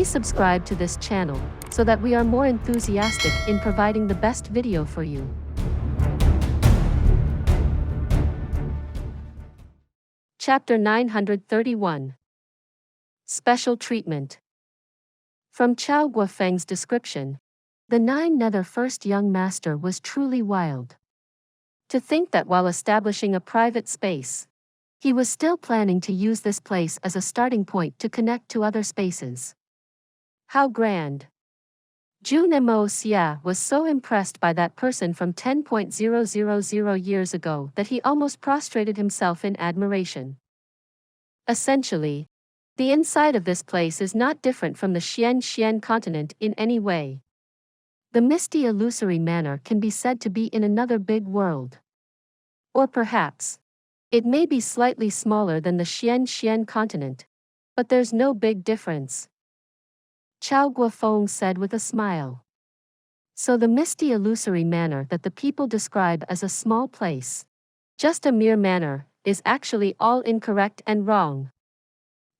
Please subscribe to this channel so that we are more enthusiastic in providing the best video for you. Chapter 931. Special Treatment. From Chao Guofeng's description, the Nine-Nether First Young Master was truly wild. To think that while establishing a private space, he was still planning to use this place as a starting point to connect to other spaces. How grand! Jun Moxie was so impressed by that person from 10,000 years ago that he almost prostrated himself in admiration. Essentially, the inside of this place is not different from the Xian continent in any way. The misty illusory manor can be said to be in another big world. Or perhaps, it may be slightly smaller than the Xian continent, but there's no big difference. Chao Guofeng said with a smile. So the misty illusory manor that the people describe as a small place, just a mere manor, is actually all incorrect and wrong.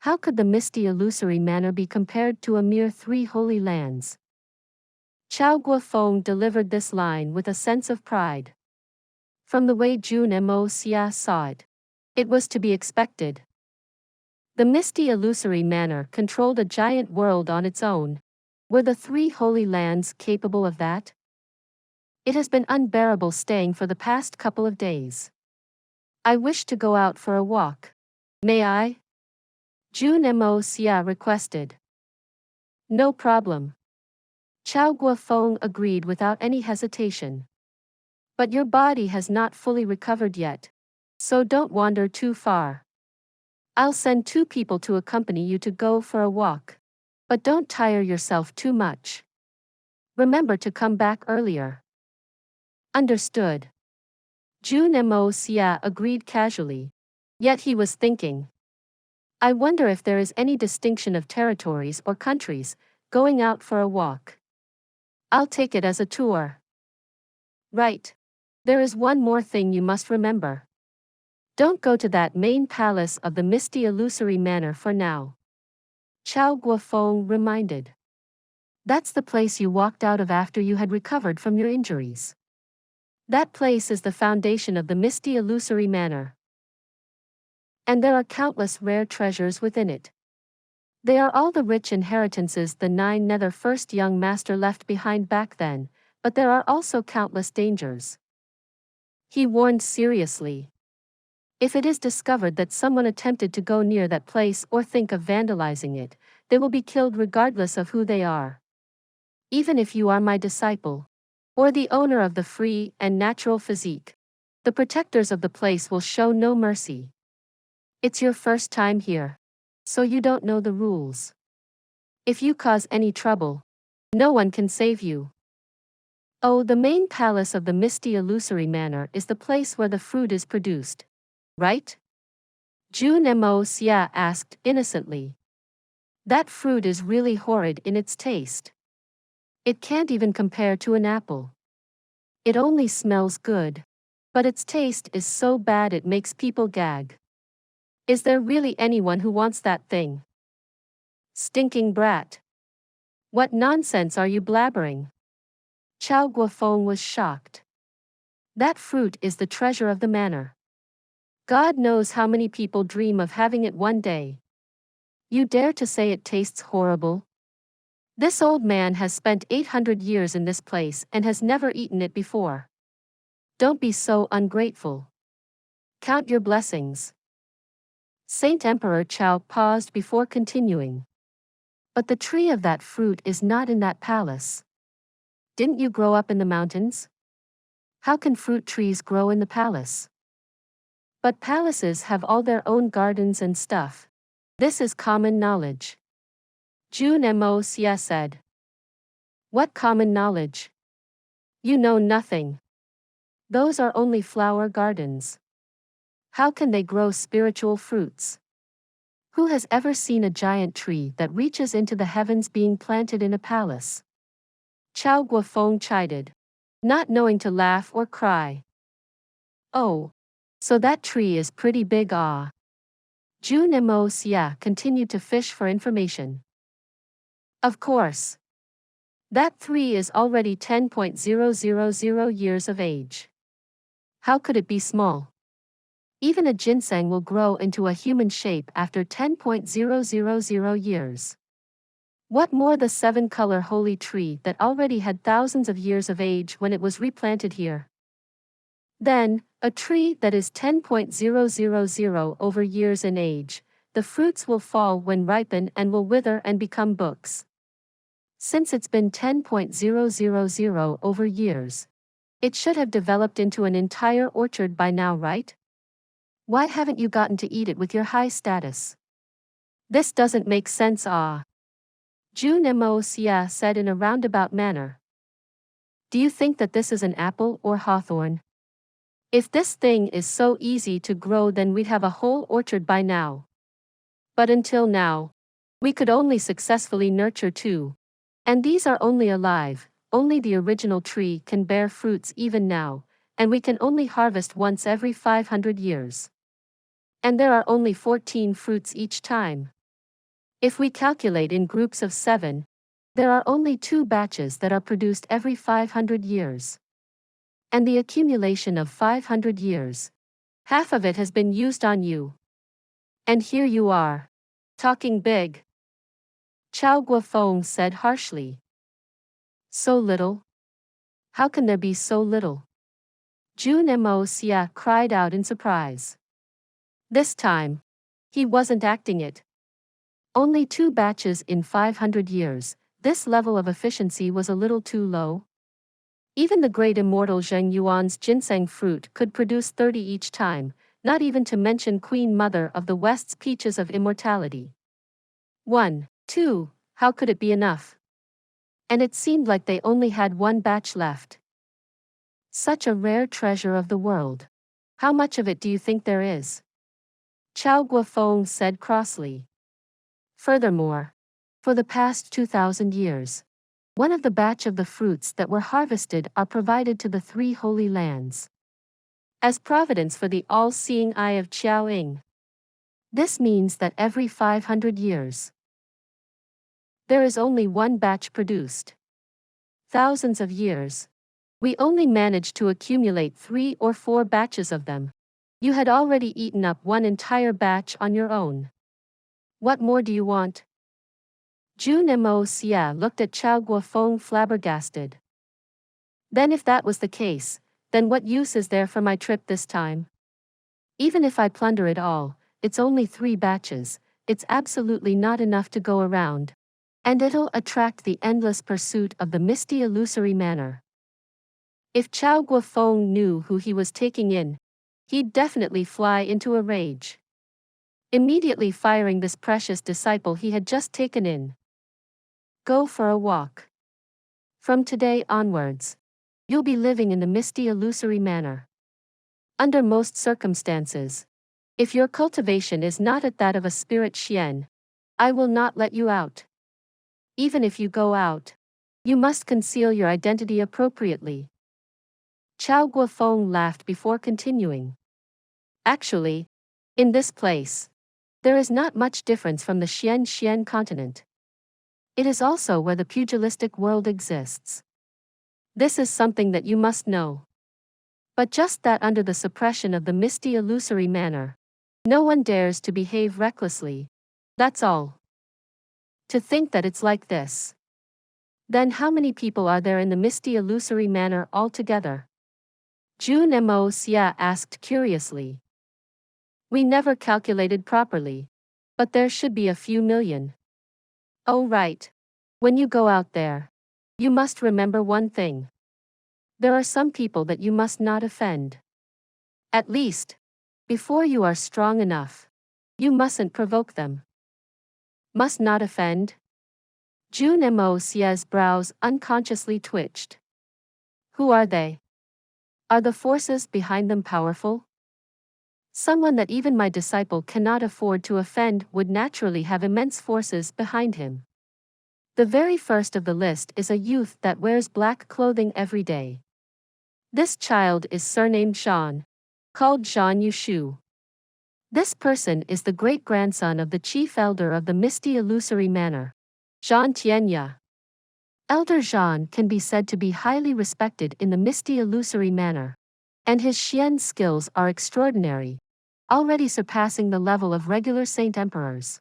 How could the misty illusory manor be compared to a mere 3 holy lands? Chao Guofeng delivered this line with a sense of pride. From the way Jun Moxie saw it, it was to be expected. The misty illusory manor controlled a giant world on its own. Were the 3 holy lands capable of that? It has been unbearable staying for the past couple of days. I wish to go out for a walk. May I? Jun Moxie requested. No problem. Chao Guofeng agreed without any hesitation. But your body has not fully recovered yet, so don't wander too far. I'll send 2 people to accompany you to go for a walk. But don't tire yourself too much. Remember to come back earlier. Understood. Jun Moxie agreed casually. Yet he was thinking. I wonder if there is any distinction of territories or countries, going out for a walk. I'll take it as a tour. Right. There is one more thing you must remember. Don't go to that main palace of the misty illusory manor for now. Chao Guofeng reminded. That's the place you walked out of after you had recovered from your injuries. That place is the foundation of the misty illusory manor. And there are countless rare treasures within it. They are all the rich inheritances the Nine-Nether First Young Master left behind back then, but there are also countless dangers. He warned seriously. If it is discovered that someone attempted to go near that place or think of vandalizing it, they will be killed regardless of who they are. Even if you are my disciple, or the owner of the free and natural physique, the protectors of the place will show no mercy. It's your first time here, so you don't know the rules. If you cause any trouble, no one can save you. Oh, the main palace of the misty illusory manor is the place where the fruit is produced, right? Jun Moxie asked innocently. That fruit is really horrid in its taste. It can't even compare to an apple. It only smells good, but its taste is so bad it makes people gag. Is there really anyone who wants that thing? Stinking brat. What nonsense are you blabbering? Chao Guofeng was shocked. That fruit is the treasure of the manor. God knows how many people dream of having it one day. You dare to say it tastes horrible? This old man has spent 800 years in this place and has never eaten it before. Don't be so ungrateful. Count your blessings. Saint Emperor Chao paused before continuing. But the tree of that fruit is not in that palace. Didn't you grow up in the mountains? How can fruit trees grow in the palace? But palaces have all their own gardens and stuff. This is common knowledge. Jun Moxie said. What common knowledge? You know nothing. Those are only flower gardens. How can they grow spiritual fruits? Who has ever seen a giant tree that reaches into the heavens being planted in a palace? Chao Guofeng chided, not knowing to laugh or cry. Oh, so that tree is pretty big, ah. Jun Moxie continued to fish for information. Of course. That 3 is already 10.000 years of age. How could it be small? Even a ginseng will grow into a human shape after 10.000 years. What more the 7-color holy tree that already had thousands of years of age when it was replanted here? Then, a tree that is 10.000 over years in age, the fruits will fall when ripen and will wither and become books. Since it's been 10.000 over years, it should have developed into an entire orchard by now, right? Why haven't you gotten to eat it with your high status? This doesn't make sense. Jun Moxie said in a roundabout manner. Do you think that this is an apple or hawthorn? If this thing is so easy to grow, then we'd have a whole orchard by now. But until now, we could only successfully nurture 2. And these are only alive, only the original tree can bear fruits even now, and we can only harvest once every 500 years. And there are only 14 fruits each time. If we calculate in groups of 7, there are only 2 batches that are produced every 500 years. And the accumulation of 500 years, half of it has been used on you. And here you are, talking big. Chao Guofeng said harshly. So little? How can there be so little? Jun Moxie cried out in surprise. This time, he wasn't acting it. Only 2 batches in 500 years, this level of efficiency was a little too low. Even the great immortal Zheng Yuan's ginseng fruit could produce 30 each time, not even to mention Queen Mother of the West's peaches of immortality. 1, 2, how could it be enough? And it seemed like they only had 1 batch left. Such a rare treasure of the world. How much of it do you think there is? Chao Guofeng said crossly. Furthermore, for the past 2,000 years, one of the batch of the fruits that were harvested are provided to the 3 holy lands. As providence for the all-seeing eye of Qiaoying. This means that every 500 years, there is only 1 batch produced. Thousands of years. We only managed to accumulate 3 or 4 batches of them. You had already eaten up 1 entire batch on your own. What more do you want? Jun Moxie looked at Chao Guofeng flabbergasted. Then if that was the case, then what use is there for my trip this time? Even if I plunder it all, it's only 3 batches, it's absolutely not enough to go around. And it'll attract the endless pursuit of the misty illusory manner. If Chao Guofeng knew who he was taking in, he'd definitely fly into a rage. Immediately firing this precious disciple he had just taken in. Go for a walk. From today onwards, you'll be living in the misty illusory manner. Under most circumstances, if your cultivation is not at that of a spirit Xian, I will not let you out. Even if you go out, you must conceal your identity appropriately. Chao Guofeng laughed before continuing. Actually, in this place, there is not much difference from the Xian continent. It is also where the pugilistic world exists. This is something that you must know. But just that under the suppression of the misty illusory manner, no one dares to behave recklessly. That's all. To think that it's like this. Then how many people are there in the misty illusory manner altogether? Jun Moxie asked curiously. We never calculated properly, but there should be a few million. Oh right. When you go out there, you must remember one thing. There are some people that you must not offend. At least, before you are strong enough, you mustn't provoke them. Must not offend? Jun Moxie's brows unconsciously twitched. Who are they? Are the forces behind them powerful? Someone that even my disciple cannot afford to offend would naturally have immense forces behind him. The very first of the list is a youth that wears black clothing every day. This child is surnamed Zhan, called Zhan Yu Shu. This person is the great-grandson of the chief elder of the misty illusory manor, Zhan Tianya. Elder Zhan can be said to be highly respected in the misty illusory manner, and his Xian skills are extraordinary, already surpassing the level of regular saint emperors.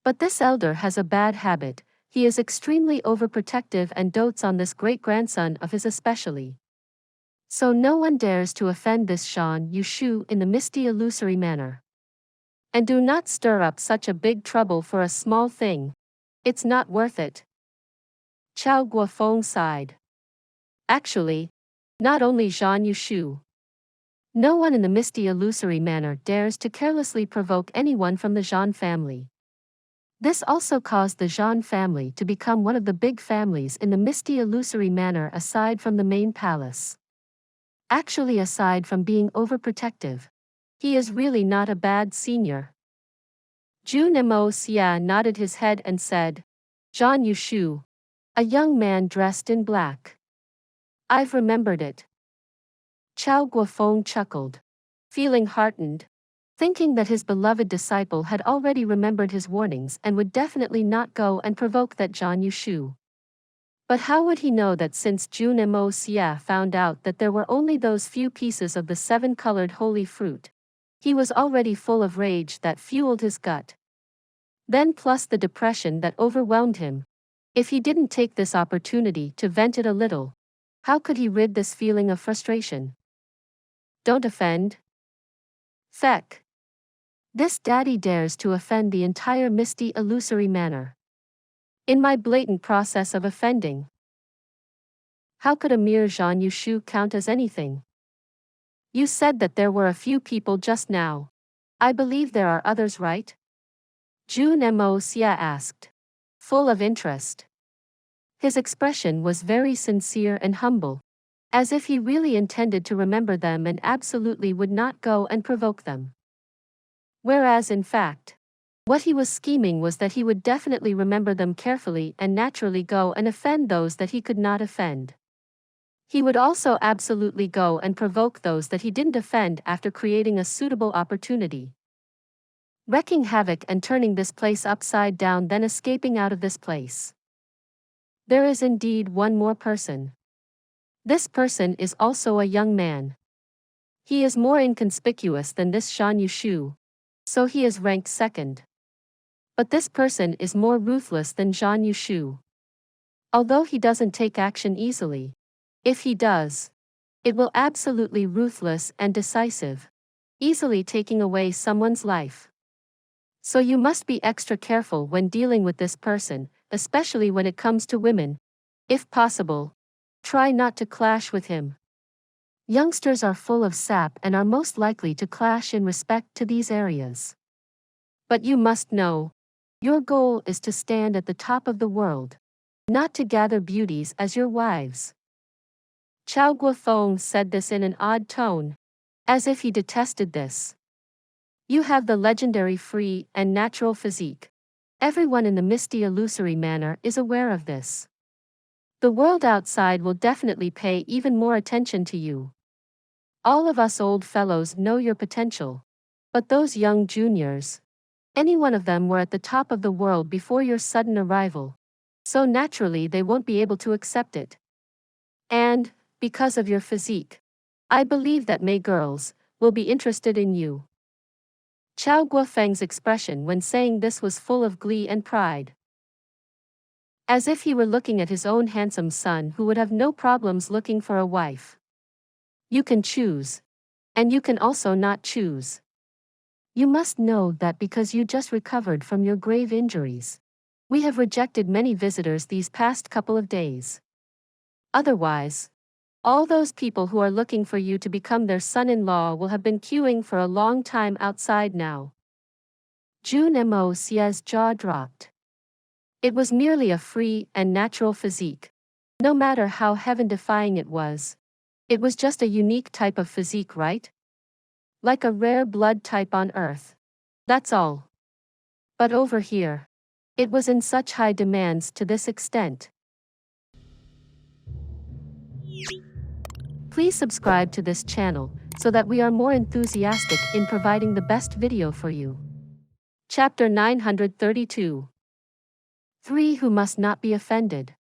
But this elder has a bad habit. He is extremely overprotective and dotes on this great-grandson of his especially. So no one dares to offend this Zhan Yu Shu in the misty illusory manner. And do not stir up such a big trouble for a small thing. It's not worth it. Chao Guofeng sighed. Actually, not only Zhan Yu Shu. No one in the misty illusory manner dares to carelessly provoke anyone from the Zhan family. This also caused the Zhan family to become one of the big families in the misty illusory manner aside from the main palace. Actually, aside from being overprotective, he is really not a bad senior. Jun Moxie nodded his head and said, Zhan Yu Shu, a young man dressed in black. I've remembered it. Chao Guofeng chuckled, feeling heartened, thinking that his beloved disciple had already remembered his warnings and would definitely not go and provoke that Zhan Yu Shu. But how would he know that since Jun Moxie found out that there were only those few pieces of the seven-colored holy fruit? He was already full of rage that fueled his gut. Then plus the depression that overwhelmed him. If he didn't take this opportunity to vent it a little, how could he rid this feeling of frustration? Don't offend. Feck. This daddy dares to offend the entire misty illusory manner. In my blatant process of offending. How could a mere Zhan Yu Shu count as anything? You said that there were a few people just now. I believe there are others, right? Jun Moxie asked, full of interest. His expression was very sincere and humble, as if he really intended to remember them and absolutely would not go and provoke them. Whereas in fact, what he was scheming was that he would definitely remember them carefully and naturally go and offend those that he could not offend. He would also absolutely go and provoke those that he didn't offend after creating a suitable opportunity. Wrecking havoc and turning this place upside down, then escaping out of this place. There is indeed one more person. This person is also a young man. He is more inconspicuous than this Zhan Yu Shu, so he is ranked second. But this person is more ruthless than Zhan Yu Shu. Although he doesn't take action easily, if he does, it will absolutely ruthless and decisive, easily taking away someone's life. So you must be extra careful when dealing with this person, especially when it comes to women. If possible, try not to clash with him. Youngsters are full of sap and are most likely to clash in respect to these areas. But you must know, your goal is to stand at the top of the world, not to gather beauties as your wives. Chao Guofeng said this in an odd tone, as if he detested this. You have the legendary free and natural physique. Everyone in the misty illusory manner is aware of this. The world outside will definitely pay even more attention to you. All of us old fellows know your potential. But those young juniors, any one of them were at the top of the world before your sudden arrival. So naturally they won't be able to accept it. And, because of your physique, I believe that Mei girls will be interested in you. Chao Guofeng's expression when saying this was full of glee and pride. As if he were looking at his own handsome son who would have no problems looking for a wife. You can choose. And you can also not choose. You must know that because you just recovered from your grave injuries, we have rejected many visitors these past couple of days. Otherwise, all those people who are looking for you to become their son-in-law will have been queuing for a long time outside now. Jun Moxie's jaw dropped. It was merely a free and natural physique. No matter how heaven-defying it was just a unique type of physique, right? Like a rare blood type on Earth. That's all. But over here, it was in such high demands to this extent. Please subscribe to this channel so that we are more enthusiastic in providing the best video for you. Chapter 932. 3 who must not be offended.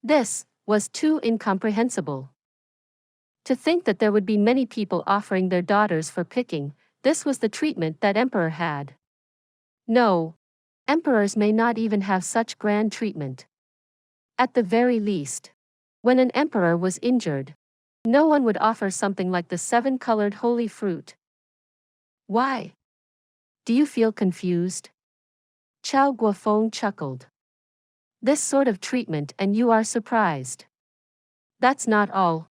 This was too incomprehensible. To think that there would be many people offering their daughters for picking, this was the treatment that emperor had. No, emperors may not even have such grand treatment. At the very least, when an emperor was injured, no one would offer something like the 7-colored holy fruit. Why? Do you feel confused? Chao Guofeng chuckled. This sort of treatment and you are surprised. That's not all.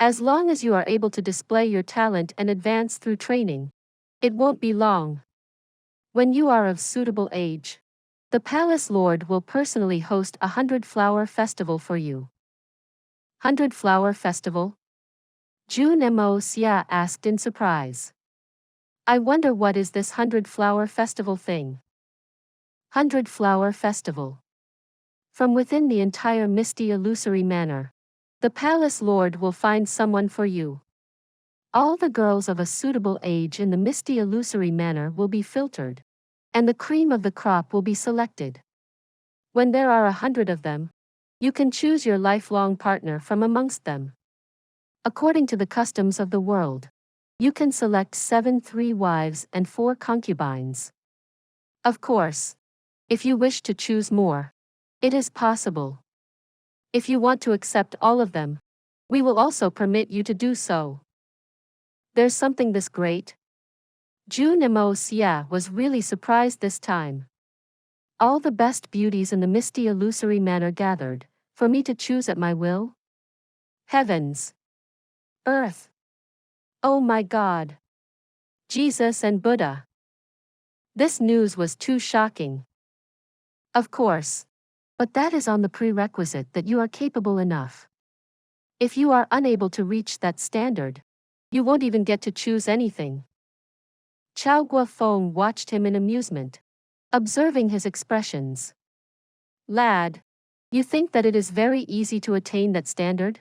As long as you are able to display your talent and advance through training, it won't be long. When you are of suitable age, the palace lord will personally host a 100-flower festival for you. 100-flower festival? Jun Moxie asked in surprise. I wonder what is this 100-flower festival thing? 100-flower festival. From within the entire misty illusory manor, the palace lord will find someone for you. All the girls of a suitable age in the misty illusory manor will be filtered, and the cream of the crop will be selected. When there are 100 of them, you can choose your lifelong partner from amongst them. According to the customs of the world, you can select 7 wives and 4 concubines. Of course, if you wish to choose more, it is possible. If you want to accept all of them, we will also permit you to do so. There's something this great? Jun Moxie was really surprised this time. All the best beauties in the misty illusory manor gathered, for me to choose at my will? Heavens! Earth! Oh my God! Jesus and Buddha! This news was too shocking. Of course. But that is on the prerequisite that you are capable enough. If you are unable to reach that standard, you won't even get to choose anything. Chao Guofeng watched him in amusement, observing his expressions. Lad, you think that it is very easy to attain that standard?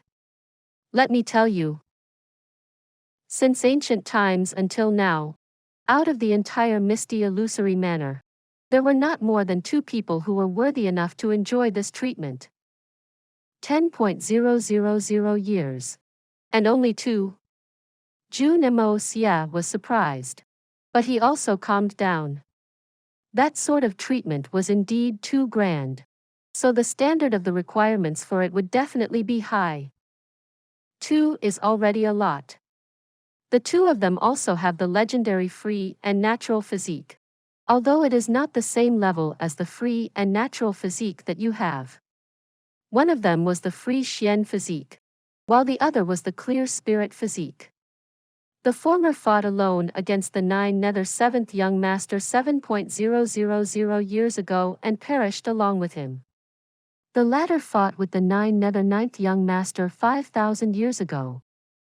Let me tell you. Since ancient times until now, out of the entire misty illusory manor, there were not more than 2 people who were worthy enough to enjoy this treatment. 10,000 years. And only 2. Jun Moxie was surprised. But he also calmed down. That sort of treatment was indeed too grand. So the standard of the requirements for it would definitely be high. 2 is already a lot. The 2 of them also have the legendary free and natural physique. Although it is not the same level as the free and natural physique that you have. One of them was the free Xian physique, while the other was the clear spirit physique. The former fought alone against the 9 nether 7th young master 7,000 years ago and perished along with him. The latter fought with the 9 nether 9th young master 5,000 years ago,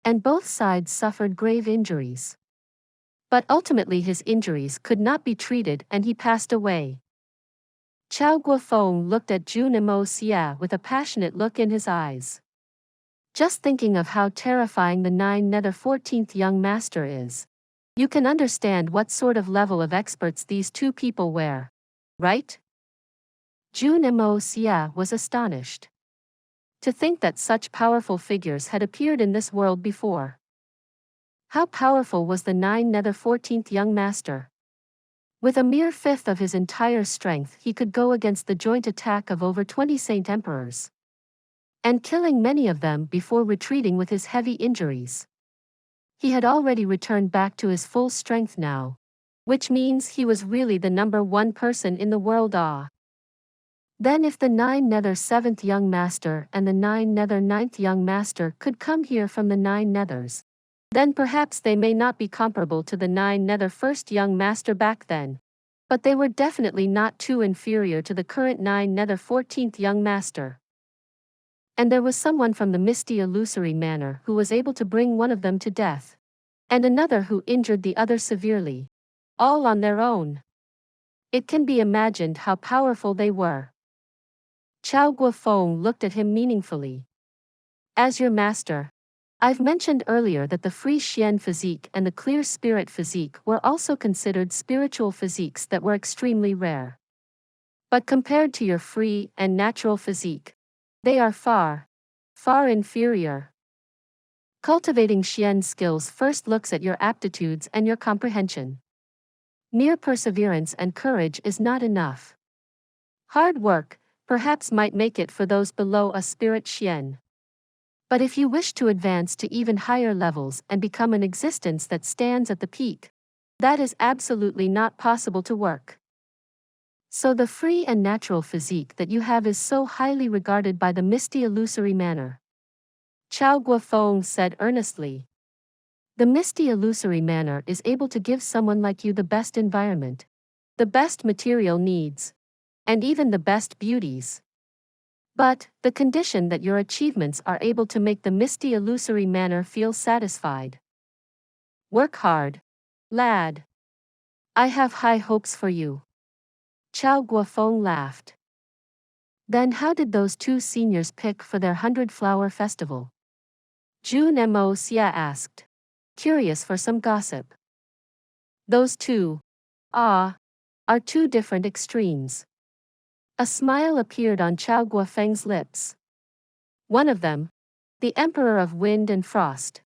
and both sides suffered grave injuries. But ultimately his injuries could not be treated and he passed away. Chao Guofeng looked at Jun Moxie with a passionate look in his eyes. Just thinking of how terrifying the 9 nether 14th young master is, you can understand what sort of level of experts these 2 people were, right? Jun Moxie was astonished. To think that such powerful figures had appeared in this world before. How powerful was the 9 nether 14th young master? With a mere 1/5 of his entire strength he could go against the joint attack of over 20 saint emperors. And killing many of them before retreating with his heavy injuries. He had already returned back to his full strength now. Which means he was really the #1 person in the world. Then if the 9 nether 7th young master and the 9 nether 9th young master could come here from the 9 nethers, then perhaps they may not be comparable to the 9 nether 1st young master back then. But they were definitely not too inferior to the current 9 nether 14th young master. And there was someone from the misty illusory manor who was able to bring one of them to death. And another who injured the other severely. All on their own. It can be imagined how powerful they were. Chao Guofeng looked at him meaningfully. As your master, I've mentioned earlier that the free Xian physique and the clear spirit physique were also considered spiritual physiques that were extremely rare. But compared to your free and natural physique, they are far, far inferior. Cultivating Xian skills first looks at your aptitudes and your comprehension. Mere perseverance and courage is not enough. Hard work, perhaps, might make it for those below a spirit Xian. But if you wish to advance to even higher levels and become an existence that stands at the peak, that is absolutely not possible to work. So the free and natural physique that you have is so highly regarded by the misty illusory manner. Chao Guofeng said earnestly. The misty illusory manner is able to give someone like you the best environment, the best material needs, and even the best beauties. But, the condition that your achievements are able to make the misty illusory manner feel satisfied. Work hard, lad. I have high hopes for you. Chao Guofeng laughed. Then how did those two seniors pick for their 100-flower festival? Jun Moxie asked, curious for some gossip. Those two, are two different extremes. A smile appeared on Chao Guofeng's lips. One of them, the Emperor of Wind and Frost,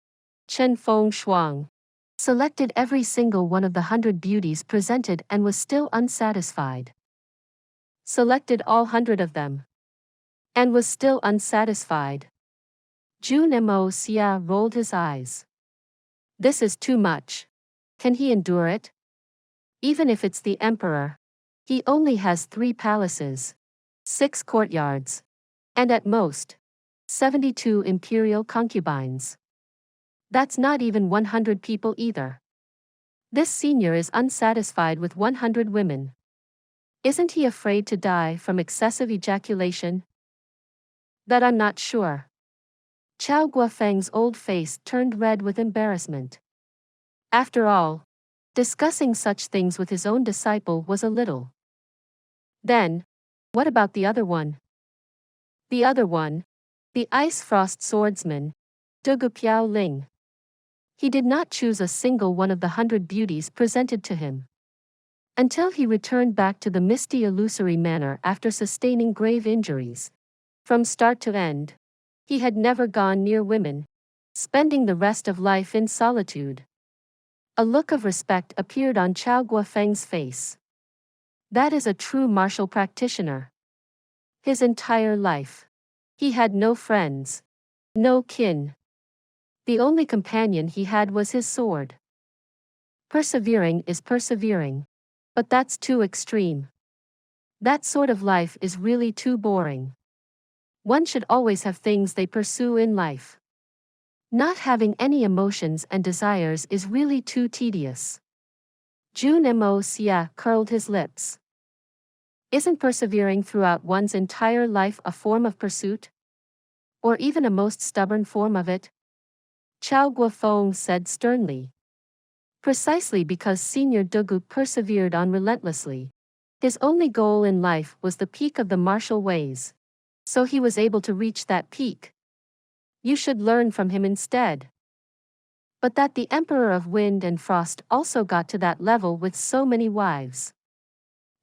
Chen Feng Shuang, selected every single one of the 100 beauties presented and was still unsatisfied. Selected all 100 of them. And was still unsatisfied. Jun Moxie rolled his eyes. This is too much. Can he endure it? Even if it's the Emperor. He only has 3 palaces, 6 courtyards, and at most, 72 imperial concubines. That's not even 100 people either. This senior is unsatisfied with 100 women. Isn't he afraid to die from excessive ejaculation? That I'm not sure. Chao Guofeng's old face turned red with embarrassment. After all, discussing such things with his own disciple was a little. Then, what about the other one? The other one, the Ice Frost swordsman, Debauchee Ling. He did not choose a single one of the 100 beauties presented to him. Until he returned back to the misty illusory manor after sustaining grave injuries. From start to end, he had never gone near women, spending the rest of life in solitude. A look of respect appeared on Chao Guofeng's face. That is a true martial practitioner. His entire life, he had no friends, no kin. The only companion he had was his sword. Persevering is persevering, but that's too extreme. That sort of life is really too boring. One should always have things they pursue in life. Not having any emotions and desires is really too tedious. Jun Moxie curled his lips. Isn't persevering throughout one's entire life a form of pursuit? Or even a most stubborn form of it? Chao Guofeng said sternly. Precisely because Senior Dugu persevered on relentlessly. His only goal in life was the peak of the martial ways. So he was able to reach that peak. You should learn from him instead. But that the Emperor of Wind and Frost also got to that level with so many wives.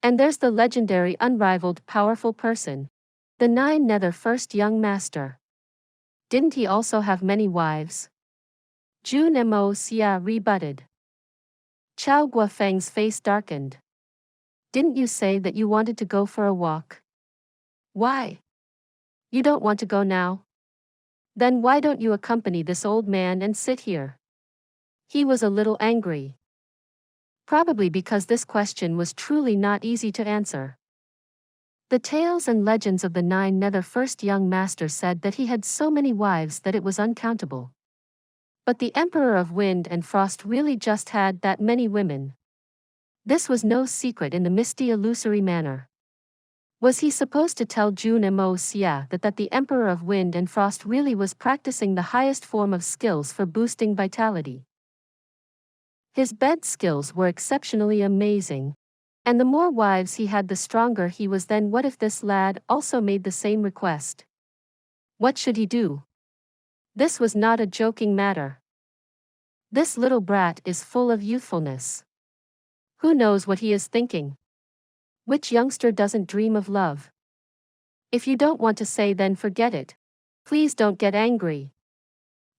And there's the legendary unrivaled powerful person, the 9 Nether First Young Master. Didn't he also have many wives? Jun Moxie rebutted. Chao Guofeng's face darkened. Didn't you say that you wanted to go for a walk? Why? You don't want to go now? Then why don't you accompany this old man and sit here? He was a little angry. Probably because this question was truly not easy to answer. The tales and legends of the 9 Nether First Young Master said that he had so many wives that it was uncountable. But the Emperor of Wind and Frost really just had that many women. This was no secret in the misty illusory manner. Was he supposed to tell Jun Moxie that the Emperor of Wind and Frost really was practicing the highest form of skills for boosting vitality? His bed skills were exceptionally amazing. And the more wives he had, the stronger he was. Then what if this lad also made the same request? What should he do? This was not a joking matter. This little brat is full of youthfulness. Who knows what he is thinking? Which youngster doesn't dream of love? If you don't want to say, then forget it. Please don't get angry.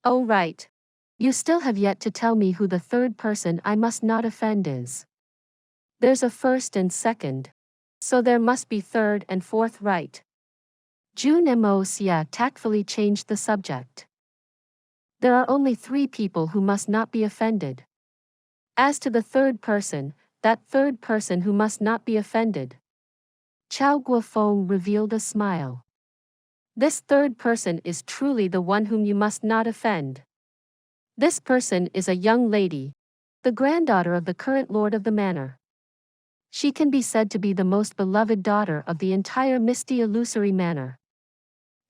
Oh right. You still have yet to tell me who the third person I must not offend is. There's a first and second. So there must be third and fourth, right? Jun Moxie tactfully changed the subject. There are only 3 people who must not be offended. As to the third person, that third person who must not be offended. Chao Guofeng revealed a smile. This third person is truly the one whom you must not offend. This person is a young lady, the granddaughter of the current lord of the manor. She can be said to be the most beloved daughter of the entire misty illusory manor.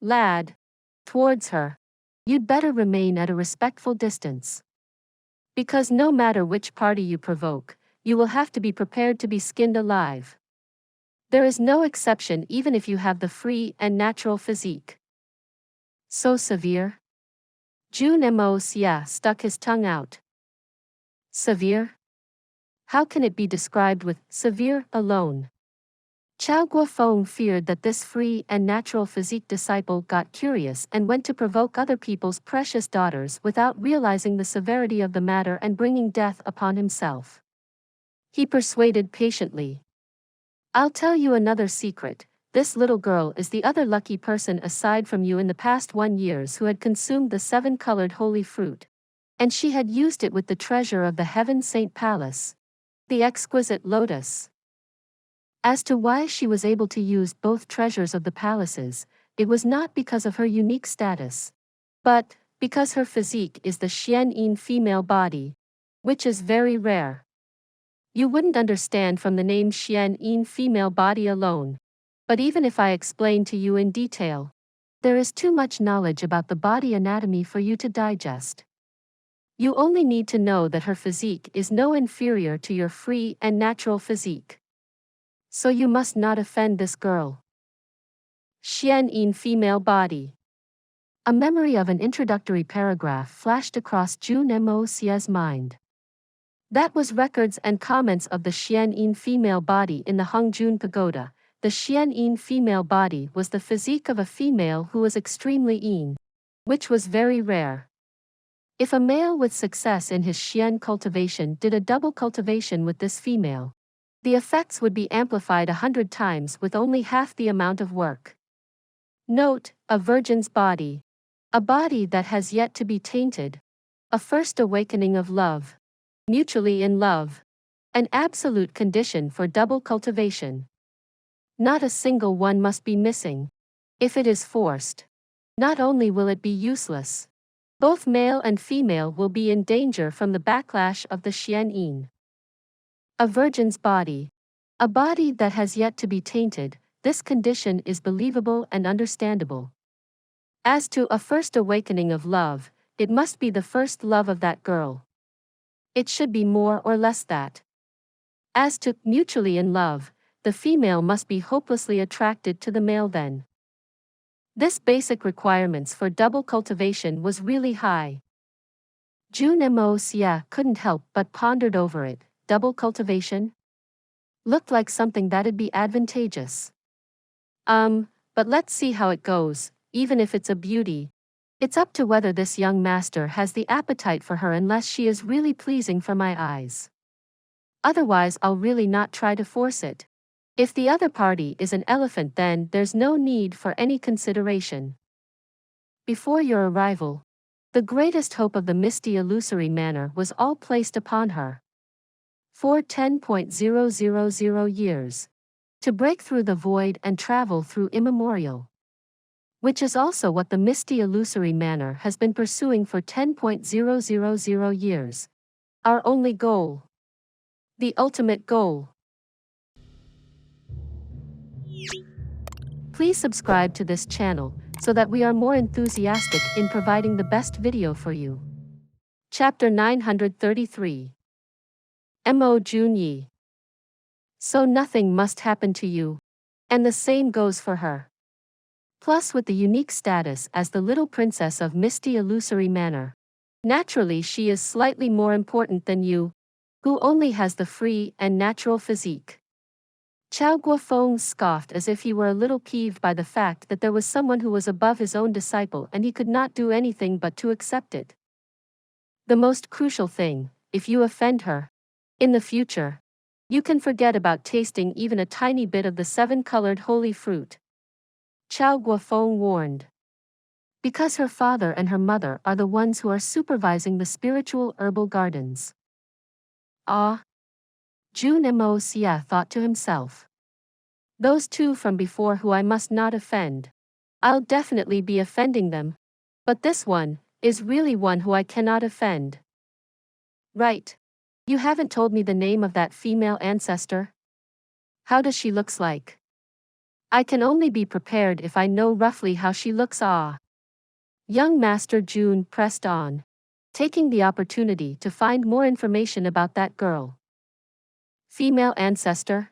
Lad, towards her, you'd better remain at a respectful distance. Because no matter which party you provoke, you will have to be prepared to be skinned alive. There is no exception even if you have the free and natural physique. So severe? Jun Moxie stuck his tongue out. Severe? How can it be described with severe alone? Chao Guofeng feared that this free and natural physique disciple got curious and went to provoke other people's precious daughters without realizing the severity of the matter and bringing death upon himself. He persuaded patiently. I'll tell you another secret. This little girl is the other lucky person aside from you in the past 1 year who had consumed the 7-colored holy fruit. And she had used it with the treasure of the Heaven Saint Palace, the exquisite lotus. As to why she was able to use both treasures of the palaces, it was not because of her unique status, but because her physique is the Xian female body, which is very rare. You wouldn't understand from the name Xian female body alone. But even if I explain to you in detail, there is too much knowledge about the body anatomy for you to digest. You only need to know that her physique is no inferior to your free and natural physique. So you must not offend this girl. Xian female body. A memory of an introductory paragraph flashed across Jun Moxie's mind. That was records and comments of the Xian female body in the Hongjun Pagoda. The Xian female body was the physique of a female who was extremely yin, which was very rare. If a male with success in his Xian cultivation did a double cultivation with this female, the effects would be amplified 100 times with only half the amount of work. Note, a virgin's body. A body that has yet to be tainted. A first awakening of love. Mutually in love. An absolute condition for double cultivation. Not a single one must be missing. If it is forced, not only will it be useless, both male and female will be in danger from the backlash of the Xian. A virgin's body. A body that has yet to be tainted, this condition is believable and understandable. As to a first awakening of love, it must be the first love of that girl. It should be more or less that. As to mutually in love, the female must be hopelessly attracted to the male then. This basic requirements for double cultivation was really high. Jun Moxie couldn't help but pondered over it. Double cultivation? Looked like something that'd be advantageous. But let's see how it goes, even if it's a beauty. It's up to whether this young master has the appetite for her unless she is really pleasing for my eyes. Otherwise I'll really not try to force it. If the other party is an elephant then there's no need for any consideration. Before your arrival, the greatest hope of the misty illusory manor was all placed upon her. For 10.000 years. To break through the void and travel through immemorial. Which is also what the misty illusory manor has been pursuing for 10.000 years. Our only goal. The ultimate goal. Please subscribe to this channel, so that we are more enthusiastic in providing the best video for you. Chapter 933. Mo Jun Ye. So nothing must happen to you. And the same goes for her. Plus with the unique status as the little princess of misty illusory manor. Naturally she is slightly more important than you, who only has the free and natural physique. Chao Guofeng scoffed as if he were a little peeved by the fact that there was someone who was above his own disciple and he could not do anything but to accept it. The most crucial thing, if you offend her, in the future, you can forget about tasting even a tiny bit of the seven-colored holy fruit. Chao Guofeng warned. Because her father and her mother are the ones who are supervising the spiritual herbal gardens. Ah! Jun Moxie thought to himself. Those two from before who I must not offend. I'll definitely be offending them. But this one is really one who I cannot offend. Right. You haven't told me the name of that female ancestor? How does she looks like? I can only be prepared if I know roughly how she looks. Ah. Young Master Jun pressed on, taking the opportunity to find more information about that girl. Female ancestor?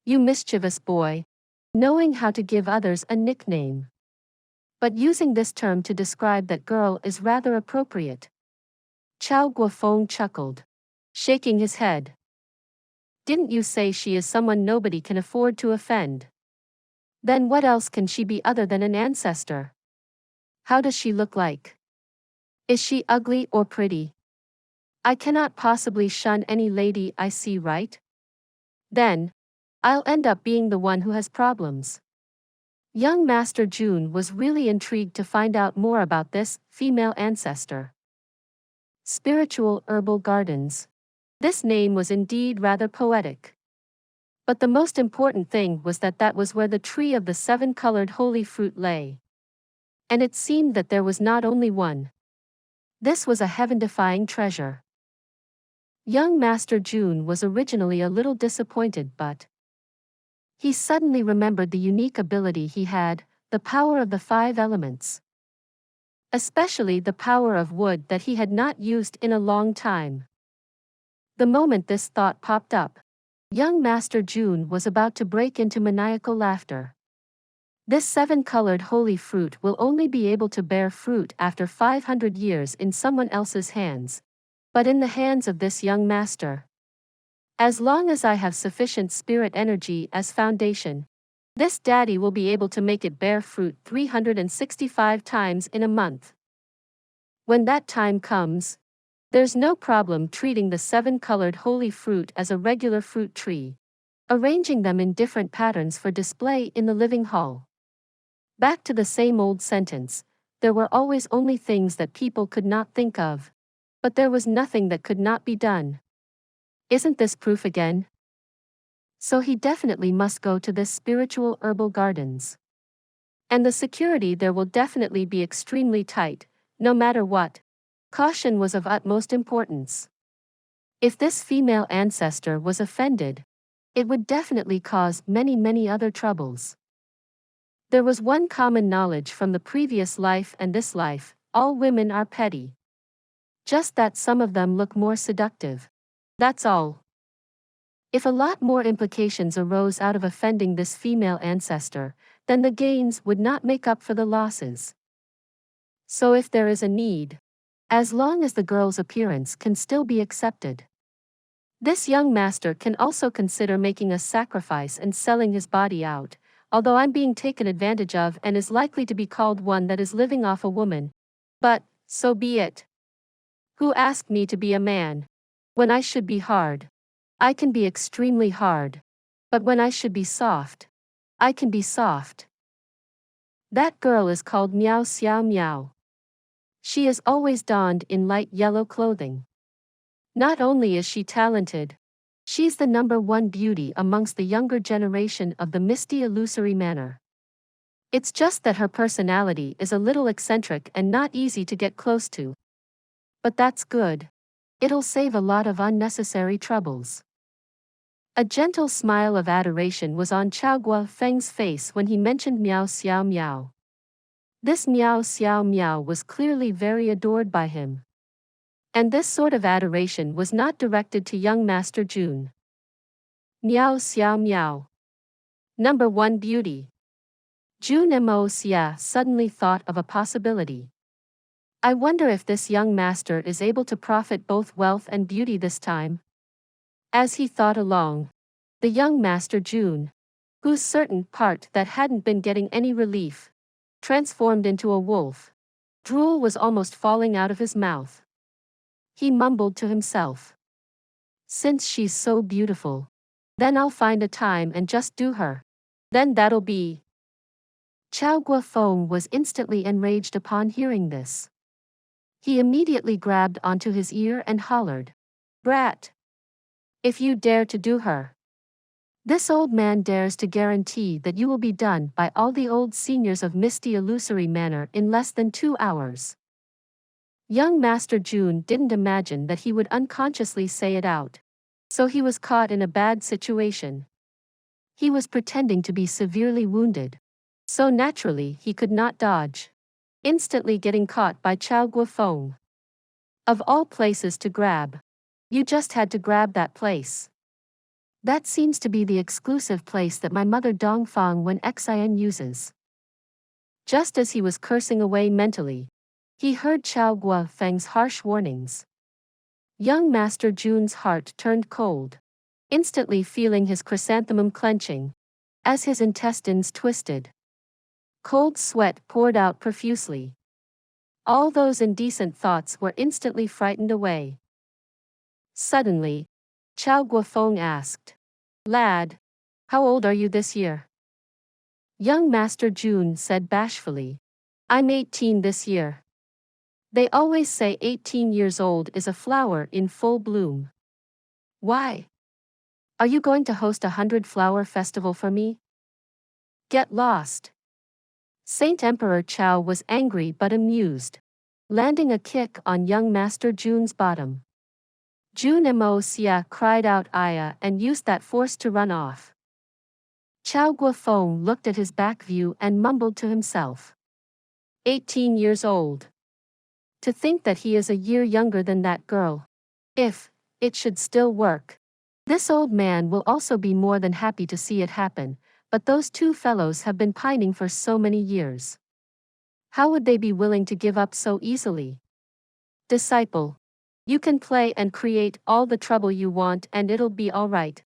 You mischievous boy, knowing how to give others a nickname. But using this term to describe that girl is rather appropriate. Chao Guofeng chuckled, shaking his head. Didn't you say she is someone nobody can afford to offend? Then what else can she be other than an ancestor? How does she look like? Is she ugly or pretty? I cannot possibly shun any lady I see, right? Then, I'll end up being the one who has problems. Young Master Jun was really intrigued to find out more about this female ancestor. Spiritual herbal gardens. This name was indeed rather poetic. But the most important thing was that was where the tree of the seven-colored holy fruit lay. And it seemed that there was not only one. This was a heaven-defying treasure. Young Master Jun was originally a little disappointed, but he suddenly remembered the unique ability he had, the power of the five elements. Especially the power of wood that he had not used in a long time. The moment this thought popped up, young Master Jun was about to break into maniacal laughter. This seven-colored holy fruit will only be able to bear fruit after 500 years in someone else's hands, but in the hands of this young master. As long as I have sufficient spirit energy as foundation, this daddy will be able to make it bear fruit 365 times in a month. When that time comes, there's no problem treating the seven-colored holy fruit as a regular fruit tree, arranging them in different patterns for display in the living hall. Back to the same old sentence, there were always only things that people could not think of. But there was nothing that could not be done. Isn't this proof again? So he definitely must go to this spiritual herbal gardens. And the security there will definitely be extremely tight, no matter what. Caution was of utmost importance. If this female ancestor was offended, it would definitely cause many other troubles. There was one common knowledge from the previous life and this life: all women are petty. Just that some of them look more seductive. That's all. If a lot more implications arose out of offending this female ancestor, then the gains would not make up for the losses. So if there is a need, as long as the girl's appearance can still be accepted, this young master can also consider making a sacrifice and selling his body out, although I'm being taken advantage of and is likely to be called one that is living off a woman. But, so be it. Who asked me to be a man? When I should be hard, I can be extremely hard. But when I should be soft, I can be soft. That girl is called Miao Xiao Miao. She is always donned in light yellow clothing. Not only is she talented, she's the #1 beauty amongst the younger generation of the misty illusory manner. It's just that her personality is a little eccentric and not easy to get close to. But that's good. It'll save a lot of unnecessary troubles. A gentle smile of adoration was on Chao Guofeng's face when he mentioned Miao Xiao Miao. This Miao Xiao Miao was clearly very adored by him. And this sort of adoration was not directed to young Master Jun. Miao Xiao Miao. #1 beauty. Jun Moxie suddenly thought of a possibility. I wonder if this young master is able to profit both wealth and beauty this time. As he thought along, The young Master Jun, whose certain part that hadn't been getting any relief, transformed into a wolf. Drool was almost falling out of his mouth. He mumbled to himself. Since she's so beautiful, then I'll find a time and just do her. Then that'll be. Chao Guofeng was instantly enraged upon hearing this. He immediately grabbed onto his ear and hollered, "Brat! If you dare to do her, this old man dares to guarantee that you will be done by all the old seniors of Misty Illusory Manor in less than 2 hours." Young Master Jun didn't imagine that he would unconsciously say it out. So he was caught in a bad situation. He was pretending to be severely wounded. So naturally he could not dodge. Instantly getting caught by Chao Guofeng. Of all places to grab. You just had to grab that place. That seems to be the exclusive place that my mother Dongfang when Xin uses. Just as he was cursing away mentally, he heard Chao Guofeng's harsh warnings. Young Master Jun's heart turned cold, instantly feeling his chrysanthemum clenching, as his intestines twisted. Cold sweat poured out profusely. All those indecent thoughts were instantly frightened away. Suddenly, Chao Guofeng asked, "Lad, how old are you this year?" Young Master Jun said bashfully, "I'm 18 this year." They always say 18 years old is a flower in full bloom. Why? Are you going to host a 100-flower festival for me? Get lost. Saint Emperor Chao was angry but amused, landing a kick on young Master Jun's bottom. Jun Moxie cried out "Aya" and used that force to run off. Chao Guofeng looked at his back view and mumbled to himself. 18 years old. To think that he is a year younger than that girl. If it should still work, this old man will also be more than happy to see it happen, but those two fellows have been pining for so many years. How would they be willing to give up so easily? Disciple, you can play and create all the trouble you want and it'll be alright.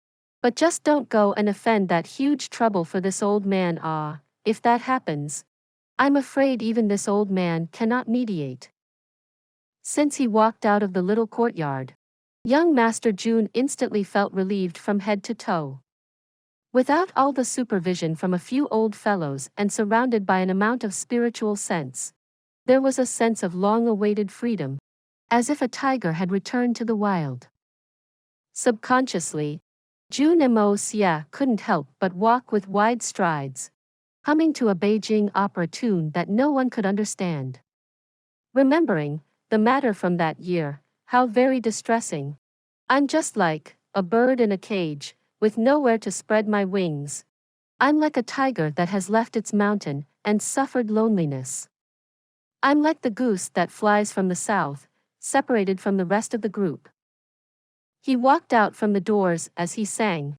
But just don't go and offend that huge trouble for this old man. If that happens, I'm afraid even this old man cannot mediate. Since he walked out of the little courtyard, young Master Jun instantly felt relieved from head to toe. Without all the supervision from a few old fellows and surrounded by an amount of spiritual sense, there was a sense of long-awaited freedom, as if a tiger had returned to the wild. Subconsciously, Jun Moxie couldn't help but walk with wide strides, humming to a Beijing opera tune that no one could understand. Remembering the matter from that year, how very distressing. I'm just like a bird in a cage, with nowhere to spread my wings. I'm like a tiger that has left its mountain and suffered loneliness. I'm like the goose that flies from the south, separated from the rest of the group. He walked out from the doors as he sang,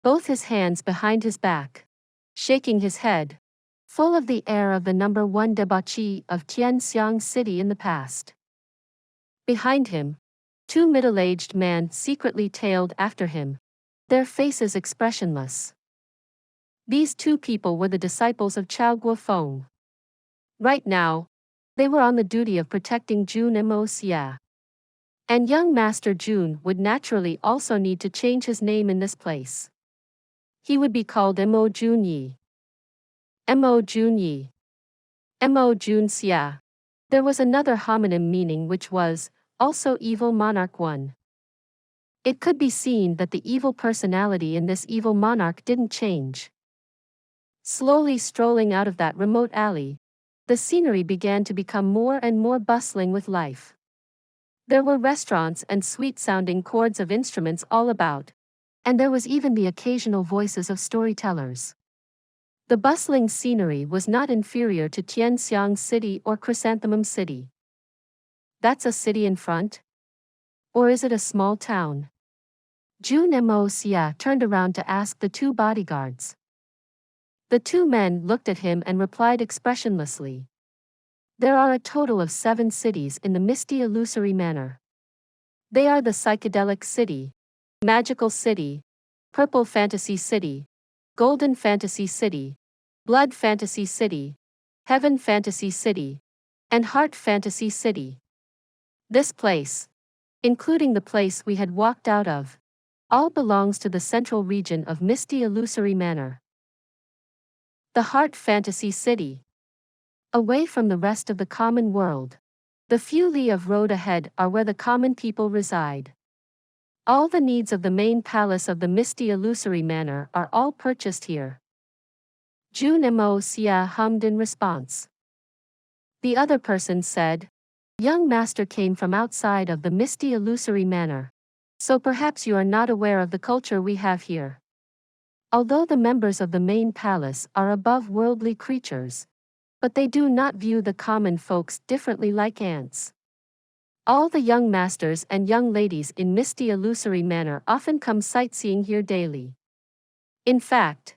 both his hands behind his back, shaking his head, full of the air of the #1 debauchee of Tianxiang City in the past. Behind him, two middle-aged men secretly tailed after him, their faces expressionless. These two people were the disciples of Chao Guofeng. Right now, they were on the duty of protecting Jun Moxie. And young Master Jun would naturally also need to change his name in this place. He would be called Mo Jun Ye. Mo Jun Ye. Mo Jun Xie. There was another homonym meaning which was, also evil monarch one. It could be seen that the evil personality in this evil monarch didn't change. Slowly strolling out of that remote alley, the scenery began to become more and more bustling with life. There were restaurants and sweet-sounding chords of instruments all about, and there was even the occasional voices of storytellers. The bustling scenery was not inferior to Tianxiang City or Chrysanthemum City. That's a city in front? Or is it a small town? Jun Moxie turned around to ask the two bodyguards. The two men looked at him and replied expressionlessly. There are a total of 7 cities in the Misty Illusory Manor. They are the Psychedelic City, Magical City, Purple Fantasy City, Golden Fantasy City, Blood Fantasy City, Heaven Fantasy City, and Heart Fantasy City. This place, including the place we had walked out of, all belongs to the central region of Misty Illusory Manor. The Heart Fantasy City. Away from the rest of the common world, the few li of road ahead are where the common people reside. All the needs of the main palace of the Misty Illusory Manor are all purchased here. Jun Moxie hummed in response. The other person said, "Young master came from outside of the Misty Illusory Manor, so perhaps you are not aware of the culture we have here. Although the members of the main palace are above worldly creatures, but they do not view the common folks differently like ants. All the young masters and young ladies in Misty Illusory Manor often come sightseeing here daily. In fact,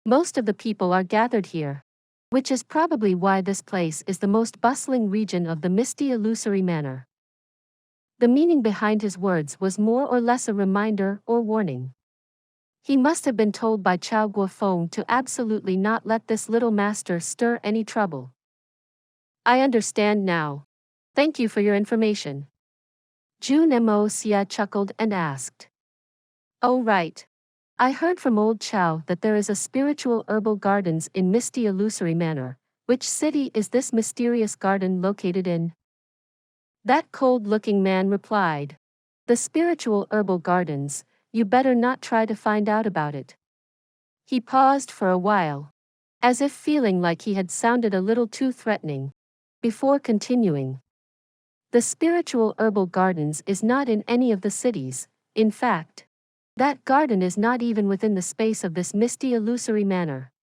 most of the people are gathered here, which is probably why this place is the most bustling region of the Misty Illusory Manor." The meaning behind his words was more or less a reminder or warning. He must have been told by Chao Guofeng to absolutely not let this little master stir any trouble. "I understand now. Thank you for your information." Jun Moxie chuckled and asked. "Oh right. I heard from old Chao that there is a spiritual herbal gardens in Misty Illusory Manor. Which city is this mysterious garden located in?" That cold-looking man replied. "The spiritual herbal gardens. You better not try to find out about it." He paused for a while, as if feeling like he had sounded a little too threatening, before continuing. "The spiritual herbal gardens is not in any of the cities. In fact, that garden is not even within the space of this Misty Illusory Manor."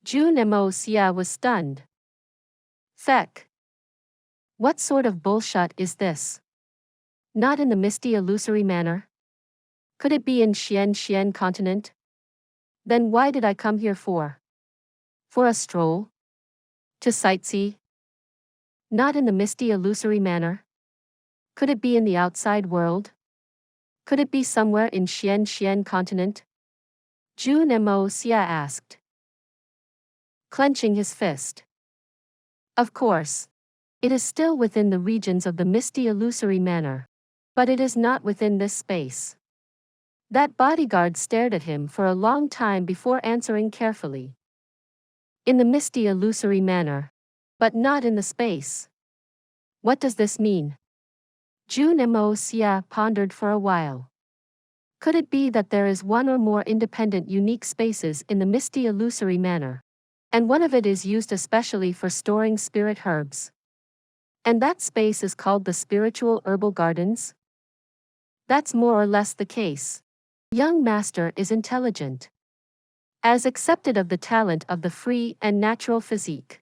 Jun Moxie was stunned. "Feck. What sort of bullshit is this? Not in the Misty Illusory Manor? Could it be in Xian continent? Then why did I come here for? For a stroll? To sightsee? Not in the Misty Illusory Manor? Could it be in the outside world? Could it be somewhere in Xian continent?" Jun Moxie asked, clenching his fist. "Of course. It is still within the regions of the Misty Illusory Manor, but it is not within this space." That bodyguard stared at him for a long time before answering carefully. "In the Misty Illusory Manor, but not in the space. What does this mean?" Jun Moxie pondered for a while. Could it be that there is one or more independent unique spaces in the Misty Illusory Manor, and one of it is used especially for storing spirit herbs? And that space is called the Spiritual Herbal Gardens? That's more or less the case. Young master is intelligent, as accepted of the talent of the free and natural physique.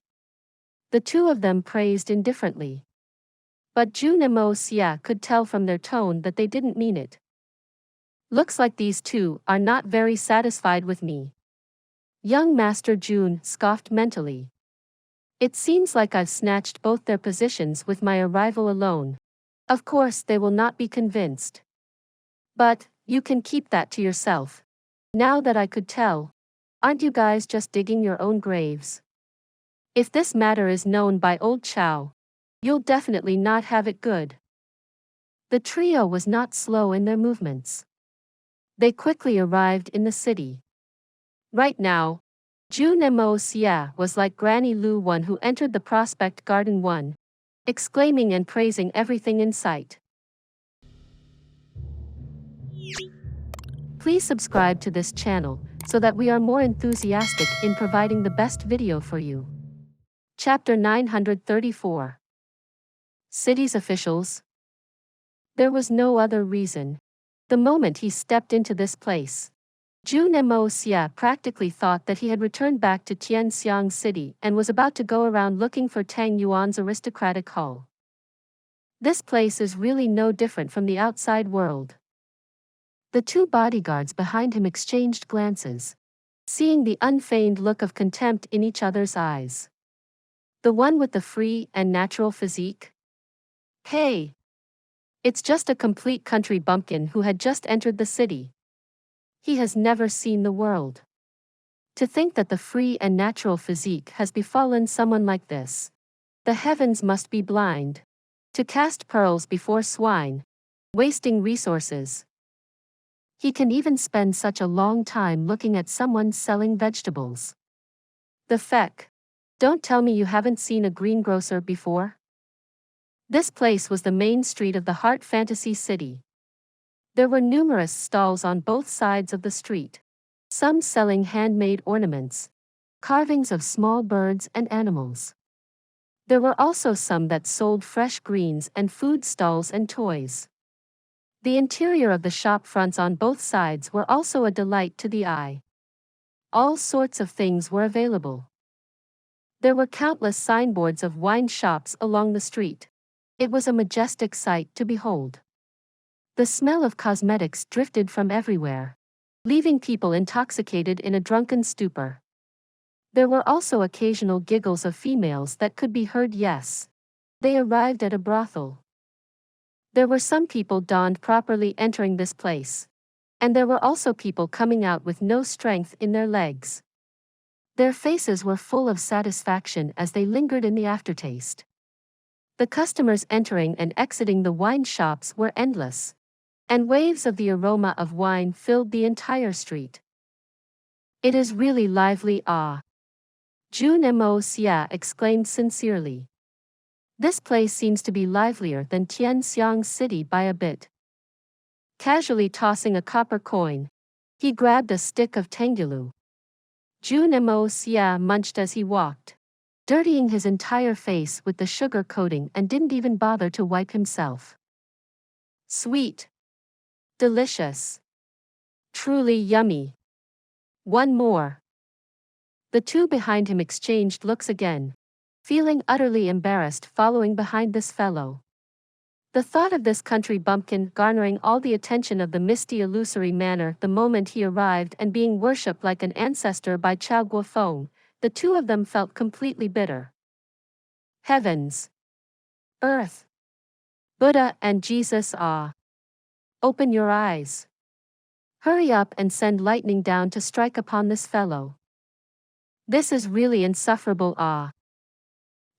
The two of them praised indifferently. But Jun Moxie could tell from their tone that they didn't mean it. "Looks like these two are not very satisfied with me." Young Master Jun scoffed mentally. "It seems like I've snatched both their positions with my arrival alone. Of course they will not be convinced. But, you can keep that to yourself. Now that I could tell, aren't you guys just digging your own graves? If this matter is known by old Chao, you'll definitely not have it good." The trio was not slow in their movements. They quickly arrived in the city. Right now, Jun Moxie was like Granny Lu one who entered the Prospect Garden 1, exclaiming and praising everything in sight. Please subscribe to this channel so that we are more enthusiastic in providing the best video for you. Chapter 934. City's officials. There was no other reason. The moment he stepped into this place, Jun Moxie practically thought that he had returned back to Tianxiang City and was about to go around looking for Tang Yuan's aristocratic hall. This place is really no different from the outside world. The two bodyguards behind him exchanged glances, seeing the unfeigned look of contempt in each other's eyes. The one with the free and natural physique? Hey! It's just a complete country bumpkin who had just entered the city. He has never seen the world. To think that the free and natural physique has befallen someone like this. The heavens must be blind. To cast pearls before swine. Wasting resources. He can even spend such a long time looking at someone selling vegetables. The feck. Don't tell me you haven't seen a greengrocer before? This place was the main street of the Heart Fantasy City. There were numerous stalls on both sides of the street. Some selling handmade ornaments, carvings of small birds and animals. There were also some that sold fresh greens and food stalls and toys. The interior of the shop fronts on both sides were also a delight to the eye. All sorts of things were available. There were countless signboards of wine shops along the street. It was a majestic sight to behold. The smell of cosmetics drifted from everywhere, leaving people intoxicated in a drunken stupor. There were also occasional giggles of females that could be heard. Yes, they arrived at a brothel. There were some people donned properly entering this place. And there were also people coming out with no strength in their legs. Their faces were full of satisfaction as they lingered in the aftertaste. The customers entering and exiting the wine shops were endless. And waves of the aroma of wine filled the entire street. It is really lively. Jun Moxie exclaimed sincerely. This place seems to be livelier than Tianxiang City by a bit. Casually tossing a copper coin, he grabbed a stick of tangulu. Jun Moxie munched as he walked, dirtying his entire face with the sugar coating and didn't even bother to wipe himself. Sweet. Delicious. Truly yummy. One more. The two behind him exchanged looks again, feeling utterly embarrassed following behind this fellow. The thought of this country bumpkin garnering all the attention of the misty illusory manner the moment he arrived and being worshipped like an ancestor by Chao Guofeng, the two of them felt completely bitter. Heavens! Earth! Buddha and Jesus! Open your eyes. Hurry up and send lightning down to strike upon this fellow. This is really insufferable.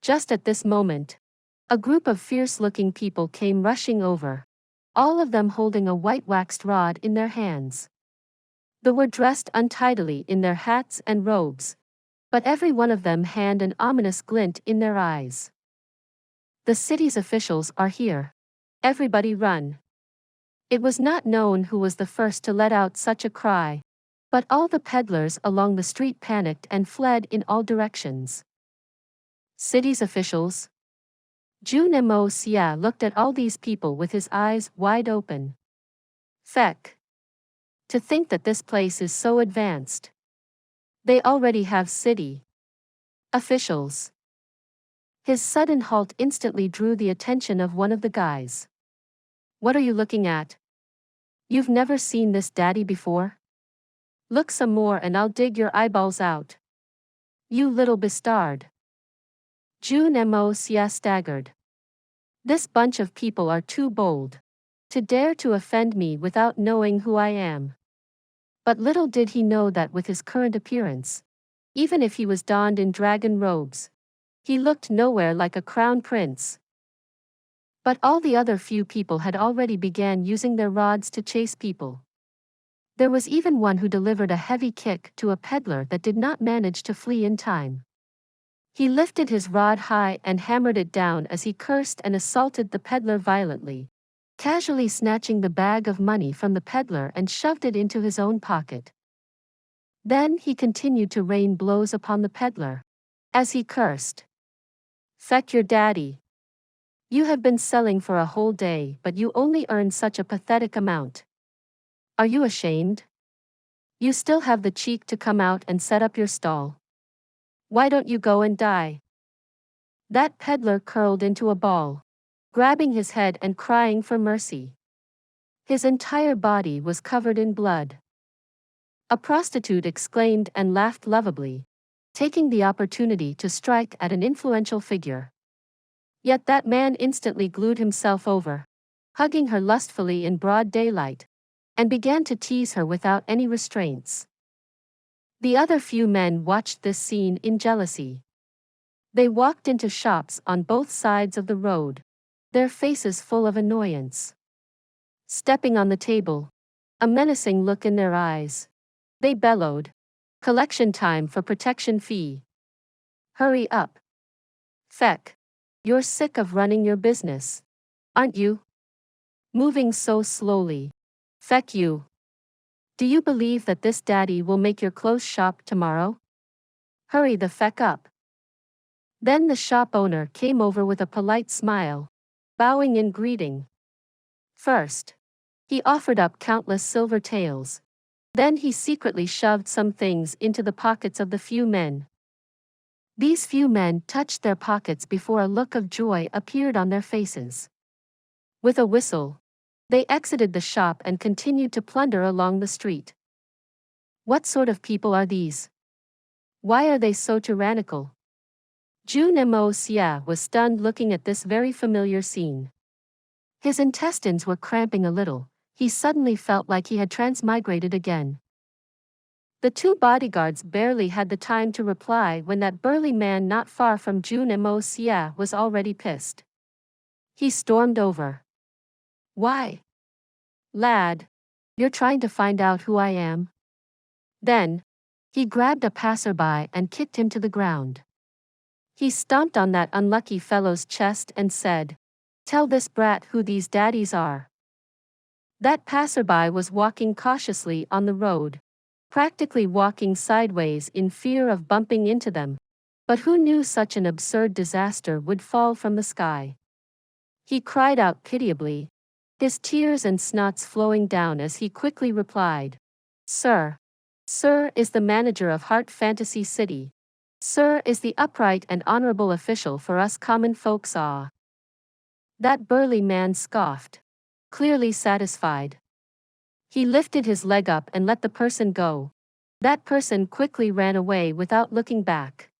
Just at this moment, a group of fierce-looking people came rushing over, all of them holding a white waxed rod in their hands. They were dressed untidily in their hats and robes, but every one of them had an ominous glint in their eyes. The city's officials are here. Everybody run. It was not known who was the first to let out such a cry, but all the peddlers along the street panicked and fled in all directions. City's officials? Jun Moxie looked at all these people with his eyes wide open. Feck. To think that this place is so advanced. They already have city officials. His sudden halt instantly drew the attention of one of the guys. What are you looking at? You've never seen this daddy before? Look some more and I'll dig your eyeballs out. You little bastard. Jun Moxie staggered. This bunch of people are too bold to dare to offend me without knowing who I am. But little did he know that with his current appearance, even if he was donned in dragon robes, he looked nowhere like a crown prince. But all the other few people had already began using their rods to chase people. There was even one who delivered a heavy kick to a peddler that did not manage to flee in time. He lifted his rod high and hammered it down as he cursed and assaulted the peddler violently, casually snatching the bag of money from the peddler and shoved it into his own pocket. Then he continued to rain blows upon the peddler, as he cursed. Feck your daddy. You have been selling for a whole day but you only earned such a pathetic amount. Are you ashamed? You still have the cheek to come out and set up your stall. Why don't you go and die? That peddler curled into a ball, grabbing his head and crying for mercy. His entire body was covered in blood. A prostitute exclaimed and laughed lovably, taking the opportunity to strike at an influential figure. Yet that man instantly glued himself over, hugging her lustfully in broad daylight, and began to tease her without any restraints. The other few men watched this scene in jealousy. They walked into shops on both sides of the road, their faces full of annoyance. Stepping on the table, a menacing look in their eyes, they bellowed, "Collection time for protection fee. Hurry up. Feck. You're sick of running your business, aren't you? Moving so slowly. Feck you. Do you believe that this daddy will make your clothes shop tomorrow? Hurry the feck up." Then the shop owner came over with a polite smile, bowing in greeting. First, he offered up countless silver taels. Then he secretly shoved some things into the pockets of the few men. These few men touched their pockets before a look of joy appeared on their faces. With a whistle, they exited the shop and continued to plunder along the street. What sort of people are these? Why are they so tyrannical? Jun Xie was stunned looking at this very familiar scene. His intestines were cramping a little. He suddenly felt like he had transmigrated again. The two bodyguards barely had the time to reply when that burly man not far from Jun Xie was already pissed. He stormed over. "Why? Lad, you're trying to find out who I am?" Then, he grabbed a passerby and kicked him to the ground. He stomped on that unlucky fellow's chest and said, "Tell this brat who these daddies are." That passerby was walking cautiously on the road, practically walking sideways in fear of bumping into them. But who knew such an absurd disaster would fall from the sky? He cried out pitiably, his tears and snots flowing down as he quickly replied, "Sir. Sir is the manager of Heart Fantasy City. Sir is the upright and honorable official for us common folks ah." That burly man scoffed, clearly satisfied. He lifted his leg up and let the person go. That person quickly ran away without looking back.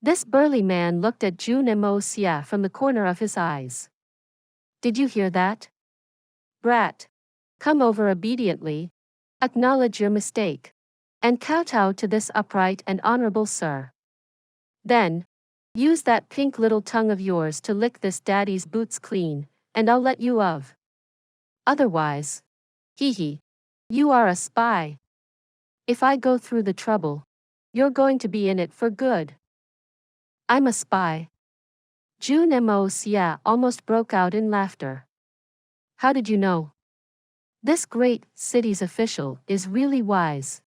This burly man looked at Jun Xie from the corner of his eyes. "Did you hear that? Brat. Come over obediently, acknowledge your mistake, and kowtow to this upright and honorable sir. Then, use that pink little tongue of yours to lick this daddy's boots clean, and I'll let you of. Otherwise, hee, you are a spy. If I go through the trouble, you're going to be in it for good." "I'm a spy." Jun Xie almost broke out in laughter. "How did you know? This great city's official is really wise.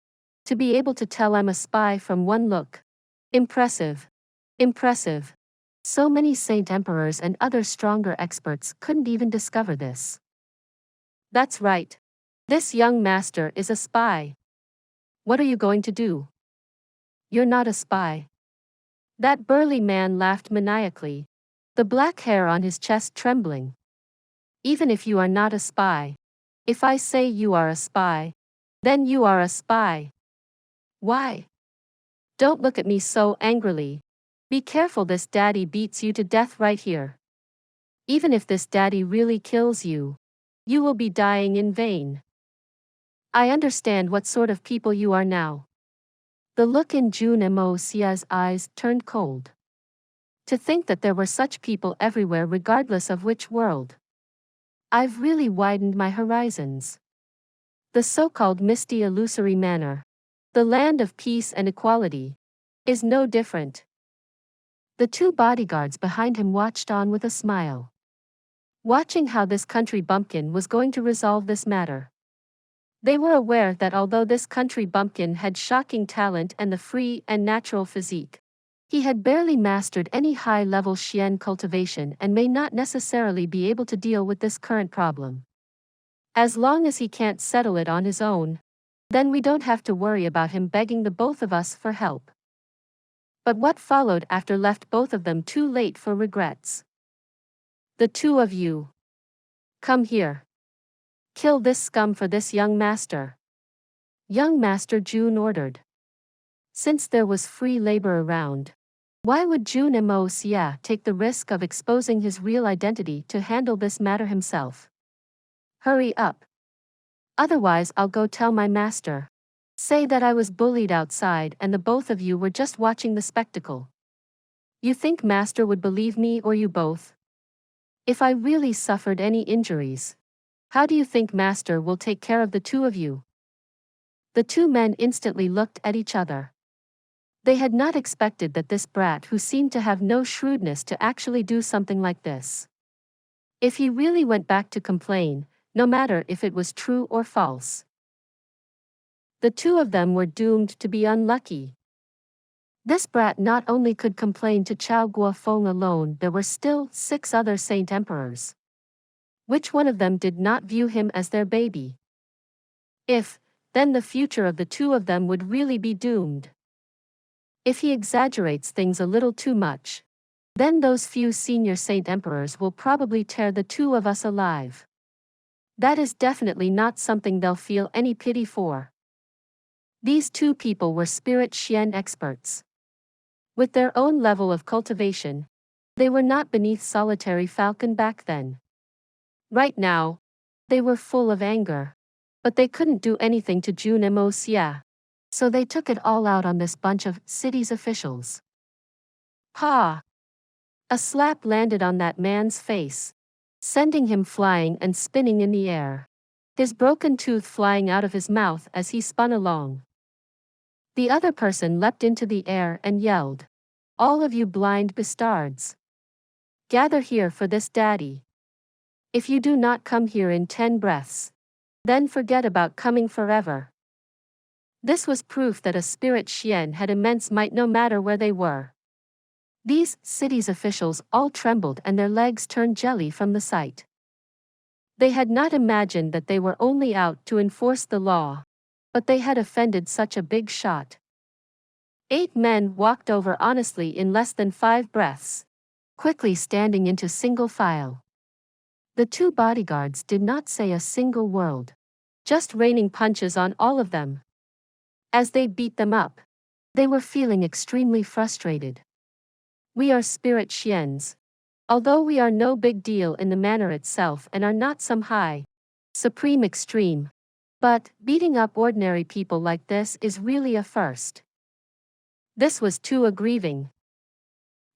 To be able to tell I'm a spy from one look. Impressive. Impressive. So many saint emperors and other stronger experts couldn't even discover this." "That's right. This young master is a spy." "What are you going to do?" "You're not a spy." That burly man laughed maniacally, the black hair on his chest trembling. "Even if you are not a spy, if I say you are a spy, then you are a spy." "Why? Don't look at me so angrily. Be careful this daddy beats you to death right here. Even if this daddy really kills you, you will be dying in vain. I understand what sort of people you are now." The look in Jun Xie's eyes turned cold. To think that there were such people everywhere regardless of which world. I've really widened my horizons. The so-called misty illusory manor, the land of peace and equality, is no different. The two bodyguards behind him watched on with a smile, watching how this country bumpkin was going to resolve this matter. They were aware that although this country bumpkin had shocking talent and the free and natural physique, he had barely mastered any high-level Xian cultivation and may not necessarily be able to deal with this current problem. As long as he can't settle it on his own, then we don't have to worry about him begging the both of us for help. But what followed after left both of them too late for regrets. "The two of you. Come here. Kill this scum for this young master." Young Master Jun ordered. Since there was free labor around, why would Jun Xie take the risk of exposing his real identity to handle this matter himself? "Hurry up. Otherwise, I'll go tell my master. Say that I was bullied outside and the both of you were just watching the spectacle. You think master would believe me or you both? If I really suffered any injuries, how do you think master will take care of the two of you? The two men instantly looked at each other. They had not expected that this brat who seemed to have no shrewdness to actually do something like this. If he really went back to complain, no matter if it was true or false, the two of them were doomed to be unlucky. This brat not only could complain to Chao Guofeng alone, there were still 6 other saint emperors. Which one of them did not view him as their baby? Then the future of the two of them would really be doomed. If he exaggerates things a little too much, then those few senior saint emperors will probably tear the two of us alive. That is definitely not something they'll feel any pity for. These two people were spirit Xian experts. With their own level of cultivation, they were not beneath solitary falcon back then. Right now, they were full of anger. But they couldn't do anything to Jun Moxie. So they took it all out on this bunch of city's officials. Ha! A slap landed on that man's face, sending him flying and spinning in the air, his broken tooth flying out of his mouth as he spun along. The other person leapt into the air and yelled, "All of you blind bastards! Gather here for this daddy. If you do not come here in 10 breaths, then forget about coming forever." This was proof that a spirit Xian had immense might no matter where they were. These city's officials all trembled and their legs turned jelly from the sight. They had not imagined that they were only out to enforce the law, but they had offended such a big shot. 8 men walked over honestly in less than 5 breaths, quickly standing into single file. The 2 bodyguards did not say a single word, just raining punches on all of them. As they beat them up, they were feeling extremely frustrated. We are spirit Xians. Although we are no big deal in the manner itself and are not some high, supreme extreme, but beating up ordinary people like this is really a first. This was too aggrieving.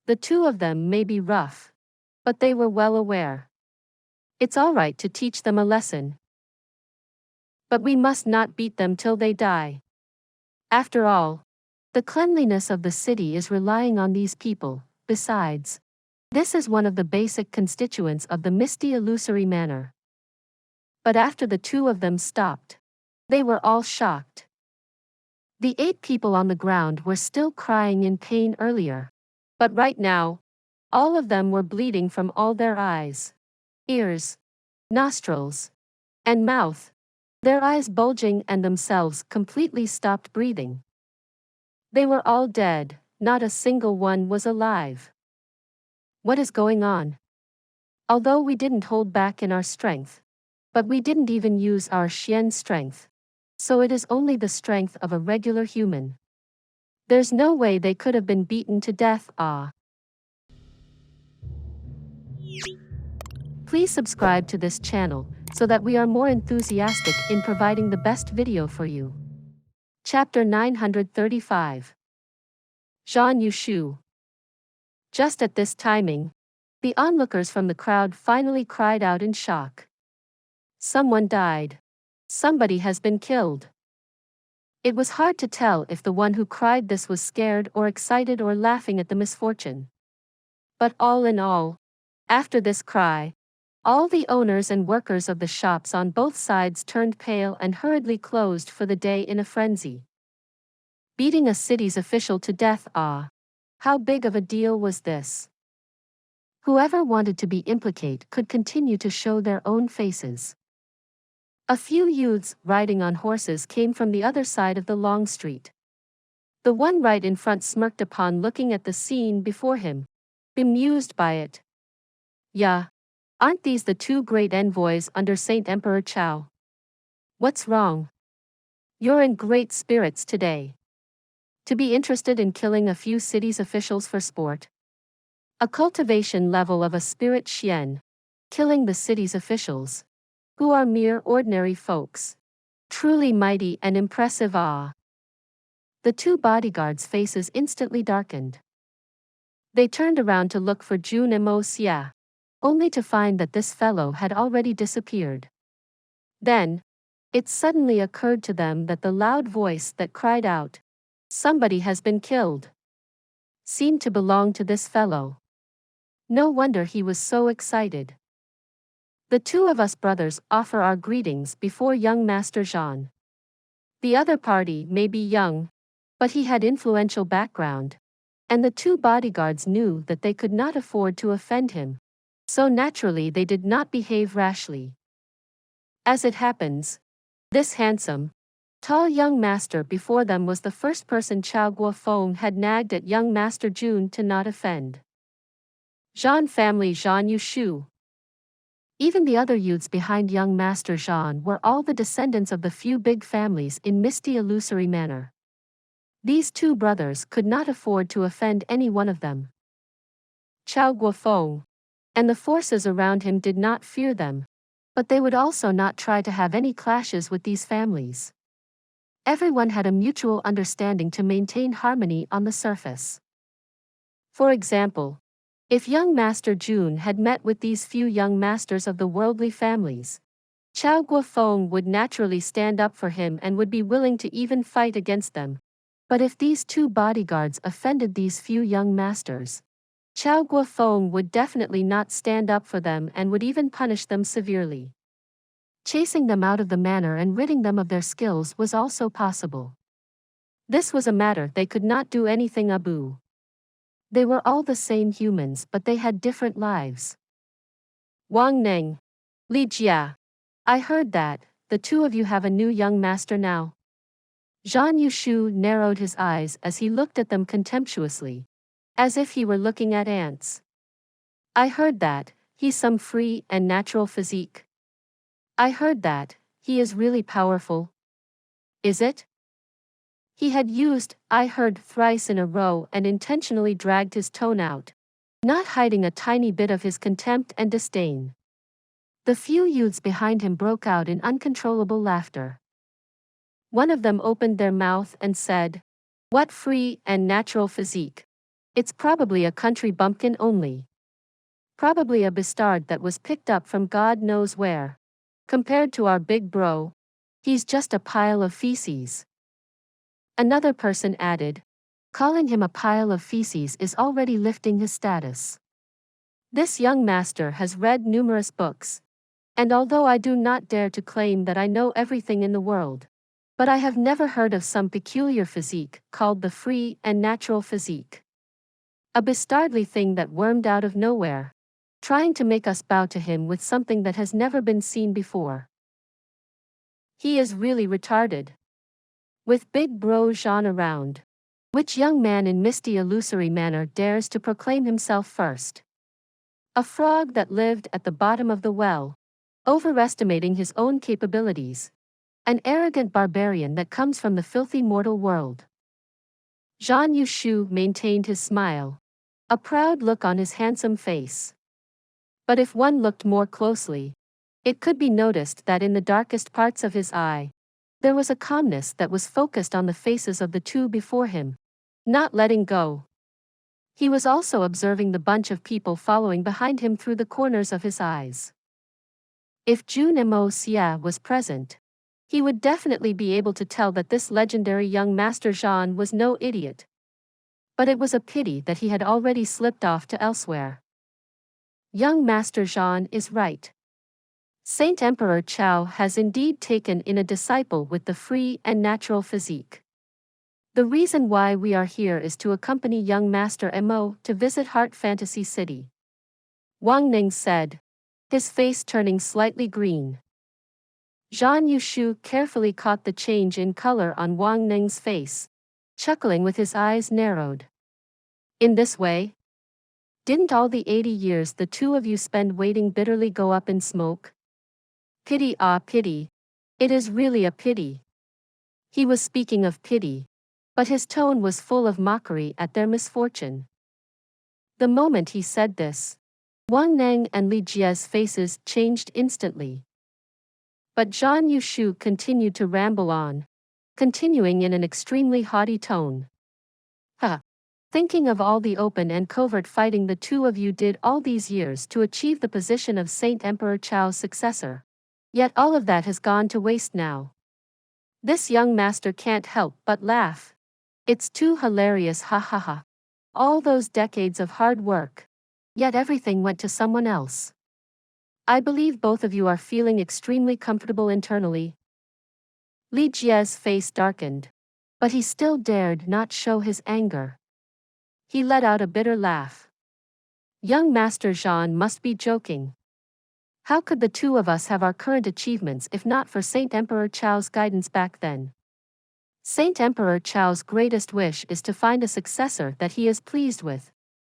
The two of them may be rough, but they were well aware. It's all right to teach them a lesson. But we must not beat them till they die. After all, the cleanliness of the city is relying on these people. Besides, this is one of the basic constituents of the misty illusory manner. But after the two of them stopped, they were all shocked. The 8 people on the ground were still crying in pain earlier, but right now, all of them were bleeding from all their eyes, ears, nostrils, and mouth, their eyes bulging and themselves completely stopped breathing. They were all dead, not a single one was alive. What is going on? Although we didn't hold back in our strength, but we didn't even use our Xian strength, so it is only the strength of a regular human. There's no way they could have been beaten to death. Please subscribe to this channel, so that we are more enthusiastic in providing the best video for you. Chapter 935. Zhan Yu Shu. Just at this timing, the onlookers from the crowd finally cried out in shock. Someone died. Somebody has been killed. It was hard to tell if the one who cried this was scared or excited or laughing at the misfortune. But all in all, after this cry, all the owners and workers of the shops on both sides turned pale and hurriedly closed for the day in a frenzy. Beating a city's official to death, how big of a deal was this? Whoever wanted to be implicated could continue to show their own faces. A few youths riding on horses came from the other side of the long street. The one right in front smirked upon looking at the scene before him, bemused by it. Yeah, aren't these the 2 great envoys under Saint Emperor Chao? What's wrong? You're in great spirits today. To be interested in killing a few city's officials for sport? A cultivation level of a spirit Xian, killing the city's officials, who are mere ordinary folks. Truly mighty and impressive awe. The two bodyguards' faces instantly darkened. They turned around to look for Jun Moxie, only to find that this fellow had already disappeared. Then, it suddenly occurred to them that the loud voice that cried out, "Somebody has been killed," seemed to belong to this fellow. No wonder he was so excited. "The two of us brothers offer our greetings before young Master Zhan. The other party may be young, but he had influential background, and the two bodyguards knew that they could not afford to offend him, so naturally they did not behave rashly. As it happens, this handsome, tall young master before them was the first person Chao Guofeng had nagged at young Master Jun to not offend. Zhan family Zhan Yu Shu. Even the other youths behind young Master Zhan were all the descendants of the few big families in misty illusory manner. These two brothers could not afford to offend any one of them. Chao Guofeng and the forces around him did not fear them, but they would also not try to have any clashes with these families. Everyone had a mutual understanding to maintain harmony on the surface. For example, if young Master Jun had met with these few young masters of the worldly families, Chao Guofeng would naturally stand up for him and would be willing to even fight against them. But if these two bodyguards offended these few young masters, Chao Guofeng would definitely not stand up for them and would even punish them severely. Chasing them out of the manor and ridding them of their skills was also possible. This was a matter they could not do anything about. They were all the same humans, but they had different lives. Wang Ning, Li Jia, I heard that the two of you have a new young master now. Zhan Yu Shu narrowed his eyes as he looked at them contemptuously, as if he were looking at ants. I heard that he's some free and natural physique. I heard that he is really powerful. Is it? He had used "I heard" thrice in a row and intentionally dragged his tone out, not hiding a tiny bit of his contempt and disdain. The few youths behind him broke out in uncontrollable laughter. One of them opened their mouth and said, "What free and natural physique? It's probably a country bumpkin only. Probably a bastard that was picked up from God knows where. Compared to our big bro, he's just a pile of feces." Another person added, "Calling him a pile of feces is already lifting his status. This young master has read numerous books, and although I do not dare to claim that I know everything in the world, but I have never heard of some peculiar physique called the free and natural physique. A bastardly thing that wormed out of nowhere, trying to make us bow to him with something that has never been seen before. He is really retarded. With big bro Zhan around, which young man in misty illusory manner dares to proclaim himself first? A frog that lived at the bottom of the well, overestimating his own capabilities. An arrogant barbarian that comes from the filthy mortal world." Zhan Yu Shu maintained his smile, a proud look on his handsome face. But if one looked more closely, it could be noticed that in the darkest parts of his eye, there was a calmness that was focused on the faces of the two before him, not letting go. He was also observing the bunch of people following behind him through the corners of his eyes. If Jun Moxie was present, he would definitely be able to tell that this legendary young Master Zhan was no idiot. But it was a pity that he had already slipped off to elsewhere. Young Master Zhan is right. Saint Emperor Chao has indeed taken in a disciple with the free and natural physique. The reason why we are here is to accompany young Master Mo to visit Heart Fantasy City. Wang Ning said, his face turning slightly green. Zhan Yu Shu carefully caught the change in color on Wang Ning's face, chuckling with his eyes narrowed. In this way? Didn't all the 80 years the two of you spend waiting bitterly go up in smoke? Pity, ah pity. It is really a pity. He was speaking of pity, but his tone was full of mockery at their misfortune. The moment he said this, Wang Ning and Li Jie's faces changed instantly. But Zhan Yu Shu continued to ramble on, continuing in an extremely haughty tone. Huh. Thinking of all the open and covert fighting the two of you did all these years to achieve the position of Saint Emperor Chao's successor. Yet all of that has gone to waste now. This young master can't help but laugh. It's too hilarious, ha ha ha. All those decades of hard work. Yet everything went to someone else. I believe both of you are feeling extremely comfortable internally. Li Jie's face darkened, but he still dared not show his anger. He let out a bitter laugh. Young Master Zhan must be joking. How could the two of us have our current achievements if not for Saint Emperor Chao's guidance back then? Saint Emperor Chao's greatest wish is to find a successor that he is pleased with.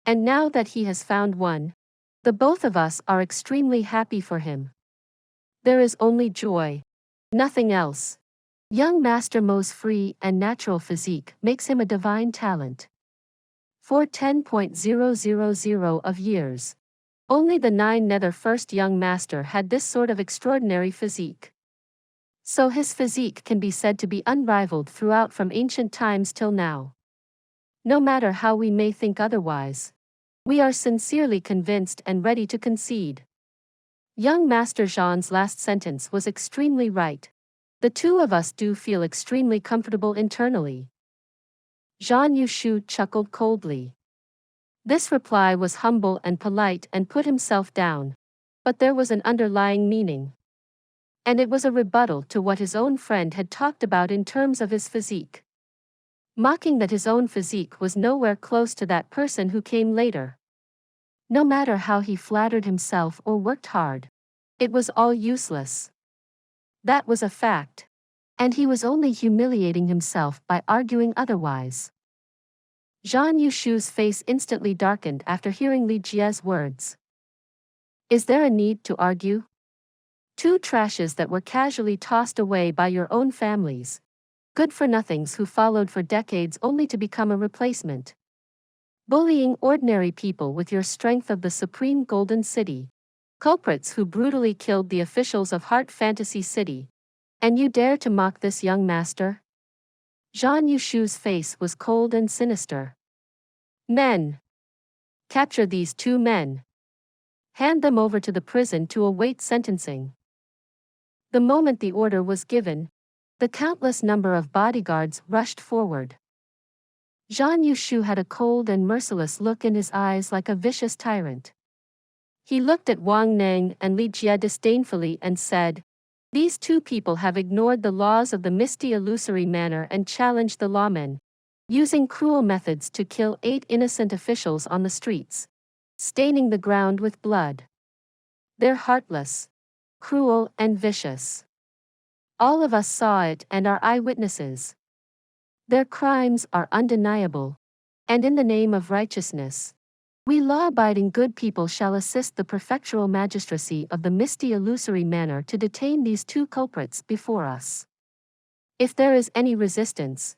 And now that he has found one, the both of us are extremely happy for him. There is only joy. Nothing else. Young Master Mo's free and natural physique makes him a divine talent. For 10,000 of years, only the 9 nether first young master had this sort of extraordinary physique. So his physique can be said to be unrivaled throughout from ancient times till now. No matter how we may think otherwise, we are sincerely convinced and ready to concede. Young Master Zhan's last sentence was extremely right. The two of us do feel extremely comfortable internally. Zhan Yu Shu chuckled coldly. This reply was humble and polite and put himself down, but there was an underlying meaning. And it was a rebuttal to what his own friend had talked about in terms of his physique. Mocking that his own physique was nowhere close to that person who came later. No matter how he flattered himself or worked hard, it was all useless. That was a fact. And he was only humiliating himself by arguing otherwise. Zhan Yu Shu's face instantly darkened after hearing Li Jie's words. Is there a need to argue? Two trashes that were casually tossed away by your own families. Good-for-nothings who followed for decades only to become a replacement. Bullying ordinary people with your strength of the Supreme Golden City. Culprits who brutally killed the officials of Heart Fantasy City. And you dare to mock this young master? Zhan Yu Shu's face was cold and sinister. Men! Capture these 2 men. Hand them over to the prison to await sentencing. The moment the order was given, the countless number of bodyguards rushed forward. Zhan Yu Shu had a cold and merciless look in his eyes like a vicious tyrant. He looked at Wang Neng and Li Jie disdainfully and said, "These 2 people have ignored the laws of the misty illusory manor and challenged the lawmen, using cruel methods to kill 8 innocent officials on the streets, staining the ground with blood. They're heartless, cruel and vicious. All of us saw it and are eyewitnesses. Their crimes are undeniable, and in the name of righteousness, we law-abiding good people shall assist the prefectural magistracy of the misty illusory manor to detain these 2 culprits before us. If there is any resistance,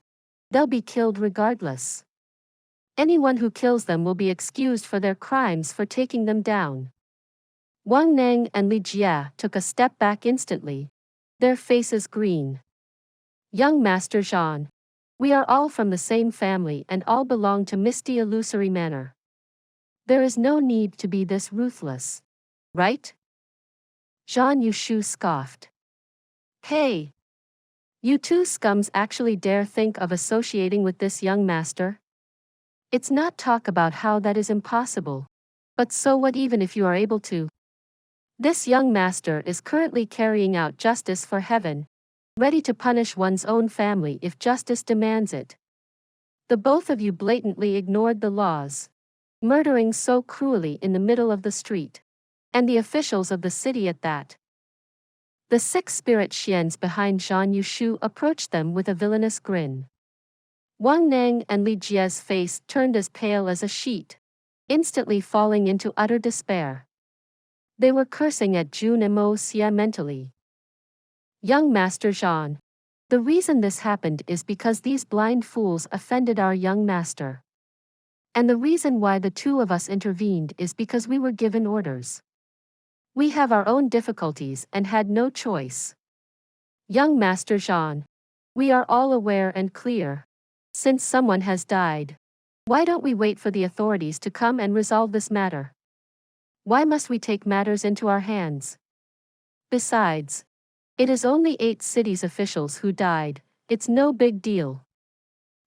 they'll be killed regardless. Anyone who kills them will be excused for their crimes for taking them down." Wang Neng and Li Jie took a step back instantly, their faces green. "Young Master Zhan, we are all from the same family and all belong to Misty Illusory Manor. There is no need to be this ruthless, right?" Zhan Yu Shu scoffed. "Hey! You 2 scums actually dare think of associating with this young master? It's not talk about how that is impossible. But so what even if you are able to? This young master is currently carrying out justice for heaven, ready to punish one's own family if justice demands it. The both of you blatantly ignored the laws, murdering so cruelly in the middle of the street. And the officials of the city at that." The 6 spirit xians behind Zhan Yu Shu approached them with a villainous grin. Wang Neng and Li Jie's face turned as pale as a sheet, instantly falling into utter despair. They were cursing at Jun Moxie mentally. "Young Master Zhan, the reason this happened is because these blind fools offended our young master. And the reason why the 2 of us intervened is because we were given orders. We have our own difficulties and had no choice. Young Master Zhan, we are all aware and clear. Since someone has died, why don't we wait for the authorities to come and resolve this matter? Why must we take matters into our hands? Besides, it is only 8 cities officials who died, it's no big deal.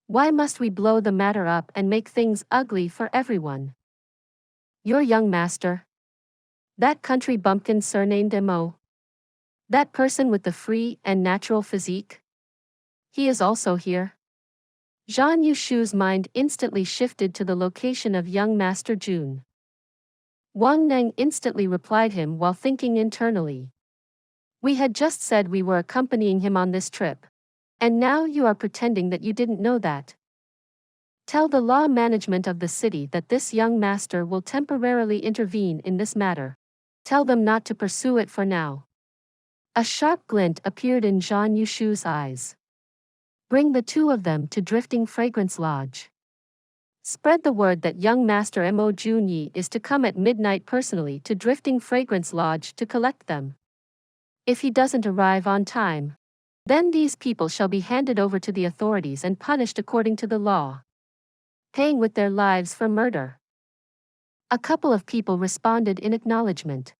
Why must we blow the matter up and make things ugly for everyone? Your young master? That country bumpkin surnamed Mo? That person with the free and natural physique? He is also here? Zhan Yu Shu's mind instantly shifted to the location of young Master Jun. Wang Neng instantly replied him while thinking internally. We had just said we were accompanying him on this trip. And now you are pretending that you didn't know that. Tell the law management of the city that this young master will temporarily intervene in this matter. Tell them not to pursue it for now. A sharp glint appeared in Zhan Yu Shu's eyes. Bring the 2 of them to Drifting Fragrance Lodge. Spread the word that young Master Mo Jun Ye is to come at midnight personally to Drifting Fragrance Lodge to collect them. If he doesn't arrive on time, then these people shall be handed over to the authorities and punished according to the law, paying with their lives for murder. A couple of people responded in acknowledgement.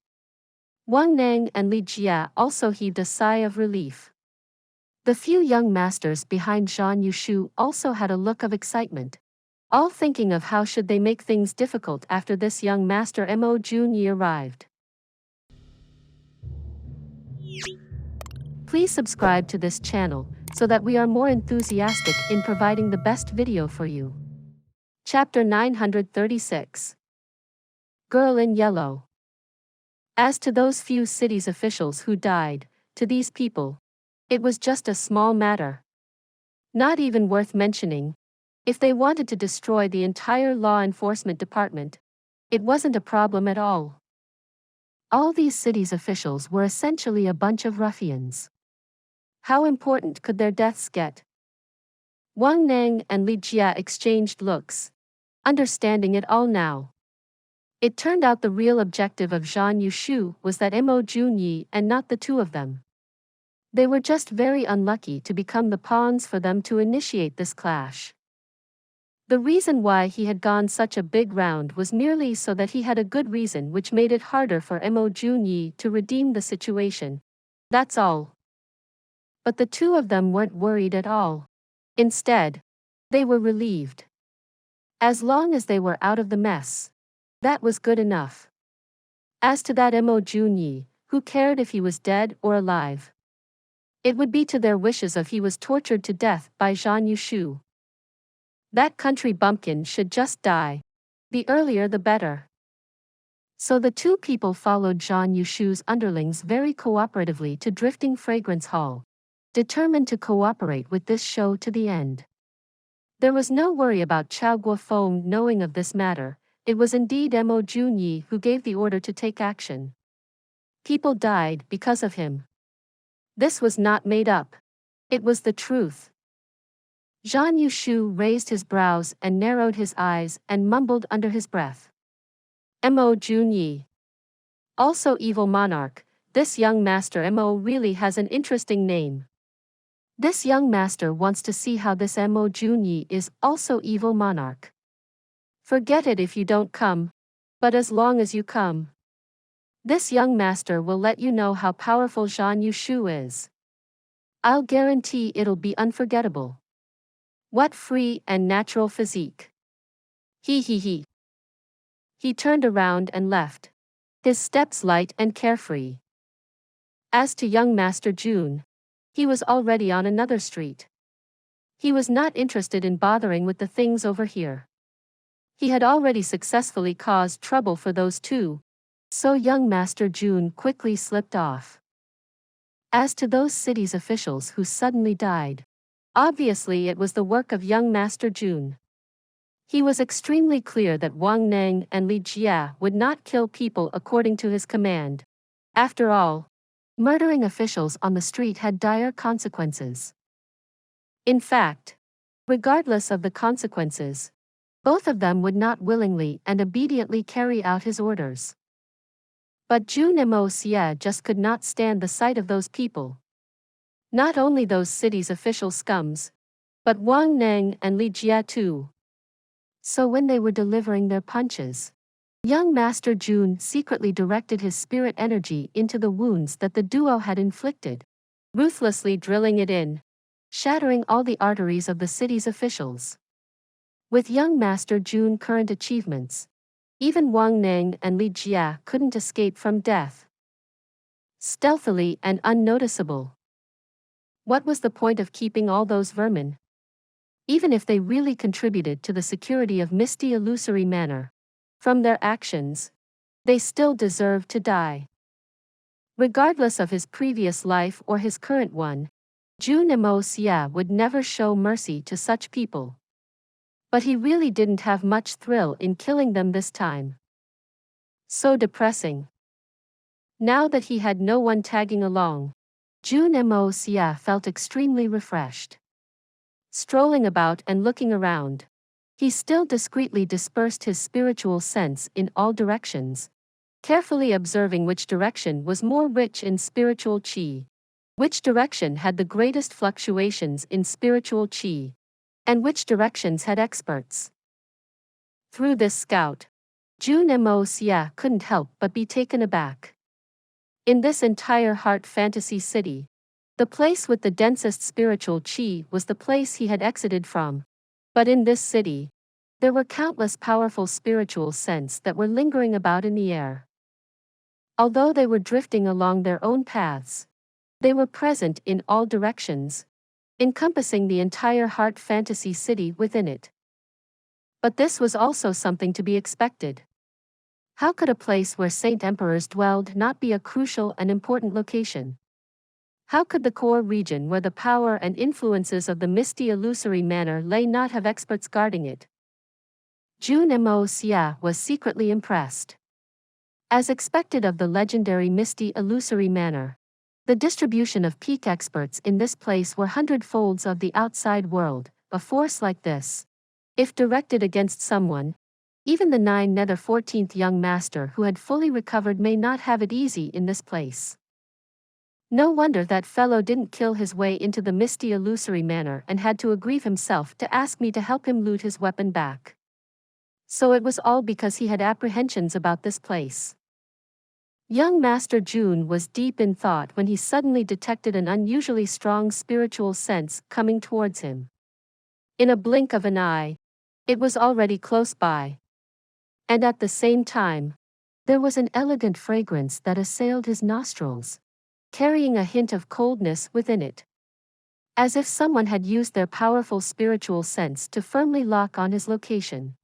Wang Neng and Li Jia also heaved a sigh of relief. The few young masters behind Zhan Yu Shu also had a look of excitement, all thinking of how should they make things difficult after this young master Mo Jun Ye arrived. Please subscribe to this channel so that we are more enthusiastic in providing the best video for you. Chapter 936. Girl in Yellow. As to those few cities officials who died, to these people, it was just a small matter. Not even worth mentioning. If they wanted to destroy the entire law enforcement department, it wasn't a problem at all. All these cities officials were essentially a bunch of ruffians. How important could their deaths get? Wang Neng and Li Jia exchanged looks, understanding it all now. It turned out the real objective of Zhan Yu Shu was that Mo Jun Ye and not the 2 of them. They were just very unlucky to become the pawns for them to initiate this clash. The reason why he had gone such a big round was merely so that he had a good reason which made it harder for Mo Jun Ye to redeem the situation. That's all. But the 2 of them weren't worried at all. Instead, they were relieved. As long as they were out of the mess, that was good enough. As to that Mo Jun Ye, who cared if he was dead or alive? It would be to their wishes if he was tortured to death by Zhan Yu Shu. That country bumpkin should just die. The earlier the better. So the 2 people followed Zhan Yu Shu's underlings very cooperatively to Drifting Fragrance Hall, determined to cooperate with this show to the end. There was no worry about Chao Guofeng knowing of this matter. It was indeed Mo Jun Ye who gave the order to take action. People died because of him. This was not made up. It was the truth. Zhan Yu Shu raised his brows and narrowed his eyes and mumbled under his breath. Mo Jun Ye. Also evil monarch, this young master Mo really has an interesting name. This young master wants to see how this Mo Jun Ye is also evil monarch. Forget it if you don't come. But as long as you come, this young master will let you know how powerful Zhan Yu Shu is. I'll guarantee it'll be unforgettable. What free and natural physique. He. He turned around and left, his steps light and carefree. As to young Master Jun, he was already on another street. He was not interested in bothering with the things over here. He had already successfully caused trouble for those 2, so young Master Jun quickly slipped off. As to those cities officials who suddenly died, obviously it was the work of young Master Jun. He was extremely clear that Wang Neng and Li Jia would not kill people according to his command. After all, murdering officials on the street had dire consequences. In fact, regardless of the consequences, both of them would not willingly and obediently carry out his orders. But Jun Moxie just could not stand the sight of those people. Not only those cities' official scums, but Wang Neng and Li Jia too. So when they were delivering their punches, young Master Jun secretly directed his spirit energy into the wounds that the duo had inflicted, ruthlessly drilling it in, shattering all the arteries of the city's officials. With young Master Jun current achievements, even Wang Neng and Li Jia couldn't escape from death. Stealthily and unnoticeable. What was the point of keeping all those vermin? Even if they really contributed to the security of Misty Illusory Manor, from their actions, they still deserved to die. Regardless of his previous life or his current one, Jun Moxie would never show mercy to such people. But he really didn't have much thrill in killing them this time. So depressing. Now that he had no one tagging along, Jun Moxie felt extremely refreshed. Strolling about and looking around, he still discreetly dispersed his spiritual sense in all directions, carefully observing which direction was more rich in spiritual qi, which direction had the greatest fluctuations in spiritual qi, and which directions had experts. Through this scout, Jun Moxie couldn't help but be taken aback. In this entire heart fantasy city, the place with the densest spiritual qi was the place he had exited from. But in this city, there were countless powerful spiritual sense that were lingering about in the air. Although they were drifting along their own paths, they were present in all directions, encompassing the entire heart fantasy city within it. But this was also something to be expected. How could a place where Saint Emperors dwelled not be a crucial and important location? How could the core region where the power and influences of the Misty Illusory Manor lay not have experts guarding it? Jun Moxie was secretly impressed. As expected of the legendary Misty Illusory Manor, the distribution of peak experts in this place were hundredfolds of the outside world. A force like this, if directed against someone, even the 14th young master who had fully recovered may not have it easy in this place. No wonder that fellow didn't kill his way into the Misty Illusory Manor and had to aggrieve himself to ask me to help him loot his weapon back. So it was all because he had apprehensions about this place. Young Master Jun was deep in thought when he suddenly detected an unusually strong spiritual sense coming towards him. In a blink of an eye, it was already close by. And at the same time, there was an elegant fragrance that assailed his nostrils, carrying a hint of coldness within it. As if someone had used their powerful spiritual sense to firmly lock on his location.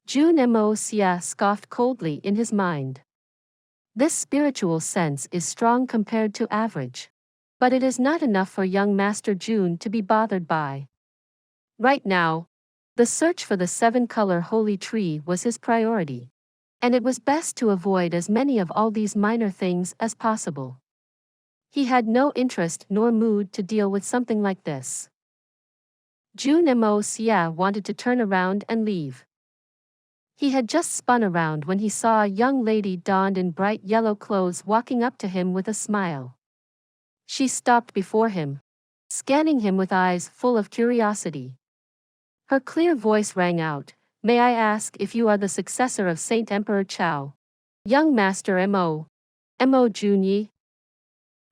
Jun Moxie scoffed coldly in his mind. This spiritual sense is strong compared to average. But it is not enough for young Master Jun to be bothered by. Right now, the search for the 7-color holy tree was his priority. And it was best to avoid as many of all these minor things as possible. He had no interest nor mood to deal with something like this. Jun Moxie wanted to turn around and leave. He had just spun around when he saw a young lady donned in bright yellow clothes walking up to him with a smile. She stopped before him, scanning him with eyes full of curiosity. Her clear voice rang out, "May I ask if you are the successor of Saint Emperor Chao? Young Master Mo Jun Ye?"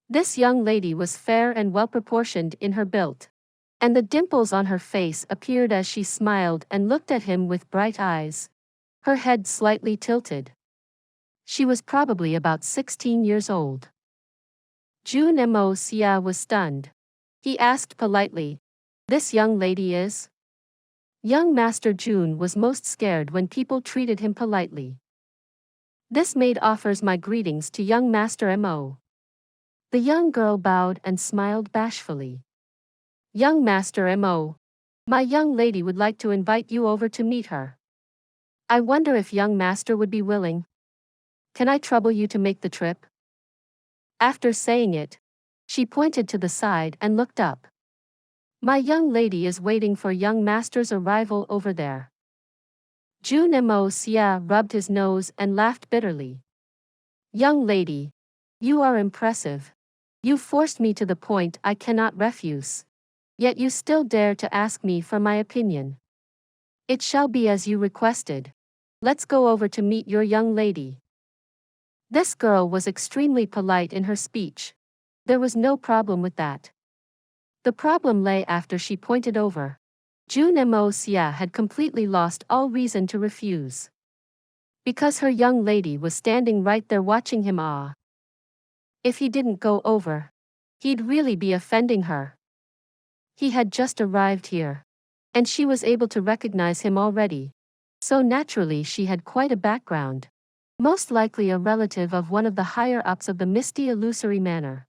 This young lady was fair and well-proportioned in her build, and the dimples on her face appeared as she smiled and looked at him with bright eyes, her head slightly tilted. She was probably about 16 years old. Jun Moxie was stunned. He asked politely, "This young lady is?" Young Master Jun was most scared when people treated him politely. "This maid offers my greetings to young Master Mo." The young girl bowed and smiled bashfully. "Young Master Mo, my young lady would like to invite you over to meet her. I wonder if young master would be willing. Can I trouble you to make the trip?" After saying it, she pointed to the side and looked up. "My young lady is waiting for young master's arrival over there." Jun Moxie rubbed his nose and laughed bitterly. "Young lady, you are impressive. You forced me to the point I cannot refuse. Yet you still dare to ask me for my opinion. It shall be as you requested. Let's go over to meet your young lady. This girl was extremely polite in her speech. There was no problem with that. The problem lay after she pointed over. Jun Moxie had completely lost all reason to refuse. Because her young lady was standing right there watching him. If he didn't go over, he'd really be offending her. He had just arrived here, and she was able to recognize him already. So naturally she had quite a background. Most likely a relative of one of the higher-ups of the misty illusory manor.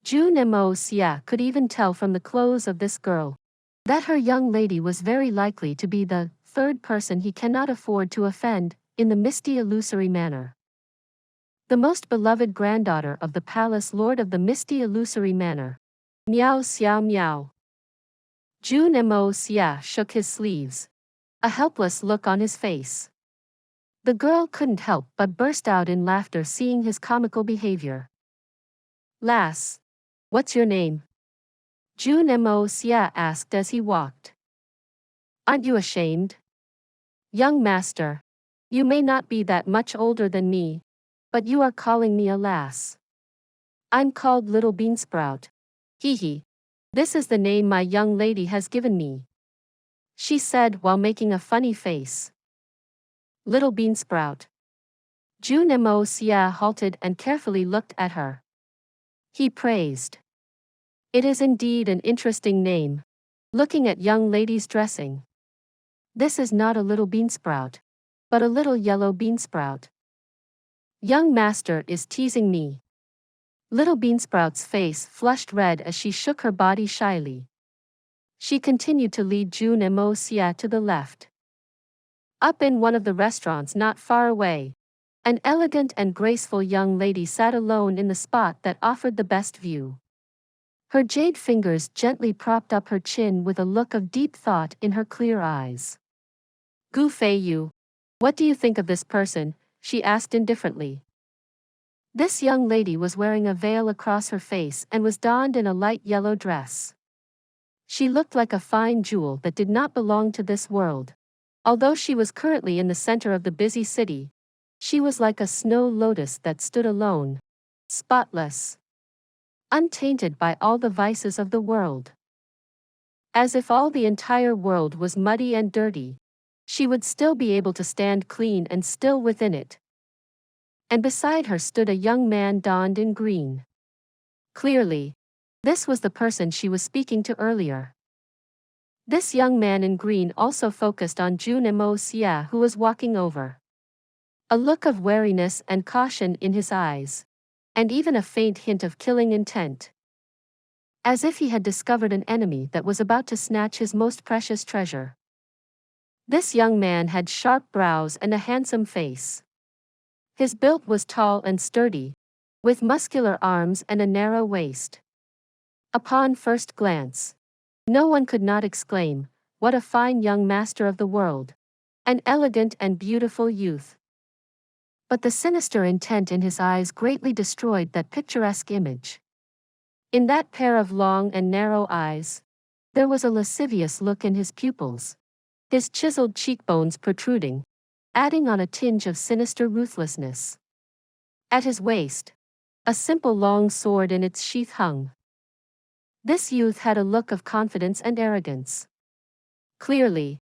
Jun Moxie could even tell from the clothes of this girl that her young lady was very likely to be the third person he cannot afford to offend in the misty illusory manor. The most beloved granddaughter of the palace lord of the misty illusory manor. Meow xiao meow. Jun Moxie shook his sleeves, a helpless look on his face. The girl couldn't help but burst out in laughter seeing his comical behavior. Lass, what's your name? Jun Moxie asked as he walked. Aren't you ashamed? Young master, you may not be that much older than me, but you are calling me a lass. I'm called Little Beansprout. Hee hee. This is the name my young lady has given me, she said while making a funny face. Little Beansprout. Jun Moxie halted and carefully looked at her. He praised. It is indeed an interesting name. Looking at young ladies dressing. This is not a little beansprout, but a little yellow beansprout. Young master is teasing me. Little Beansprout's face flushed red as she shook her body shyly. She continued to lead Jun Moxie to the left. Up in one of the restaurants not far away, an elegant and graceful young lady sat alone in the spot that offered the best view. Her jade fingers gently propped up her chin with a look of deep thought in her clear eyes. Gu Fei Yu, what do you think of this person? She asked indifferently. This young lady was wearing a veil across her face and was donned in a light yellow dress. She looked like a fine jewel that did not belong to this world. Although she was currently in the center of the busy city, she was like a snow lotus that stood alone, spotless, untainted by all the vices of the world. As if all the entire world was muddy and dirty, she would still be able to stand clean and still within it. And beside her stood a young man donned in green. Clearly, this was the person she was speaking to earlier. This young man in green also focused on Jun Moxie, who was walking over. A look of wariness and caution in his eyes, and even a faint hint of killing intent. As if he had discovered an enemy that was about to snatch his most precious treasure. This young man had sharp brows and a handsome face. His build was tall and sturdy, with muscular arms and a narrow waist. Upon first glance, no one could not exclaim, what a fine young master of the world. An elegant and beautiful youth. But the sinister intent in his eyes greatly destroyed that picturesque image. In that pair of long and narrow eyes, there was a lascivious look in his pupils, his chiseled cheekbones protruding, adding on a tinge of sinister ruthlessness. At his waist, a simple long sword in its sheath hung. This youth had a look of confidence and arrogance. Clearly,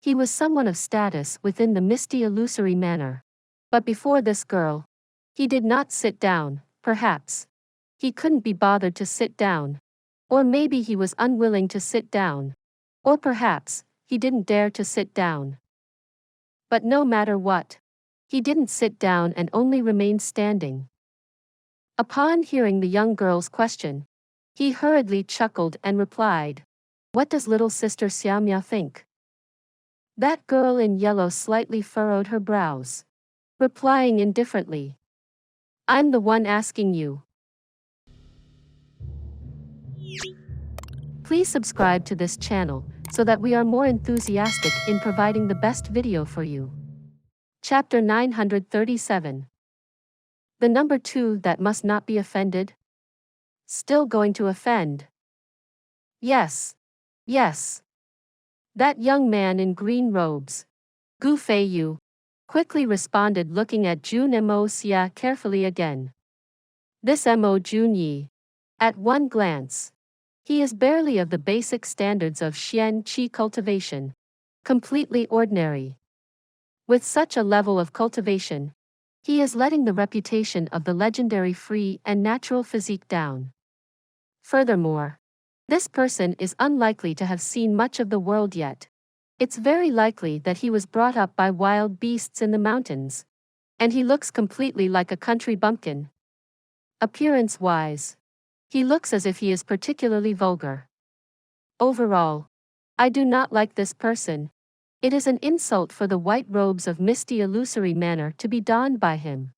he was someone of status within the misty illusory manor. But before this girl, he did not sit down, perhaps. He couldn't be bothered to sit down. Or maybe he was unwilling to sit down. Or perhaps, he didn't dare to sit down. But no matter what, he didn't sit down and only remained standing. Upon hearing the young girl's question, he hurriedly chuckled and replied, "What does little sister Xiaomia think?" That girl in yellow slightly furrowed her brows, replying indifferently, "I'm the one asking you." Please subscribe to this channel so that we are more enthusiastic in providing the best video for you. Chapter 937. The number 2 that must not be offended. Still going to offend? Yes. Yes. That young man in green robes, Gu Feiyu, quickly responded, looking at Jun Moxie carefully again. This Jun Ye. At one glance, he is barely of the basic standards of Xian Qi cultivation. Completely ordinary. With such a level of cultivation, he is letting the reputation of the legendary free and natural physique down. Furthermore, this person is unlikely to have seen much of the world yet. It's very likely that he was brought up by wild beasts in the mountains, and he looks completely like a country bumpkin. Appearance-wise, he looks as if he is particularly vulgar. Overall, I do not like this person. It is an insult for the white robes of misty illusory manner to be donned by him.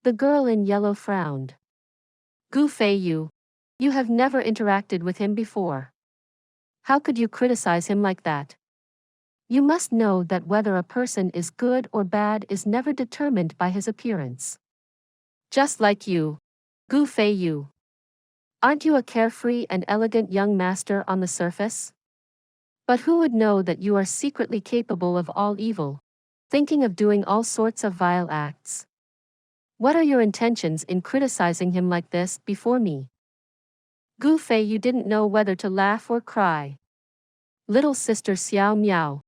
The girl in yellow frowned. Gu Feiyu, you have never interacted with him before. How could you criticize him like that? You must know that whether a person is good or bad is never determined by his appearance. Just like you, Gu Feiyu. Aren't you a carefree and elegant young master on the surface? But who would know that you are secretly capable of all evil, thinking of doing all sorts of vile acts? What are your intentions in criticizing him like this before me? Gu Feiyu didn't know whether to laugh or cry. Little sister Xiao Miao,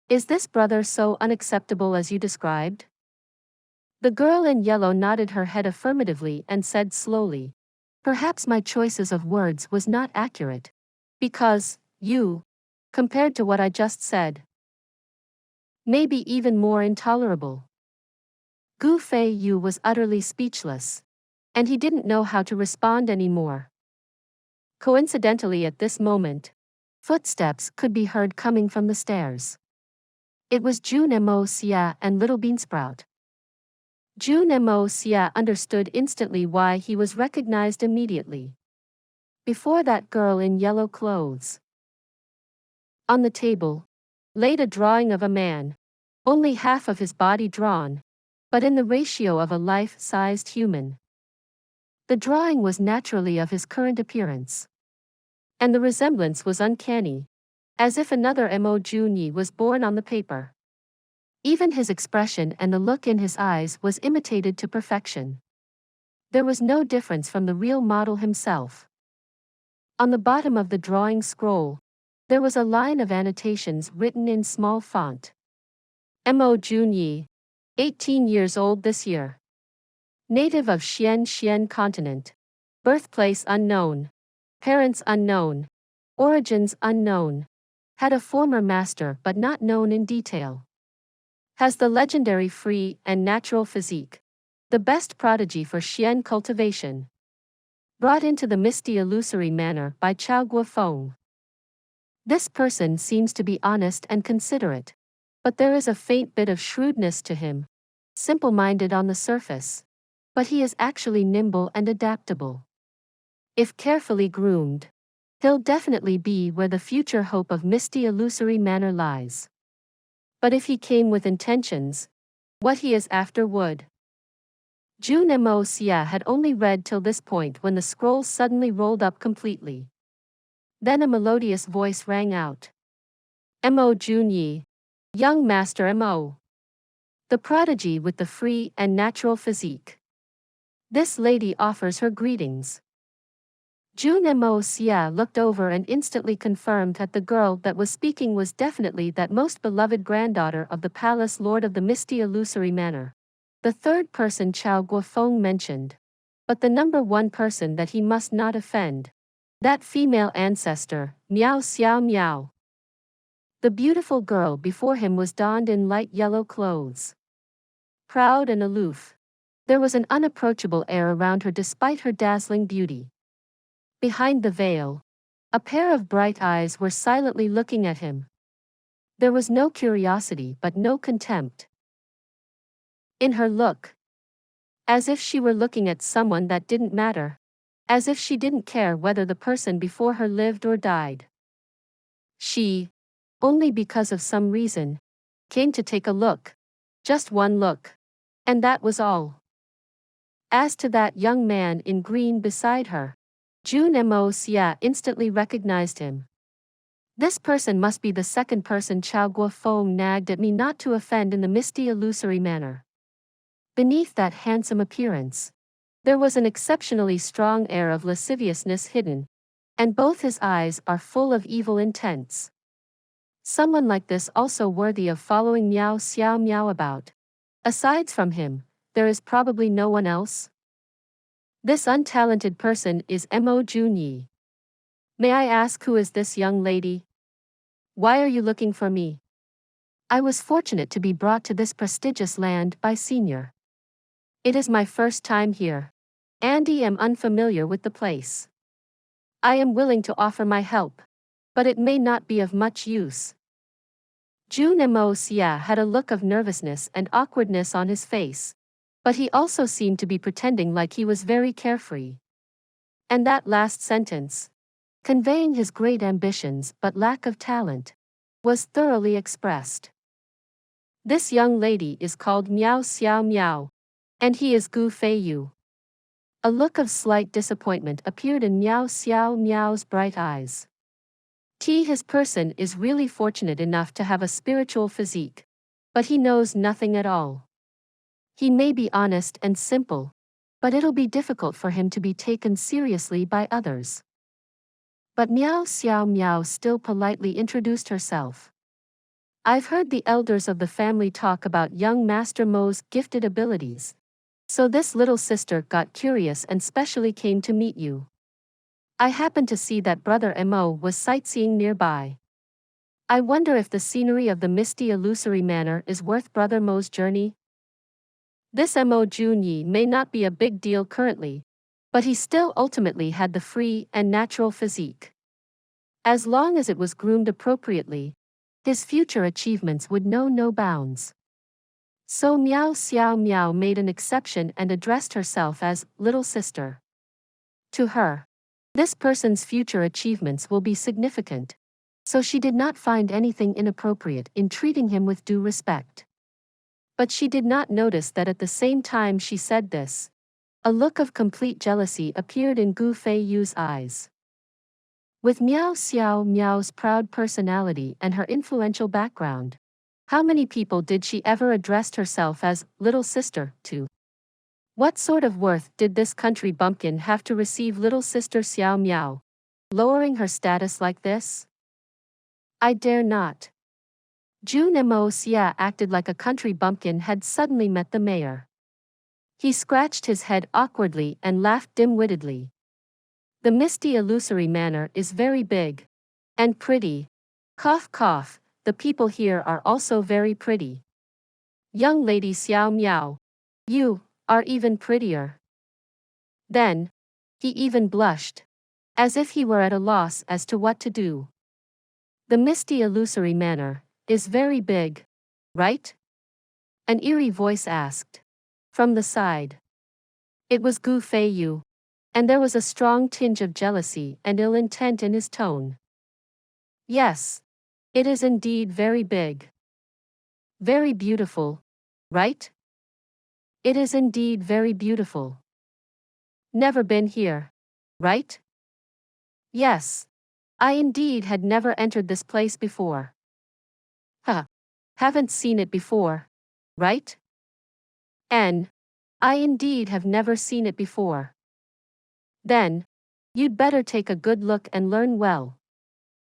is this brother so unacceptable as you described? The girl in yellow nodded her head affirmatively and said slowly, perhaps my choices of words was not accurate. Because, you, compared to what I just said, maybe even more intolerable. Gu Feiyu was utterly speechless, and he didn't know how to respond anymore. Coincidentally, at this moment, footsteps could be heard coming from the stairs. It was Jun Moxie and Little Beansprout. Jun Moxie understood instantly why he was recognized immediately. Before that girl in yellow clothes. On the table, laid a drawing of a man, only half of his body drawn, but in the ratio of a life-sized human. The drawing was naturally of his current appearance. And the resemblance was uncanny, as if another Jun Ye was born on the paper. Even his expression and the look in his eyes was imitated to perfection. There was no difference from the real model himself. On the bottom of the drawing scroll, there was a line of annotations written in small font. Jun Ye, 18 years old this year. Native of Xian continent. Birthplace unknown. Parents unknown. Origins unknown. Had a former master but not known in detail. Has the legendary free and natural physique. The best prodigy for Xian cultivation. Brought into the misty illusory manner by Chao Guofeng. This person seems to be honest and considerate, but there is a faint bit of shrewdness to him. Simple-minded on the surface, but he is actually nimble and adaptable. If carefully groomed, he'll definitely be where the future hope of misty illusory manner lies. But if he came with intentions, what he is after would. Jun Moxie had only read till this point when the scroll suddenly rolled up completely. Then a melodious voice rang out. Jun Ye, young master Mo. The prodigy with the free and natural physique. This lady offers her greetings. Jun Moxie looked over and instantly confirmed that the girl that was speaking was definitely that most beloved granddaughter of the palace lord of the misty illusory manor. The third person Chao Guofeng mentioned. But the number one person that he must not offend. That female ancestor, Miao Xiao Miao. The beautiful girl before him was donned in light yellow clothes. Proud and aloof. There was an unapproachable air around her despite her dazzling beauty. Behind the veil, a pair of bright eyes were silently looking at him. There was no curiosity but no contempt in her look. As if she were looking at someone that didn't matter. As if she didn't care whether the person before her lived or died. She, only because of some reason, came to take a look. Just one look. And that was all. As to that young man in green beside her, Jun Moxie instantly recognized him. This person must be the second person Chao Guofeng nagged at me not to offend in the misty illusory manner. Beneath that handsome appearance, there was an exceptionally strong air of lasciviousness hidden, and both his eyes are full of evil intents. Someone like this also worthy of following Miao Xiao Miao about. Aside from him, there is probably no one else. This untalented person is Jun Ye. May I ask who is this young lady? Why are you looking for me? I was fortunate to be brought to this prestigious land by Senior. It is my first time here. And I am unfamiliar with the place. I am willing to offer my help, but it may not be of much use. Jun Moxie had a look of nervousness and awkwardness on his face, but he also seemed to be pretending like he was very carefree. And that last sentence, conveying his great ambitions but lack of talent, was thoroughly expressed. This young lady is called Miao Xiao Miao, and he is Gu Feiyu. A look of slight disappointment appeared in Miao Xiao Miao's bright eyes. His person is really fortunate enough to have a spiritual physique, but he knows nothing at all. He may be honest and simple, but it'll be difficult for him to be taken seriously by others. But Miao Xiao Miao still politely introduced herself. I've heard the elders of the family talk about young Master Mo's gifted abilities. So this little sister got curious and specially came to meet you. I happened to see that Brother Mo was sightseeing nearby. I wonder if the scenery of the misty illusory manor is worth Brother Mo's journey? This Jun Ye may not be a big deal currently, but he still ultimately had the free and natural physique. As long as it was groomed appropriately, his future achievements would know no bounds. So Miao Xiao Miao made an exception and addressed herself as little sister. To her, this person's future achievements will be significant, so she did not find anything inappropriate in treating him with due respect. But she did not notice that at the same time she said this, a look of complete jealousy appeared in Gu Feiyu's eyes. With Miao Xiao Miao's proud personality and her influential background, how many people did she ever address herself as little sister to? What sort of worth did this country bumpkin have to receive little sister Xiao Miao, lowering her status like this? I dare not. Jun Moxie acted like a country bumpkin had suddenly met the mayor. He scratched his head awkwardly and laughed dim-wittedly. The misty illusory manor is very big. And pretty. Cough cough, the people here are also very pretty. Young lady Xiao Miao, you are even prettier. Then, he even blushed, as if he were at a loss as to what to do. The misty illusory manor is very big, right? An eerie voice asked. From the side. It was Gu Feiyu, and there was a strong tinge of jealousy and ill intent in his tone. Yes, it is indeed very big. Very beautiful, right? It is indeed very beautiful. Never been here, right? Yes. I indeed had never entered this place before. Huh. Haven't seen it before, right? I indeed have never seen it before. Then, you'd better take a good look and learn well.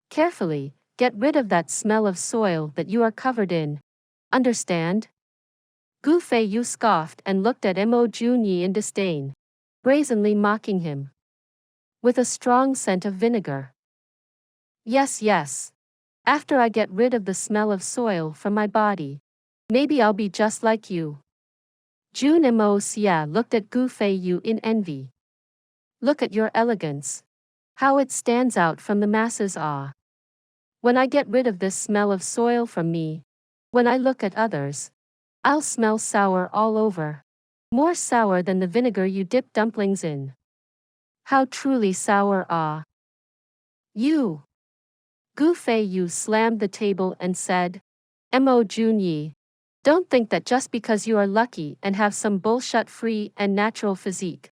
Carefully, get rid of that smell of soil that you are covered in. Understand? Gu Feiyu scoffed and looked at Jun Ye in disdain, brazenly mocking him. With a strong scent of vinegar. Yes, yes. After I get rid of the smell of soil from my body, maybe I'll be just like you. Jun Moxie looked at Gu Feiyu in envy. Look at your elegance. How it stands out from the masses. When I get rid of this smell of soil from me, when I look at others, I'll smell sour all over. More sour than the vinegar you dip dumplings in. How truly sour. You. Gu Feiyu slammed the table and said, Jun Ye, don't think that just because you are lucky and have some bullshit-free and natural physique,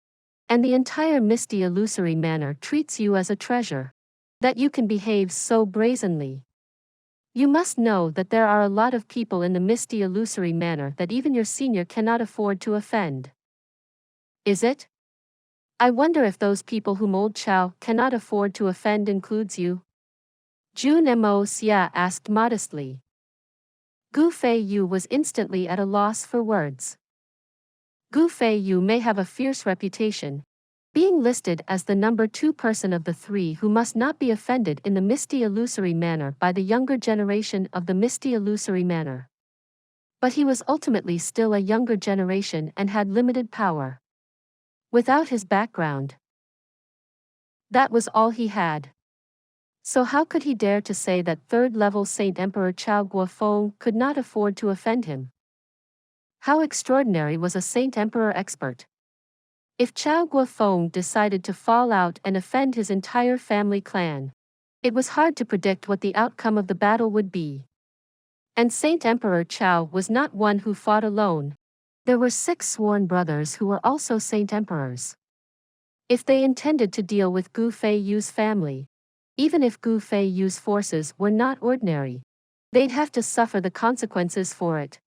And the entire misty illusory manor treats you as a treasure. That you can behave so brazenly. You must know that there are a lot of people in the misty illusory manor that even your senior cannot afford to offend. Is it? I wonder if those people whom old Chao cannot afford to offend includes you? Jun Moxie asked modestly. Gu Feiyu was instantly at a loss for words. Gu Feiyu may have a fierce reputation, being listed as the number 2 person of the 3 who must not be offended in the misty illusory manor by the younger generation of the misty illusory manor. But he was ultimately still a younger generation and had limited power. Without his background, that was all he had. So how could he dare to say that third-level Saint Emperor Chao Guofeng could not afford to offend him? How extraordinary was a Saint Emperor expert! If Chao Guofeng decided to fall out and offend his entire family clan, it was hard to predict what the outcome of the battle would be. And Saint Emperor Chao was not one who fought alone. There were 6 sworn brothers who were also Saint Emperors. If they intended to deal with Gu Feiyu's family, even if Gu Feiyu's forces were not ordinary, they'd have to suffer the consequences for it.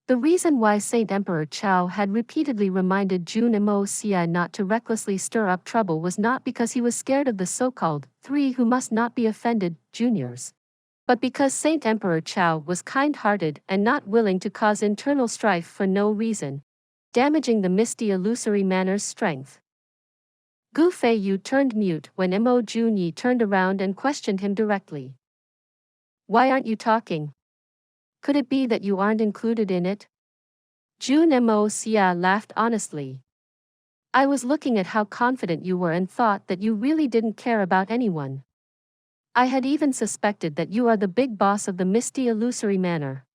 The reason why Saint Emperor Chao had repeatedly reminded Jun Moxie not to recklessly stir up trouble was not because he was scared of the so-called 3 who must not be offended, juniors, but because Saint Emperor Chao was kind-hearted and not willing to cause internal strife for no reason, damaging the misty illusory manor's strength. Gu Feiyu turned mute when Jun Ye turned around and questioned him directly. Why aren't you talking? Could it be that you aren't included in it? Jun Moxie laughed honestly. I was looking at how confident you were and thought that you really didn't care about anyone. I had even suspected that you are the big boss of the misty illusory manor.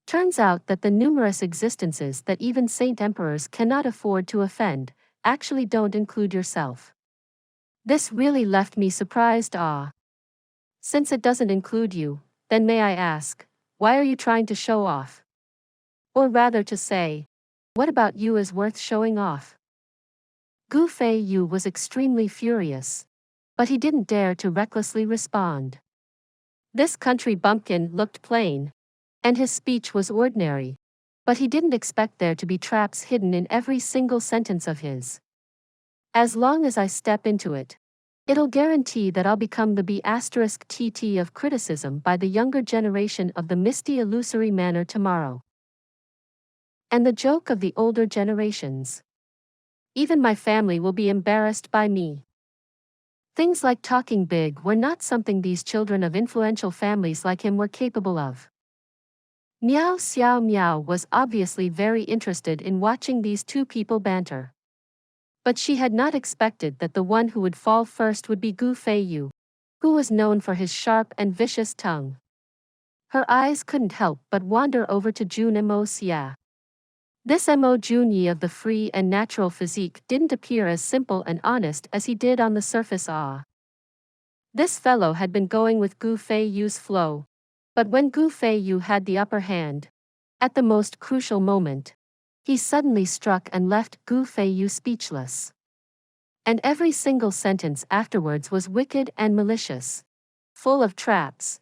Turns out that the numerous existences that even Saint Emperors cannot afford to offend actually don't include yourself. This really left me surprised. Since it doesn't include you, then may I ask, why are you trying to show off? Or rather to say, what about you is worth showing off? Gu Feiyu was extremely furious, but he didn't dare to recklessly respond. This country bumpkin looked plain, and his speech was ordinary, but he didn't expect there to be traps hidden in every single sentence of his. As long as I step into it, it'll guarantee that I'll become the B*TT of criticism by the younger generation of the misty illusory manor tomorrow. And the joke of the older generations. Even my family will be embarrassed by me. Things like talking big were not something these children of influential families like him were capable of. Miao Xiao Miao was obviously very interested in watching these 2 people banter. But she had not expected that the one who would fall first would be Gu Feiyu, who was known for his sharp and vicious tongue. Her eyes couldn't help but wander over to Jun Moxie. This Jun Ye of the free and natural physique didn't appear as simple and honest as he did on the surface. This fellow had been going with Gu Feiyu's flow. But when Gu Feiyu had the upper hand, at the most crucial moment, he suddenly struck and left Gu Feiyu speechless. And every single sentence afterwards was wicked and malicious, full of traps,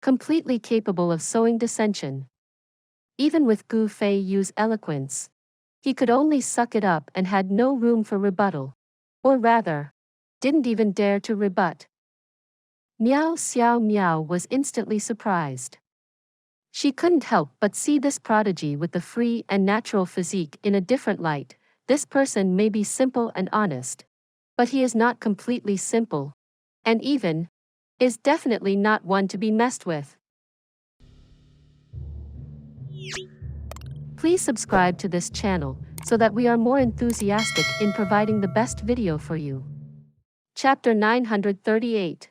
completely capable of sowing dissension. Even with Gu Feiyu's eloquence, he could only suck it up and had no room for rebuttal. Or rather, didn't even dare to rebut. Miao Xiao Miao was instantly surprised. She couldn't help but see this prodigy with the free and natural physique in a different light. This person may be simple and honest, but he is not completely simple, and even, is definitely not one to be messed with. Please subscribe to this channel, so that we are more enthusiastic in providing the best video for you. Chapter 938.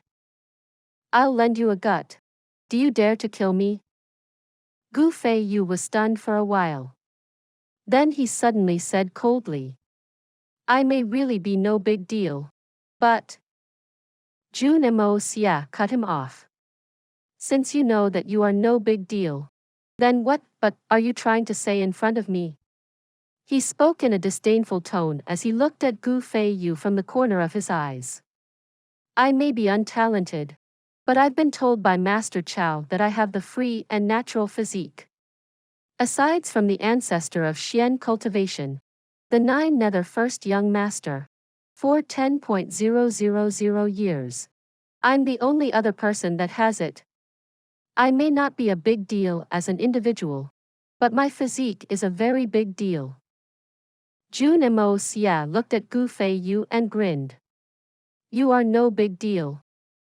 I'll lend you a gut. Do you dare to kill me? Gu Feiyu was stunned for a while. Then he suddenly said coldly, I may really be no big deal, but... Jun Moxie cut him off. Since you know that you are no big deal, then what but are you trying to say in front of me? He spoke in a disdainful tone as he looked at Gu Feiyu from the corner of his eyes. I may be untalented, but I've been told by Master Chao that I have the free and natural physique. Aside from the ancestor of Xian cultivation, the 9 nether first young master, for 10.000 years, I'm the only other person that has it. I may not be a big deal as an individual, but my physique is a very big deal. Jun Moxie looked at Gu Feiyu and grinned. You are no big deal.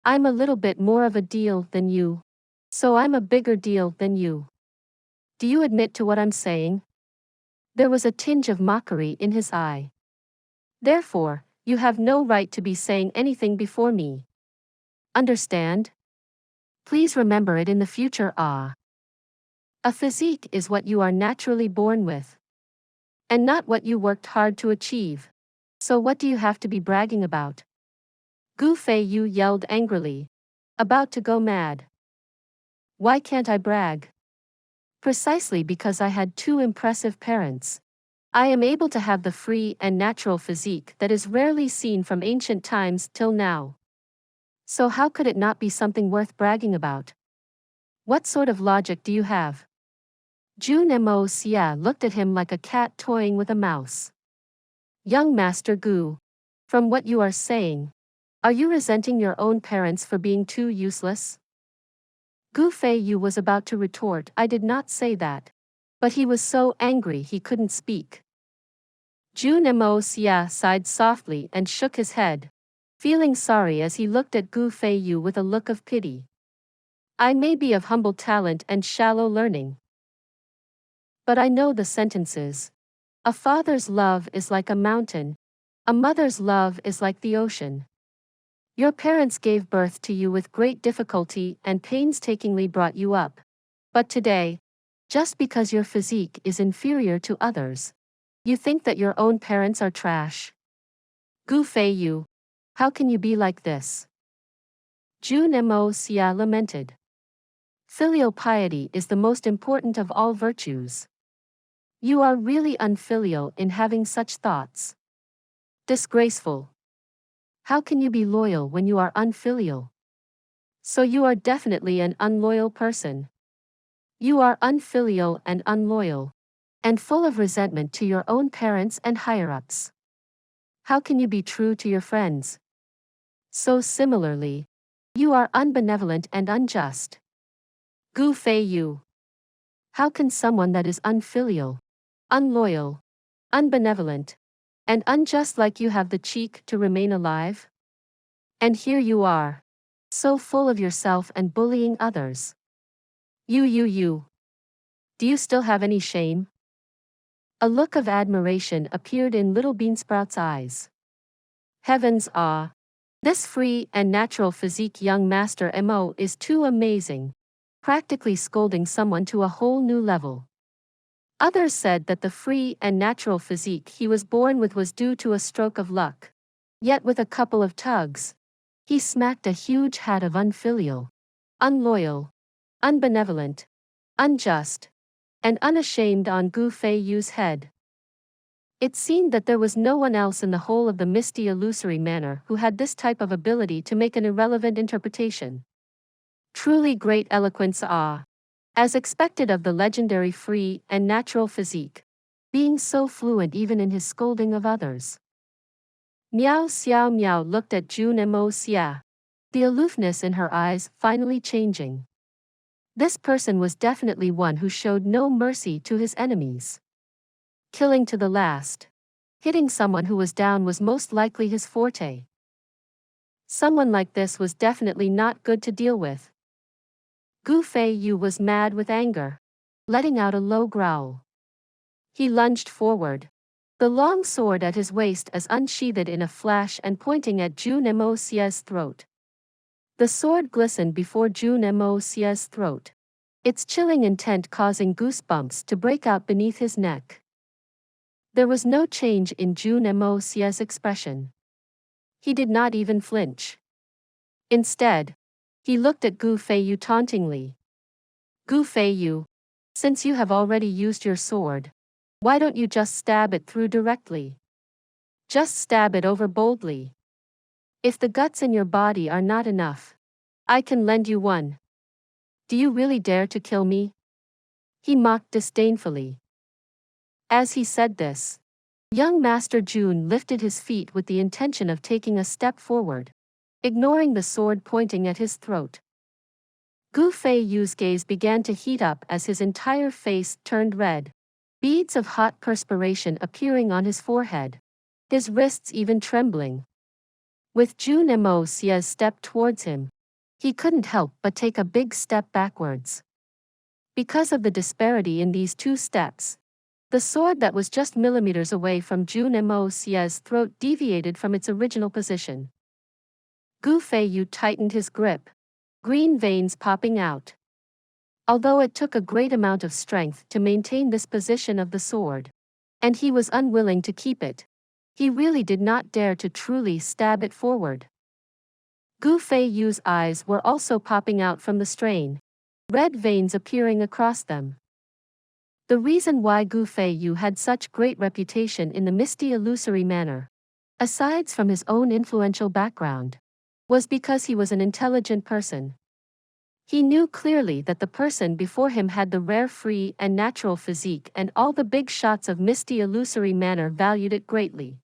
I'm a little bit more of a deal than you. So I'm a bigger deal than you. Do you admit to what I'm saying? There was a tinge of mockery in his eye. Therefore, you have no right to be saying anything before me. Understand? Please remember it in the future. A physique is what you are naturally born with, and not what you worked hard to achieve. So what do you have to be bragging about? Gu Feiyu yelled angrily, about to go mad. Why can't I brag? Precisely because I had 2 impressive parents. I am able to have the free and natural physique that is rarely seen from ancient times till now. So how could it not be something worth bragging about? What sort of logic do you have? Jun Moxie looked at him like a cat toying with a mouse. Young Master Gu, from what you are saying, are you resenting your own parents for being too useless? Gu Feiyu was about to retort, I did not say that. But he was so angry he couldn't speak. Jun Moxie sighed softly and shook his head, feeling sorry as he looked at Gu Feiyu with a look of pity. I may be of humble talent and shallow learning, but I know the sentences. A father's love is like a mountain. A mother's love is like the ocean. Your parents gave birth to you with great difficulty and painstakingly brought you up. But today, just because your physique is inferior to others, you think that your own parents are trash. Gu Feiyu, how can you be like this? Jun Moxie lamented. Filial piety is the most important of all virtues. You are really unfilial in having such thoughts. Disgraceful. How can you be loyal when you are unfilial? So you are definitely an unloyal person. You are unfilial and unloyal, and full of resentment to your own parents and higher-ups. How can you be true to your friends? So similarly, you are unbenevolent and unjust. Gu Feiyu. How can someone that is unfilial, unloyal, unbenevolent, and unjust like you have the cheek to remain alive? And here you are, so full of yourself and bullying others. You. Do you still have any shame? A look of admiration appeared in Little Beansprout's eyes. Heavens, this free and natural physique young Master Mo is too amazing, practically scolding someone to a whole new level. Others said that the free and natural physique he was born with was due to a stroke of luck. Yet with a couple of tugs, he smacked a huge hat of unfilial, unloyal, unbenevolent, unjust, and unashamed on Gu Feiyu's head. It seemed that there was no one else in the whole of the misty illusory manor who had this type of ability to make an irrelevant interpretation. Truly great eloquence, as expected of the legendary free and natural physique, being so fluent even in his scolding of others. Miao Xiao Miao looked at Jun Moxie, the aloofness in her eyes finally changing. This person was definitely one who showed no mercy to his enemies. Killing to the last. Hitting someone who was down was most likely his forte. Someone like this was definitely not good to deal with. Gu Feiyu was mad with anger, letting out a low growl. He lunged forward, the long sword at his waist as unsheathed in a flash and pointing at Jun Moxie's throat. The sword glistened before Jun Moxie's throat, its chilling intent causing goosebumps to break out beneath his neck. There was no change in Jun Moxie's expression. He did not even flinch. Instead, he looked at Gu Feiyu tauntingly. Gu Feiyu, since you have already used your sword, Why don't you just stab it through directly? Just stab it over boldly. If the guts in your body are not enough, I can lend you one. Do you really dare to kill me? He mocked disdainfully. As he said this, young Master Jun lifted his feet with the intention of taking a step forward, ignoring the sword pointing at his throat. Gu Feiyu's gaze began to heat up as his entire face turned red, beads of hot perspiration appearing on his forehead, his wrists even trembling. With Jun Moxie's step towards him, he couldn't help but take a big step backwards. Because of the disparity in these two steps, the sword that was just millimeters away from Jun Moxie's throat deviated from its original position. Gu Feiyu tightened his grip, green veins popping out. Although it took a great amount of strength to maintain this position of the sword, and he was unwilling to keep it, he really did not dare to truly stab it forward. Gu Feiyu's eyes were also popping out from the strain, red veins appearing across them. The reason why Gu Feiyu had such great reputation in the misty illusory manner, aside from his own influential background, was because he was an intelligent person. He knew clearly that the person before him had the rare free and natural physique, and all the big shots of misty illusory manner valued it greatly.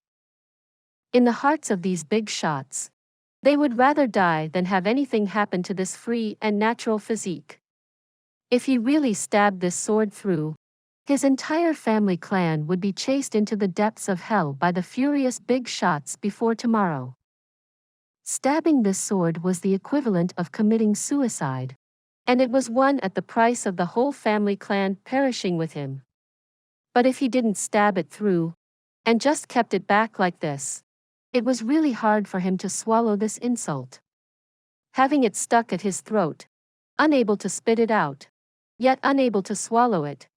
In the hearts of these big shots, they would rather die than have anything happen to this free and natural physique. If he really stabbed this sword through, his entire family clan would be chased into the depths of hell by the furious big shots before tomorrow. Stabbing this sword was the equivalent of committing suicide, and it was one at the price of the whole family clan perishing with him. But if he didn't stab it through, and just kept it back like this, it was really hard for him to swallow this insult. Having it stuck at his throat, unable to spit it out, yet unable to swallow it.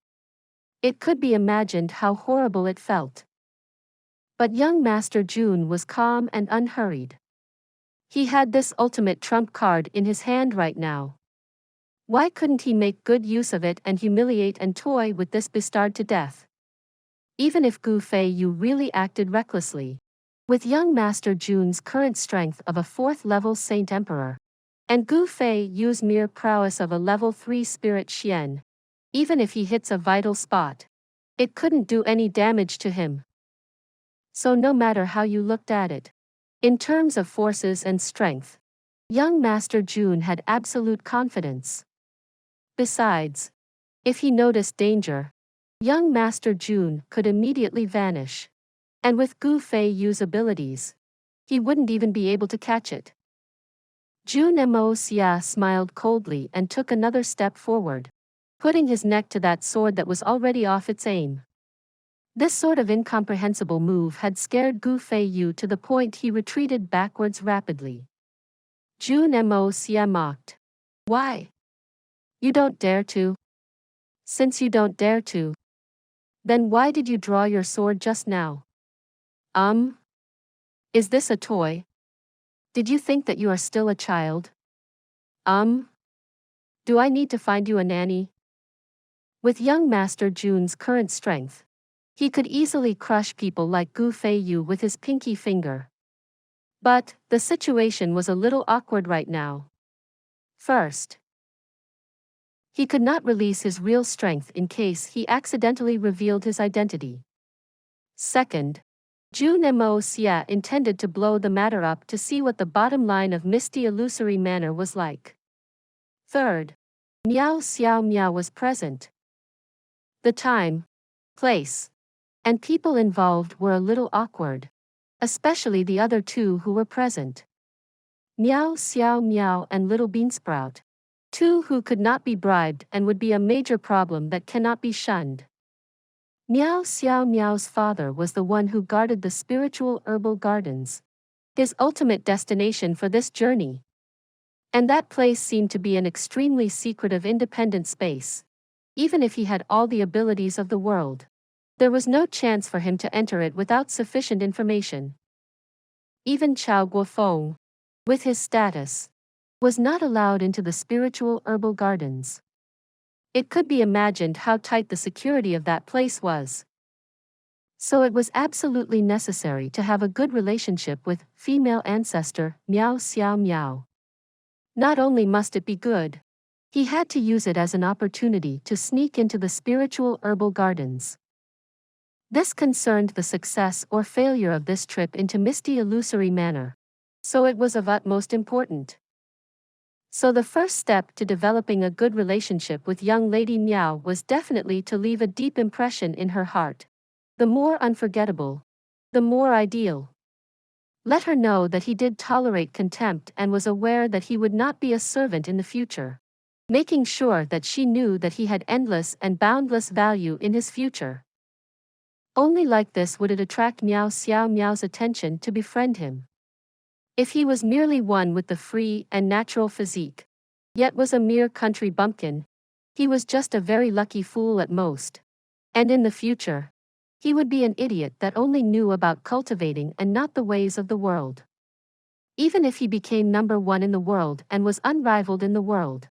It could be imagined how horrible it felt. But young Master Jun was calm and unhurried. He had this ultimate trump card in his hand right now. Why couldn't he make good use of it and humiliate and toy with this bastard to death? Even if Gu Feiyu really acted recklessly, with young Master Jun's current strength of a 4th-level Saint Emperor, and Gu Feiyu's mere prowess of a level 3 Spirit Xian, even if he hits a vital spot, it couldn't do any damage to him. So no matter how you looked at it, in terms of forces and strength, young Master Jun had absolute confidence. Besides, if he noticed danger, young Master Jun could immediately vanish. And with Gu Feiyu's abilities, he wouldn't even be able to catch it. Jun Moxie smiled coldly and took another step forward, putting his neck to that sword that was already off its aim. This sort of incomprehensible move had scared Gu Feiyu to the point he retreated backwards rapidly. Jun Moxie mocked. Why? You don't dare to? Since you don't dare to, then why did you draw your sword just now? Is this a toy? Did you think that you are still a child? Do I need to find you a nanny? With young Master Jun's current strength, he could easily crush people like Gu Feiyu with his pinky finger. But the situation was a little awkward right now. First, he could not release his real strength in case he accidentally revealed his identity. Second, Jun Moxie intended to blow the matter up to see what the bottom line of misty illusory manner was like. Third, Miao Xiao Miao was present. The time, place, and people involved were a little awkward, especially the other two who were present. Miao Xiao Miao and Little Beansprout, two who could not be bribed and would be a major problem that cannot be shunned. Miao Xiao Miao's father was the one who guarded the spiritual herbal gardens, his ultimate destination for this journey. And that place seemed to be an extremely secretive independent space. Even if he had all the abilities of the world, there was no chance for him to enter it without sufficient information. Even Chao Guofeng, with his status, was not allowed into the spiritual herbal gardens. It could be imagined how tight the security of that place was. So it was absolutely necessary to have a good relationship with female ancestor Miao Xiao Miao. Not only must it be good, he had to use it as an opportunity to sneak into the spiritual herbal gardens. This concerned the success or failure of this trip into misty illusory manner, so it was of utmost importance. So the first step to developing a good relationship with young Lady Miao was definitely to leave a deep impression in her heart. The more unforgettable, the more ideal. Let her know that he did tolerate contempt and was aware that he would not be a servant in the future, making sure that she knew that he had endless and boundless value in his future. Only like this would it attract Miao Xiao Miao's attention to befriend him. If he was merely one with the free and natural physique, yet was a mere country bumpkin, he was just a very lucky fool at most. And in the future, he would be an idiot that only knew about cultivating and not the ways of the world. Even if he became number one in the world and was unrivaled in the world,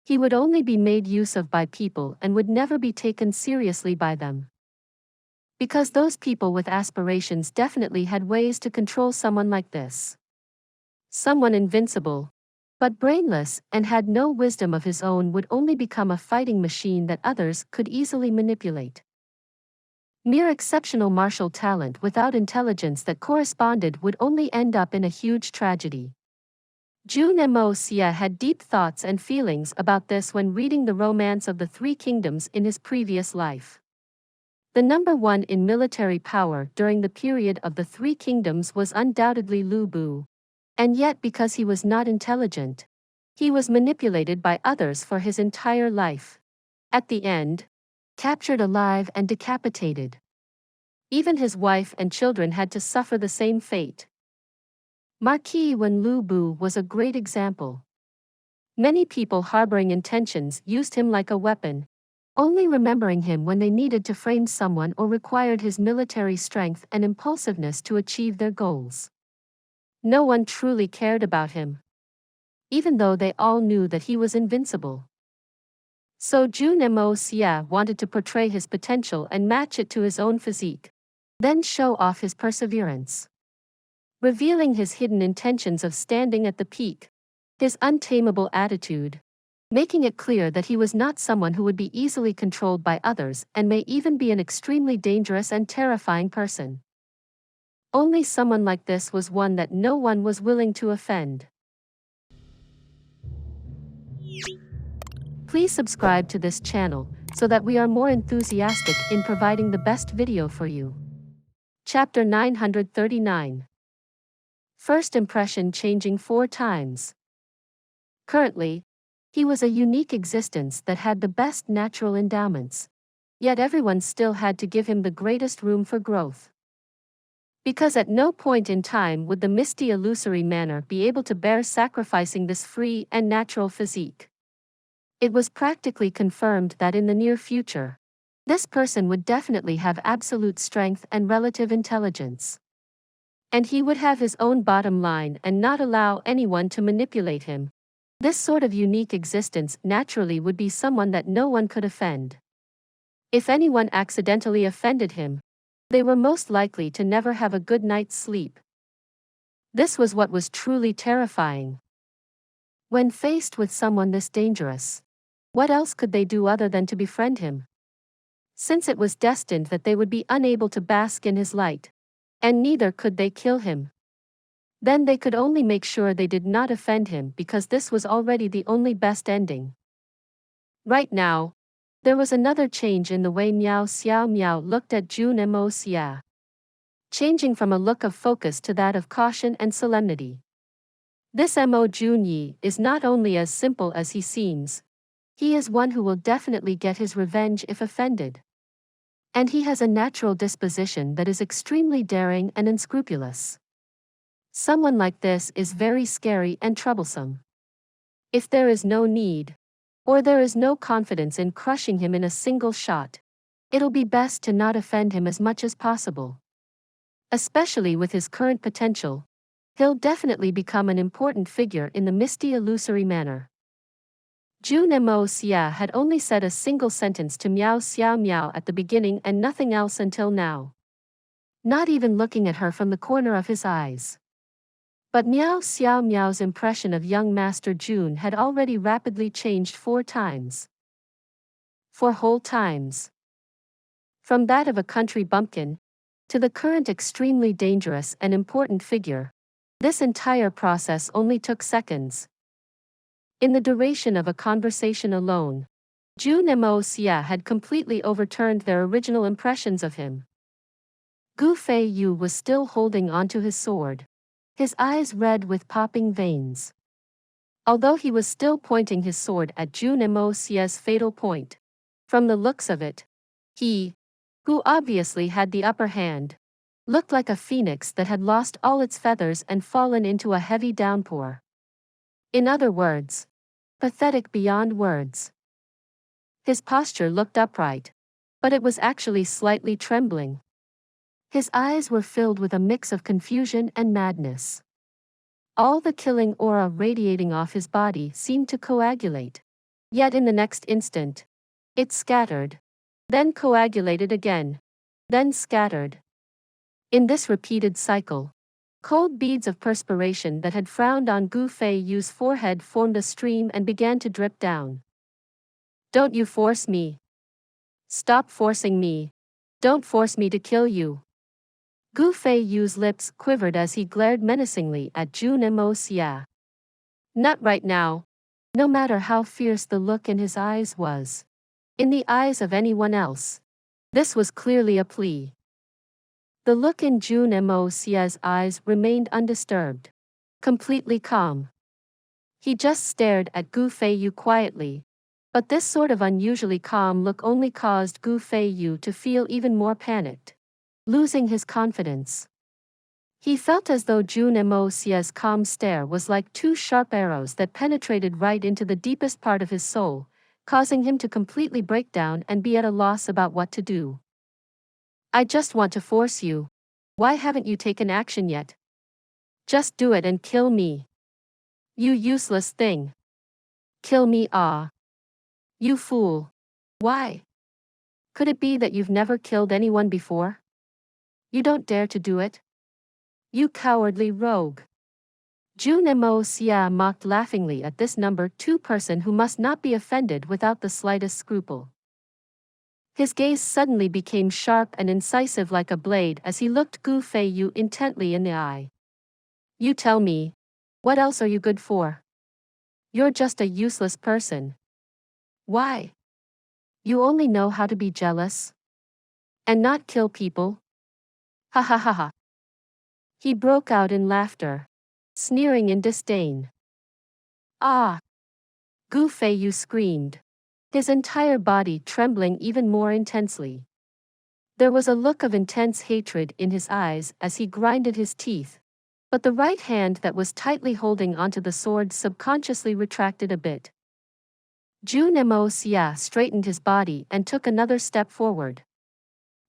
he would only be made use of by people and would never be taken seriously by them. Because those people with aspirations definitely had ways to control someone like this. Someone invincible, but brainless and had no wisdom of his own would only become a fighting machine that others could easily manipulate. Mere exceptional martial talent without intelligence that corresponded would only end up in a huge tragedy. Jun Moxie had deep thoughts and feelings about this when reading the Romance of the Three Kingdoms in his previous life. The number one in military power during the period of the Three Kingdoms was undoubtedly Lu Bu. And yet because he was not intelligent, he was manipulated by others for his entire life. At the end, captured alive and decapitated. Even his wife and children had to suffer the same fate. Marquis Wen Lu Bu was a great example. Many people harboring intentions used him like a weapon, only remembering him when they needed to frame someone or required his military strength and impulsiveness to achieve their goals. No one truly cared about him, even though they all knew that he was invincible. So Jun Moxie wanted to portray his potential and match it to his own physique, then show off his perseverance. Revealing his hidden intentions of standing at the peak, his untamable attitude, making it clear that he was not someone who would be easily controlled by others and may even be an extremely dangerous and terrifying person. Only someone like this was one that no one was willing to offend. Please subscribe to this channel so that we are more enthusiastic in providing the best video for you. Chapter 939. First impression changing 4 times. Currently, he was a unique existence that had the best natural endowments. Yet everyone still had to give him the greatest room for growth. Because at no point in time would the misty illusory manner be able to bear sacrificing this free and natural physique. It was practically confirmed that in the near future, this person would definitely have absolute strength and relative intelligence. And he would have his own bottom line and not allow anyone to manipulate him. This sort of unique existence naturally would be someone that no one could offend. If anyone accidentally offended him, they were most likely to never have a good night's sleep. This was what was truly terrifying. When faced with someone this dangerous, what else could they do other than to befriend him? Since it was destined that they would be unable to bask in his light, and neither could they kill him. Then they could only make sure they did not offend him because this was already the only best ending. Right now, there was another change in the way Miao Xiao Miao looked at Jun Moxie. Changing from a look of focus to that of caution and solemnity. This Mo Jun Ye is not only as simple as he seems, he is one who will definitely get his revenge if offended. And he has a natural disposition that is extremely daring and unscrupulous. Someone like this is very scary and troublesome. If there is no need, or there is no confidence in crushing him in a single shot, it'll be best to not offend him as much as possible. Especially with his current potential, he'll definitely become an important figure in the misty illusory manner. Jun Moxie had only said a single sentence to Miao Xiao Miao at the beginning and nothing else until now. not even looking at her from the corner of his eyes. But Miao Xiao Miao's impression of young Master Jun had already rapidly changed 4 times. 4 whole times. From that of a country bumpkin, to the current extremely dangerous and important figure, this entire process only took seconds. In the duration of a conversation alone, Jun Moxie had completely overturned their original impressions of him. Gu Feiyu was still holding onto his sword, his eyes red with popping veins. Although he was still pointing his sword at Jun Moxie's fatal point, from the looks of it, he, who obviously had the upper hand, looked like a phoenix that had lost all its feathers and fallen into a heavy downpour. In other words, pathetic beyond words. His posture looked upright, but it was actually slightly trembling. His eyes were filled with a mix of confusion and madness. All the killing aura radiating off his body seemed to coagulate. Yet in the next instant, it scattered, then coagulated again, then scattered. In this repeated cycle, cold beads of perspiration that had frowned on Gu Feiyu's forehead formed a stream and began to drip down. Don't you force me. Stop forcing me. Don't force me to kill you. Gu Feiyu's lips quivered as he glared menacingly at Jun Moxie. Not right now. No matter how fierce the look in his eyes was. In the eyes of anyone else, this was clearly a plea. The look in Jun Moxie's eyes remained undisturbed, completely calm. He just stared at Gu Feiyu quietly, but this sort of unusually calm look only caused Gu Feiyu to feel even more panicked, losing his confidence. He felt as though Jun Moxie's calm stare was like 2 sharp arrows that penetrated right into the deepest part of his soul, causing him to completely break down and be at a loss about what to do. I just want to force you. Why haven't you taken action yet? Just do it and kill me. You useless thing. Kill me, ah. You fool. Why? Could it be that you've never killed anyone before? You don't dare to do it? You cowardly rogue. Jun Moxie mocked laughingly at this number 2 person who must not be offended without the slightest scruple. His gaze suddenly became sharp and incisive like a blade as he looked Gu Feiyu intently in the eye. You tell me, what else are you good for? You're just a useless person. Why? You only know how to be jealous? And not kill people? Ha ha ha ha. He broke out in laughter, sneering in disdain. Ah! Gu Feiyu screamed, his entire body trembling even more intensely. There was a look of intense hatred in his eyes as he grinded his teeth, but the right hand that was tightly holding onto the sword subconsciously retracted a bit. Jun Moxie straightened his body and took another step forward.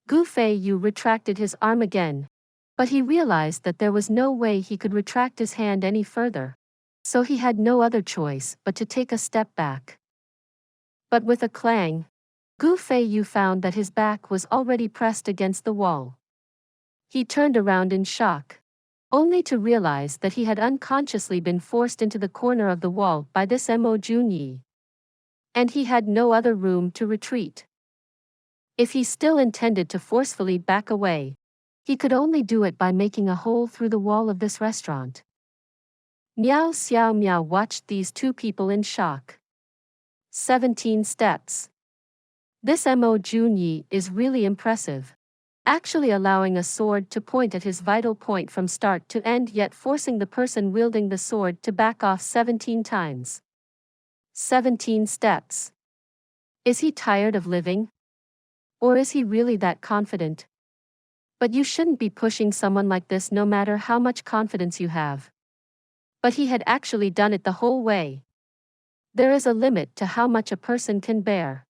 Gu Feiyu retracted his arm again, but he realized that there was no way he could retract his hand any further, so he had no other choice but to take a step back. But with a clang, Gu Feiyu found that his back was already pressed against the wall. He turned around in shock, only to realize that he had unconsciously been forced into the corner of the wall by this Jun Ye. And he had no other room to retreat. If he still intended to forcefully back away, he could only do it by making a hole through the wall of this restaurant. Miao Xiao Miao watched these 2 people in shock. 17 steps. This Jun Ye is really impressive, actually allowing a sword to point at his vital point from start to end, yet forcing the person wielding the sword to back off 17 times. 17 steps. Is he tired of living? Or is he really that confident? But you shouldn't be pushing someone like this no matter how much confidence you have. But he had actually done it the whole way. There is a limit to how much a person can bear.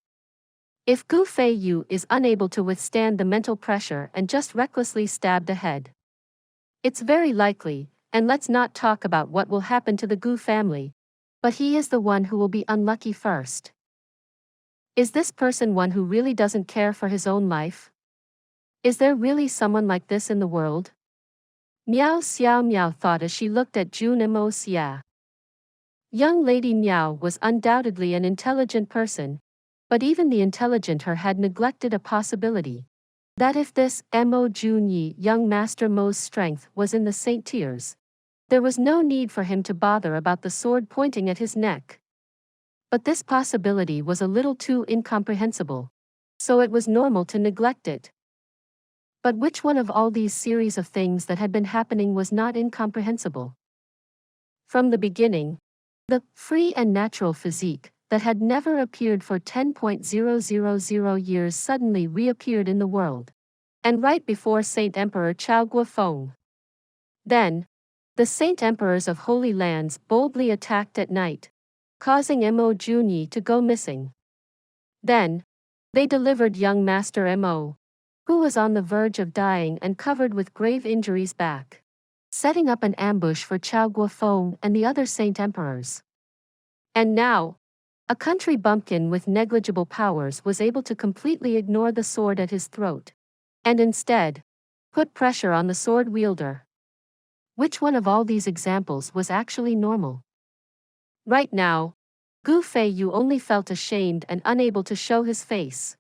If Gu Feiyu is unable to withstand the mental pressure and just recklessly stabbed ahead, it's very likely, and let's not talk about what will happen to the Gu family, but he is the one who will be unlucky first. Is this person one who really doesn't care for his own life? Is there really someone like this in the world? Miao Xiao Miao thought as she looked at Jun Moxie. Young Lady Miao was undoubtedly an intelligent person, but even the intelligent her had neglected a possibility. That if this Mo Jun Ye young Master Mo's strength was in the Saint tiers, there was no need for him to bother about the sword pointing at his neck. But this possibility was a little too incomprehensible, so it was normal to neglect it. But which one of all these series of things that had been happening was not incomprehensible? From the beginning, the free and natural physique that had never appeared for 10,000 years suddenly reappeared in the world. And right before Saint Emperor Chao Guofeng. Then, the Saint Emperors of Holy Lands boldly attacked at night, causing Mo Jun Ye to go missing. Then, they delivered young Master Mo, who was on the verge of dying and covered with grave injuries back, setting up an ambush for Chao Guofeng and the other Saint Emperors. And now, a country bumpkin with negligible powers was able to completely ignore the sword at his throat, and instead, put pressure on the sword wielder. Which one of all these examples was actually normal? Right now, Gu Feiyu only felt ashamed and unable to show his face.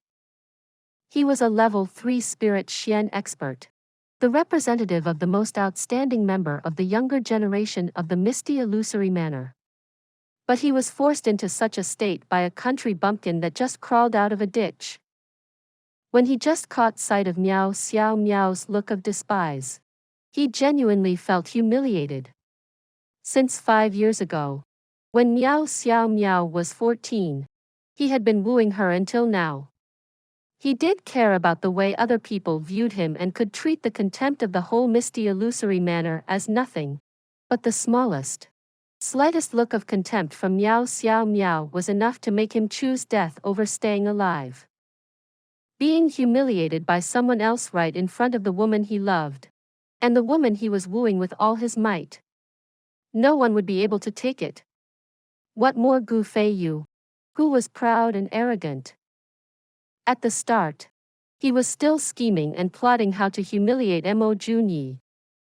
He was a level 3 spirit Xian expert, the representative of the most outstanding member of the younger generation of the misty illusory manor. But he was forced into such a state by a country bumpkin that just crawled out of a ditch. When he just caught sight of Miao Xiao Miao's look of despise, he genuinely felt humiliated. Since 5 years ago, when Miao Xiao Miao was 14, he had been wooing her until now. He did care about the way other people viewed him and could treat the contempt of the whole misty illusory manor as nothing. But the slightest look of contempt from Miao Xiao Miao was enough to make him choose death over staying alive. Being humiliated by someone else right in front of the woman he loved, and the woman he was wooing with all his might. No one would be able to take it. What more Gu Feiyu, who was proud and arrogant. At the start, he was still scheming and plotting how to humiliate Mo Jun Ye,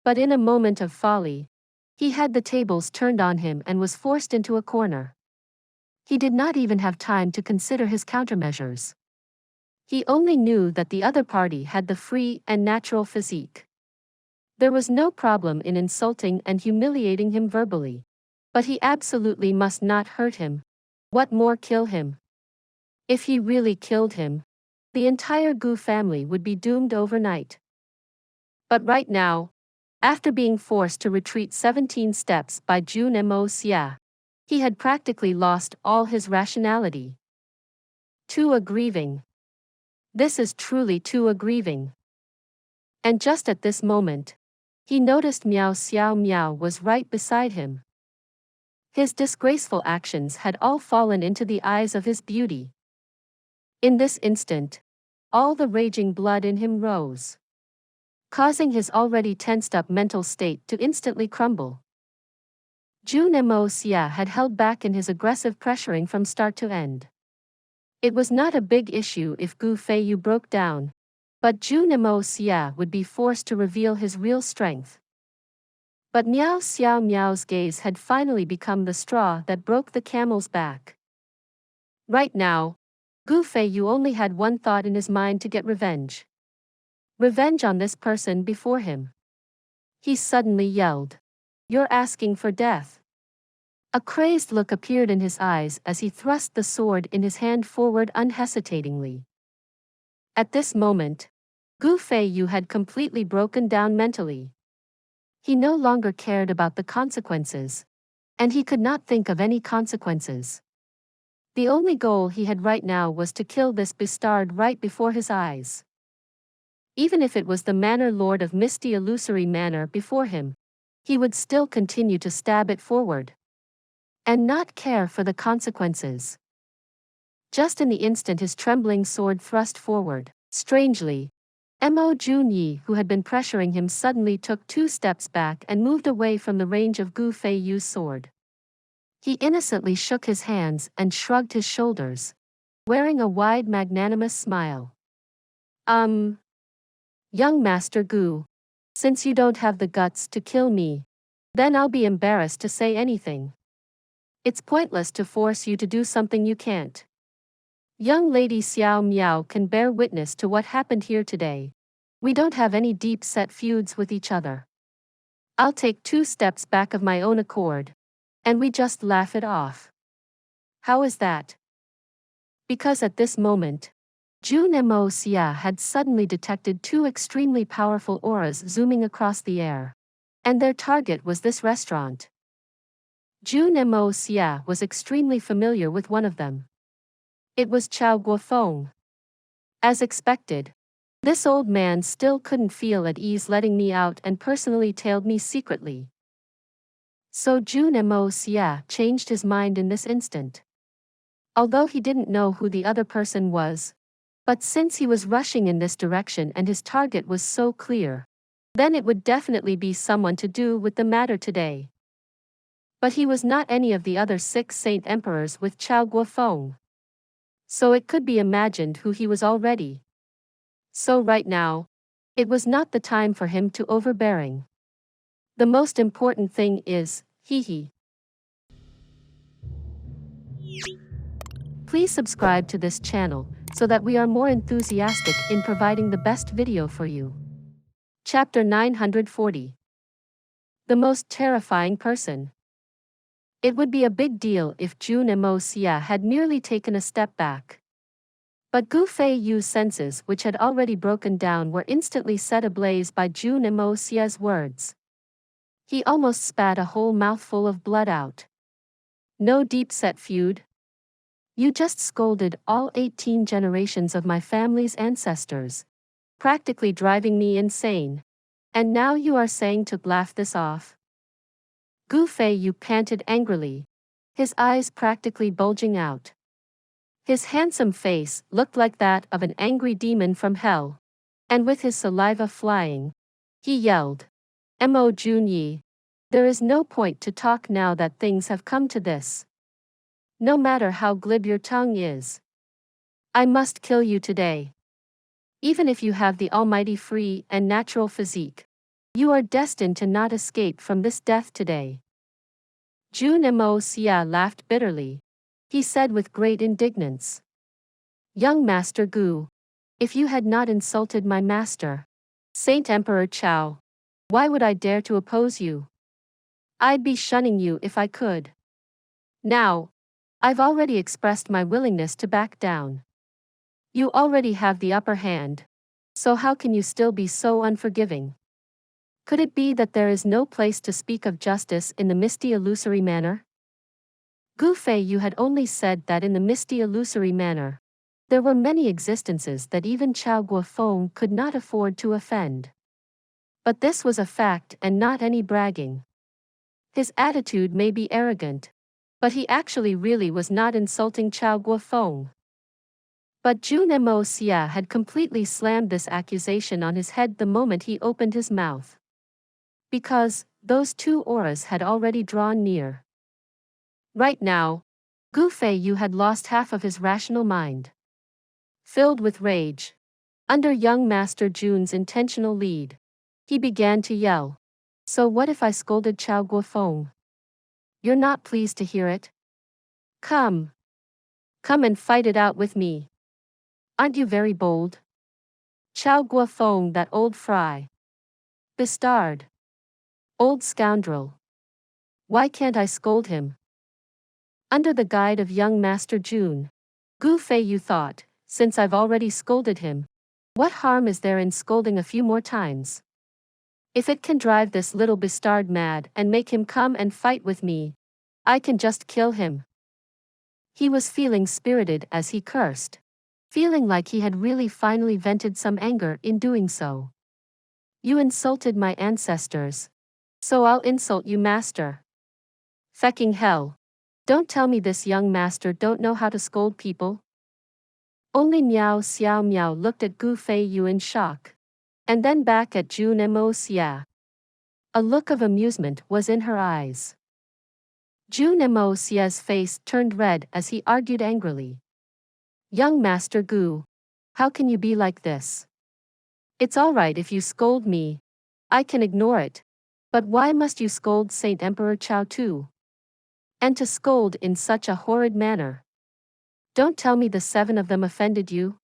but in a moment of folly, he had the tables turned on him and was forced into a corner. He did not even have time to consider his countermeasures. He only knew that the other party had the free and natural physique. There was no problem in insulting and humiliating him verbally. But he absolutely must not hurt him. What more, kill him? If he really killed him, the entire Gu family would be doomed overnight. But right now, after being forced to retreat 17 steps by Jun Moxie, he had practically lost all his rationality. Too aggrieving. This is truly too aggrieving. And just at this moment, he noticed Miao Xiao Miao was right beside him. His disgraceful actions had all fallen into the eyes of his beauty. In this instant, all the raging blood in him rose, causing his already tensed-up mental state to instantly crumble. Jun Moxie had held back in his aggressive pressuring from start to end. It was not a big issue if Gu Feiyu broke down, but Jun Moxie would be forced to reveal his real strength. But Miao Xiao Miao's gaze had finally become the straw that broke the camel's back. Right now, Gu Feiyu only had one thought in his mind: to get revenge. Revenge on this person before him. He suddenly yelled, "You're asking for death." A crazed look appeared in his eyes as he thrust the sword in his hand forward unhesitatingly. At this moment, Gu Feiyu had completely broken down mentally. He no longer cared about the consequences, and he could not think of any consequences. The only goal he had right now was to kill this bastard right before his eyes. Even if it was the manor lord of misty illusory manor before him, he would still continue to stab it forward, and not care for the consequences. Just in the instant his trembling sword thrust forward, strangely, Mo Jun Ye, who had been pressuring him, suddenly took 2 steps back and moved away from the range of Gu Feiyu's sword. He innocently shook his hands and shrugged his shoulders, wearing a wide magnanimous smile. Young Master Gu, since you don't have the guts to kill me, then I'll be embarrassed to say anything. It's pointless to force you to do something you can't. Young Lady Xiao Miao can bear witness to what happened here today. We don't have any deep-set feuds with each other. I'll take 2 steps back of my own accord, and we just laugh it off. How is that? Because at this moment, Jun Moxie had suddenly detected 2 extremely powerful auras zooming across the air. And their target was this restaurant. Jun Moxie was extremely familiar with one of them. It was Chao Guofeng. As expected, this old man still couldn't feel at ease letting me out and personally tailed me secretly. So Jun Moxie changed his mind in this instant. Although he didn't know who the other person was, but since he was rushing in this direction and his target was so clear, then it would definitely be someone to do with the matter today. But he was not any of the other 6 saint emperors with Chao Guofeng. So it could be imagined who he was already. So right now, it was not the time for him to overbearing. The most important thing is, hee. Please subscribe to this channel, so that we are more enthusiastic in providing the best video for you. Chapter 940. The most terrifying person. It would be a big deal if Jun Moxie had merely taken a step back. But Gu Feiyu's senses, which had already broken down, were instantly set ablaze by Jun Moxie's words. He almost spat a whole mouthful of blood out. No deep-set feud. You just scolded all 18 generations of my family's ancestors, practically driving me insane. And now you are saying to laugh this off? Gu Feiyu panted angrily, his eyes practically bulging out. His handsome face looked like that of an angry demon from hell. And with his saliva flying, he yelled, "Mo Jun Ye, there is no point to talk now that things have come to this. No matter how glib your tongue is, I must kill you today. Even if you have the almighty free and natural physique, you are destined to not escape from this death today." Jun Moxie laughed bitterly. He said with great indignance, "Young Master Gu, if you had not insulted my master, Saint Emperor Chao, why would I dare to oppose you? I'd be shunning you if I could. Now, I've already expressed my willingness to back down. You already have the upper hand, so how can you still be so unforgiving? Could it be that there is no place to speak of justice in the misty illusory manner?" Gu Feiyu had only said that in the misty illusory manner, there were many existences that even Chao Guofeng could not afford to offend. But this was a fact and not any bragging. His attitude may be arrogant, but he actually really was not insulting Chao Guofeng. But Jun Moxie had completely slammed this accusation on his head the moment he opened his mouth. Because those 2 auras had already drawn near. Right now, Gu Feiyu had lost half of his rational mind. Filled with rage, under young Master Jun's intentional lead, he began to yell, "So what if I scolded Chao Guofeng? You're not pleased to hear it? Come and fight it out with me. Aren't you very bold? Chao Guofeng, that old fry. Bastard. Old scoundrel. Why can't I scold him?" Under the guide of young Master Jun, Gu Feiyu thought, since I've already scolded him, what harm is there in scolding a few more times? If it can drive this little bastard mad and make him come and fight with me, I can just kill him. He was feeling spirited as he cursed, feeling like he had really finally vented some anger in doing so. You insulted my ancestors, so I'll insult you, master. Fecking hell. Don't tell me this young master don't know how to scold people. Only Miao Xiao Miao looked at Gu Feiyu in shock, and then back at Jun Moxie. A look of amusement was in her eyes. Jun Moxie's face turned red as he argued angrily. "Young Master Gu, how can you be like this? It's all right if you scold me. I can ignore it. But why must you scold Saint Emperor Chao too? And to scold in such a horrid manner. Don't tell me the 7 of them offended you.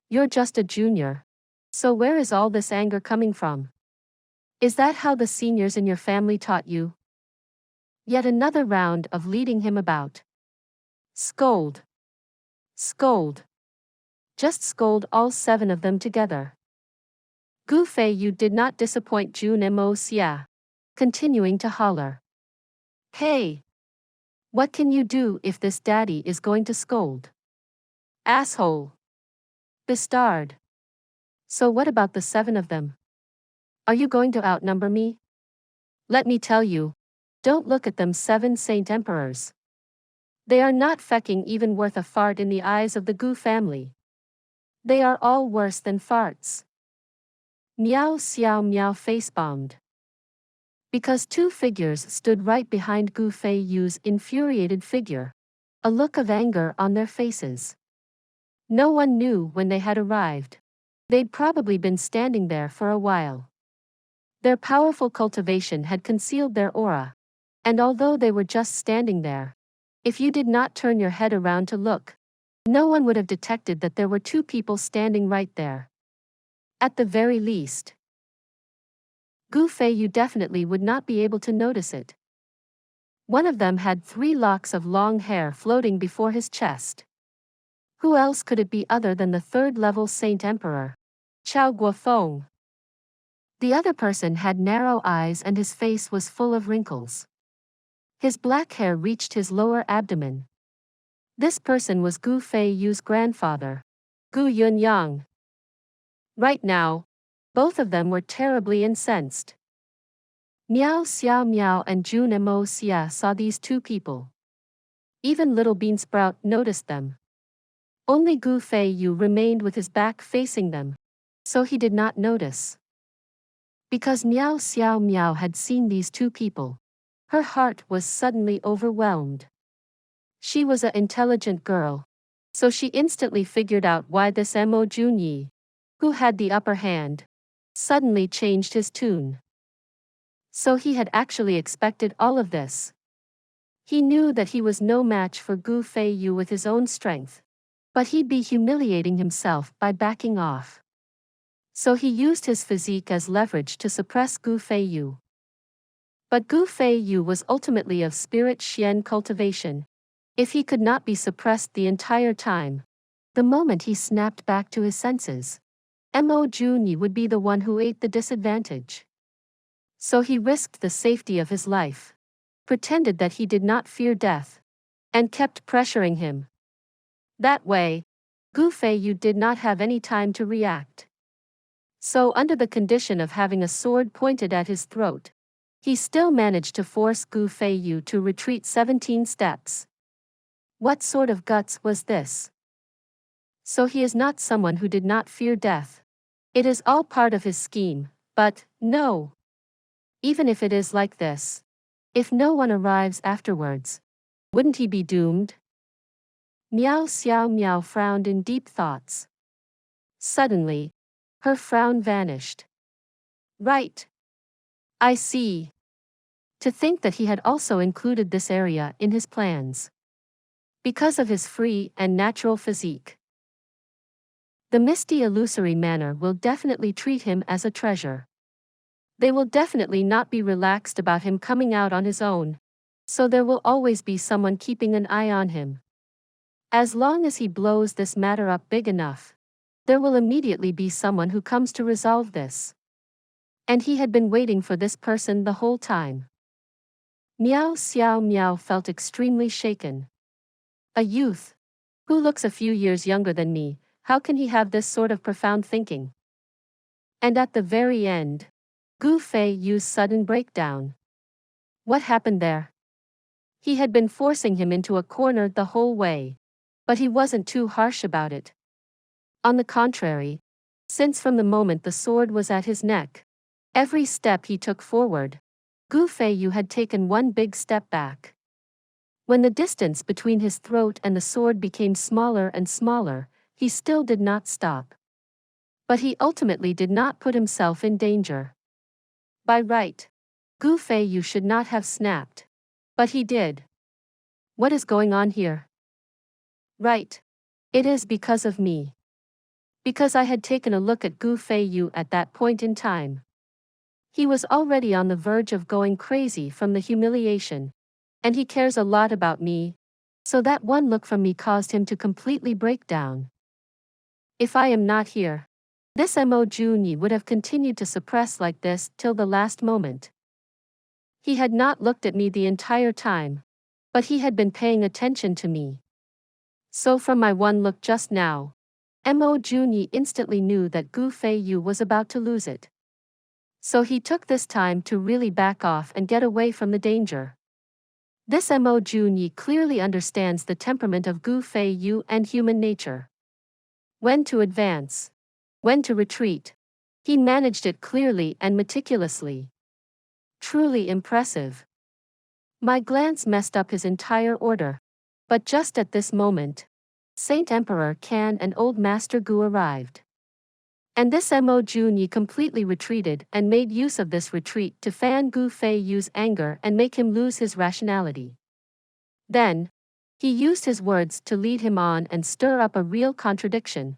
You're just a junior. So where is all this anger coming from? Is that how the seniors in your family taught you? Yet another round of leading him about. Scold. Scold. Just scold all 7 of them together. Gu Fei Yu did not disappoint Jun Moxie, continuing to holler. Hey! What can you do if this daddy is going to scold? Asshole! Bastard! So what about the 7 of them? Are you going to outnumber me? Let me tell you, don't look at them 7 Saint Emperors. They are not fecking even worth a fart in the eyes of the Gu family. They are all worse than farts. Miao Xiao Miao face-bombed. Because 2 figures stood right behind Gu Fei Yu's infuriated figure, a look of anger on their faces. No one knew when they had arrived. They'd probably been standing there for a while. Their powerful cultivation had concealed their aura, and although they were just standing there, if you did not turn your head around to look, no one would have detected that there were 2 people standing right there. At the very least, Gu Fei Yu definitely would not be able to notice it. One of them had 3 locks of long hair floating before his chest. Who else could it be other than the 3rd-level Saint Emperor, Chao Guofeng? The other person had narrow eyes and his face was full of wrinkles. His black hair reached his lower abdomen. This person was Gu Fei Yu's grandfather, Gu Yunyang. Right now, both of them were terribly incensed. Miao Xiao Miao and Jun Moxie saw these 2 people. Even Little Beansprout noticed them. Only Gu Fei Yu remained with his back facing them, so he did not notice. Because Miao Xiao Miao had seen these 2 people, her heart was suddenly overwhelmed. She was an intelligent girl, so she instantly figured out why this Mo Jun Ye, who had the upper hand, suddenly changed his tune. So he had actually expected all of this. He knew that he was no match for Gu Fei Yu with his own strength, but he'd be humiliating himself by backing off. So he used his physique as leverage to suppress Gu Fei Yu. But Gu Fei Yu was ultimately of spirit Xian cultivation. If he could not be suppressed the entire time, the moment he snapped back to his senses, Mo Jun Ye would be the one who ate the disadvantage. So he risked the safety of his life, pretended that he did not fear death, and kept pressuring him. That way, Gu Fei Yu did not have any time to react. So under the condition of having a sword pointed at his throat, he still managed to force Gu Fei Yu to retreat 17 steps. What sort of guts was this? So he is not someone who did not fear death. It is all part of his scheme, but, no. Even if it is like this, if no one arrives afterwards, wouldn't he be doomed? Miao Xiao Miao frowned in deep thoughts. Suddenly, her frown vanished. Right. I see. To think that he had also included this area in his plans. Because of his free and natural physique. The misty illusory manner will definitely treat him as a treasure. They will definitely not be relaxed about him coming out on his own, so there will always be someone keeping an eye on him. As long as he blows this matter up big enough, there will immediately be someone who comes to resolve this. And he had been waiting for this person the whole time. Miao Xiao Miao felt extremely shaken. A youth, who looks a few years younger than me, how can he have this sort of profound thinking? And at the very end, Gu Fei Yu's sudden breakdown. What happened there? He had been forcing him into a corner the whole way, but he wasn't too harsh about it. On the contrary, since from the moment the sword was at his neck, every step he took forward, Gu Fei Yu had taken one big step back. When the distance between his throat and the sword became smaller and smaller, he still did not stop. but he ultimately did not put himself in danger. By right, Gu Feiyu should not have snapped. But he did. What is going on here? Right. It is because of me. Because I had taken a look at Gu Feiyu at that point in time. He was already on the verge of going crazy from the humiliation. And he cares a lot about me. So that one look from me caused him to completely break down. If I am not here, this Mo Jun Ye would have continued to suppress like this till the last moment. He had not looked at me the entire time. But he had been paying attention to me. So from my one look just now, Mo Jun Ye instantly knew that Gu Feiyu was about to lose it. So he took this time to really back off and get away from the danger. This Mo Jun Ye clearly understands the temperament of Gu Feiyu and human nature. When to advance. When to retreat. He managed it clearly and meticulously. Truly impressive. My glance messed up his entire order. But just at this moment, Saint Emperor Kan and Old Master Gu arrived. And this Mo Jun Ye completely retreated and made use of this retreat to fan Gu Feiyu's anger and make him lose his rationality. Then, he used his words to lead him on and stir up a real contradiction.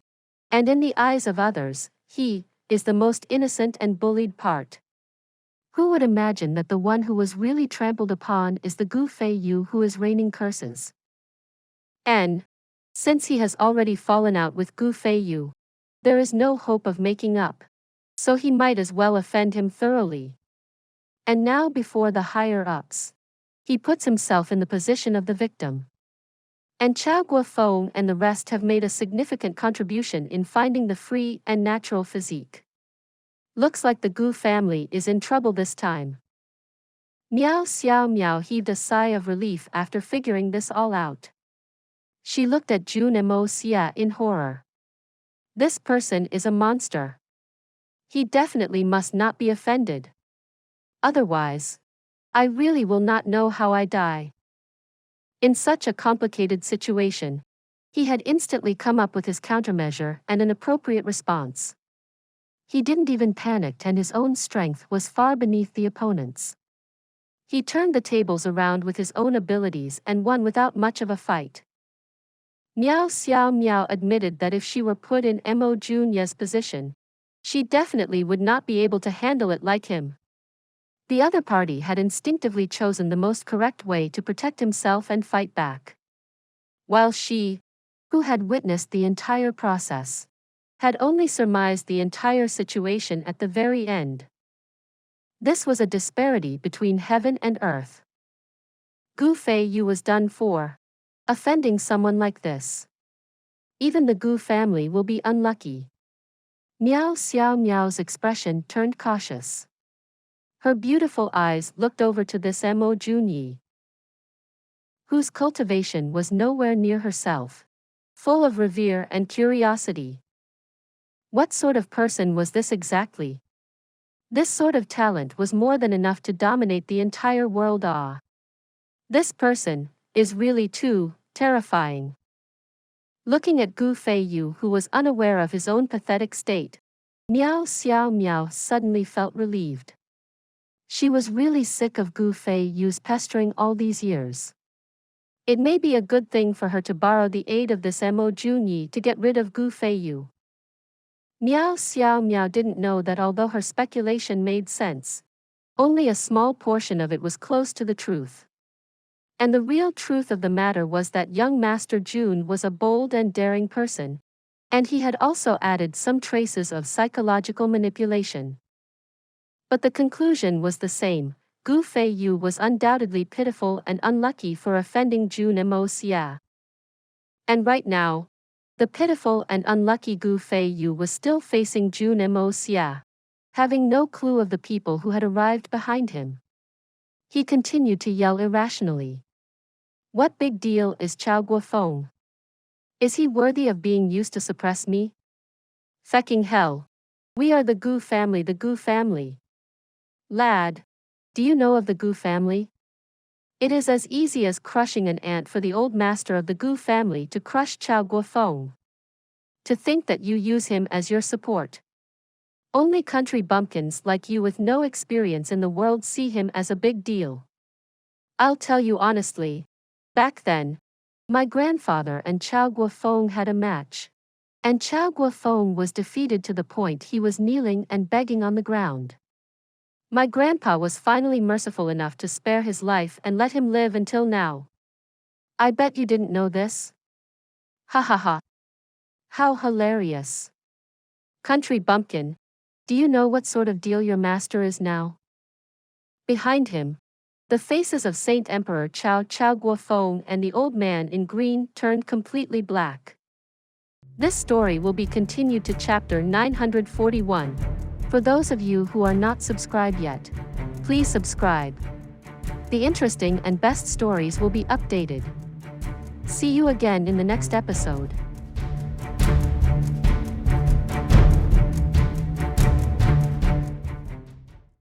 And in the eyes of others, he is the most innocent and bullied part. Who would imagine that the one who was really trampled upon is the Gu Feiyu who is raining curses? And, since he has already fallen out with Gu Feiyu, there is no hope of making up. So he might as well offend him thoroughly. And now before the higher-ups, he puts himself in the position of the victim. And Chao Guofeng and the rest have made a significant contribution in finding the free and natural physique. Looks like the Gu family is in trouble this time. Miao Xiao Miao heaved a sigh of relief after figuring this all out. She looked at Jun Moxie in horror. This person is a monster. He definitely must not be offended. Otherwise, I really will not know how I die. In such a complicated situation, he had instantly come up with his countermeasure and an appropriate response. He didn't even panic, and his own strength was far beneath the opponent's. He turned the tables around with his own abilities and won without much of a fight. Miao Xiao Miao admitted that if she were put in Mo Jun Ye's position, she definitely would not be able to handle it like him. The other party had instinctively chosen the most correct way to protect himself and fight back. While she, who had witnessed the entire process, had only surmised the entire situation at the very end. This was a disparity between heaven and earth. Gu Feiyu was done for. Offending someone like this. Even the Gu family will be unlucky. Miao Xiao Miao's expression turned cautious. Her beautiful eyes looked over to this Mo Jun Ye, whose cultivation was nowhere near herself, full of revere and curiosity. What sort of person was this exactly? This sort of talent was more than enough to dominate the entire world. This person is really too terrifying. Looking at Gu Feiyu, who was unaware of his own pathetic state, Miao Xiao Miao suddenly felt relieved. She was really sick of Gu Feiyu's pestering all these years. It may be a good thing for her to borrow the aid of this Mo Jun Ye to get rid of Gu Feiyu. Miao Xiao Miao didn't know that although her speculation made sense, only a small portion of it was close to the truth. And the real truth of the matter was that young Master Jun was a bold and daring person, and he had also added some traces of psychological manipulation. But the conclusion was the same: Gu Feiyu was undoubtedly pitiful and unlucky for offending Jun Moxie. And right now, the pitiful and unlucky Gu Feiyu was still facing Jun Moxie, having no clue of the people who had arrived behind him. He continued to yell irrationally. What big deal is Chao Guofeng? Is he worthy of being used to suppress me? Fecking hell. We are the Gu family, the Gu family. Lad, do you know of the Gu family? It is as easy as crushing an ant for the old master of the Gu family to crush Chao Guofeng. To think that you use him as your support. Only country bumpkins like you with no experience in the world see him as a big deal. I'll tell you honestly. Back then, my grandfather and Chao Guofeng had a match. And Chao Guofeng was defeated to the point he was kneeling and begging on the ground. My grandpa was finally merciful enough to spare his life and let him live until now. I bet you didn't know this? Ha ha ha. How hilarious. Country bumpkin, do you know what sort of deal your master is now? Behind him, the faces of Saint Emperor Chao Guofeng and the old man in green turned completely black. This story will be continued to chapter 941. For those of you who are not subscribed yet, please subscribe. The interesting and best stories will be updated. See you again in the next episode.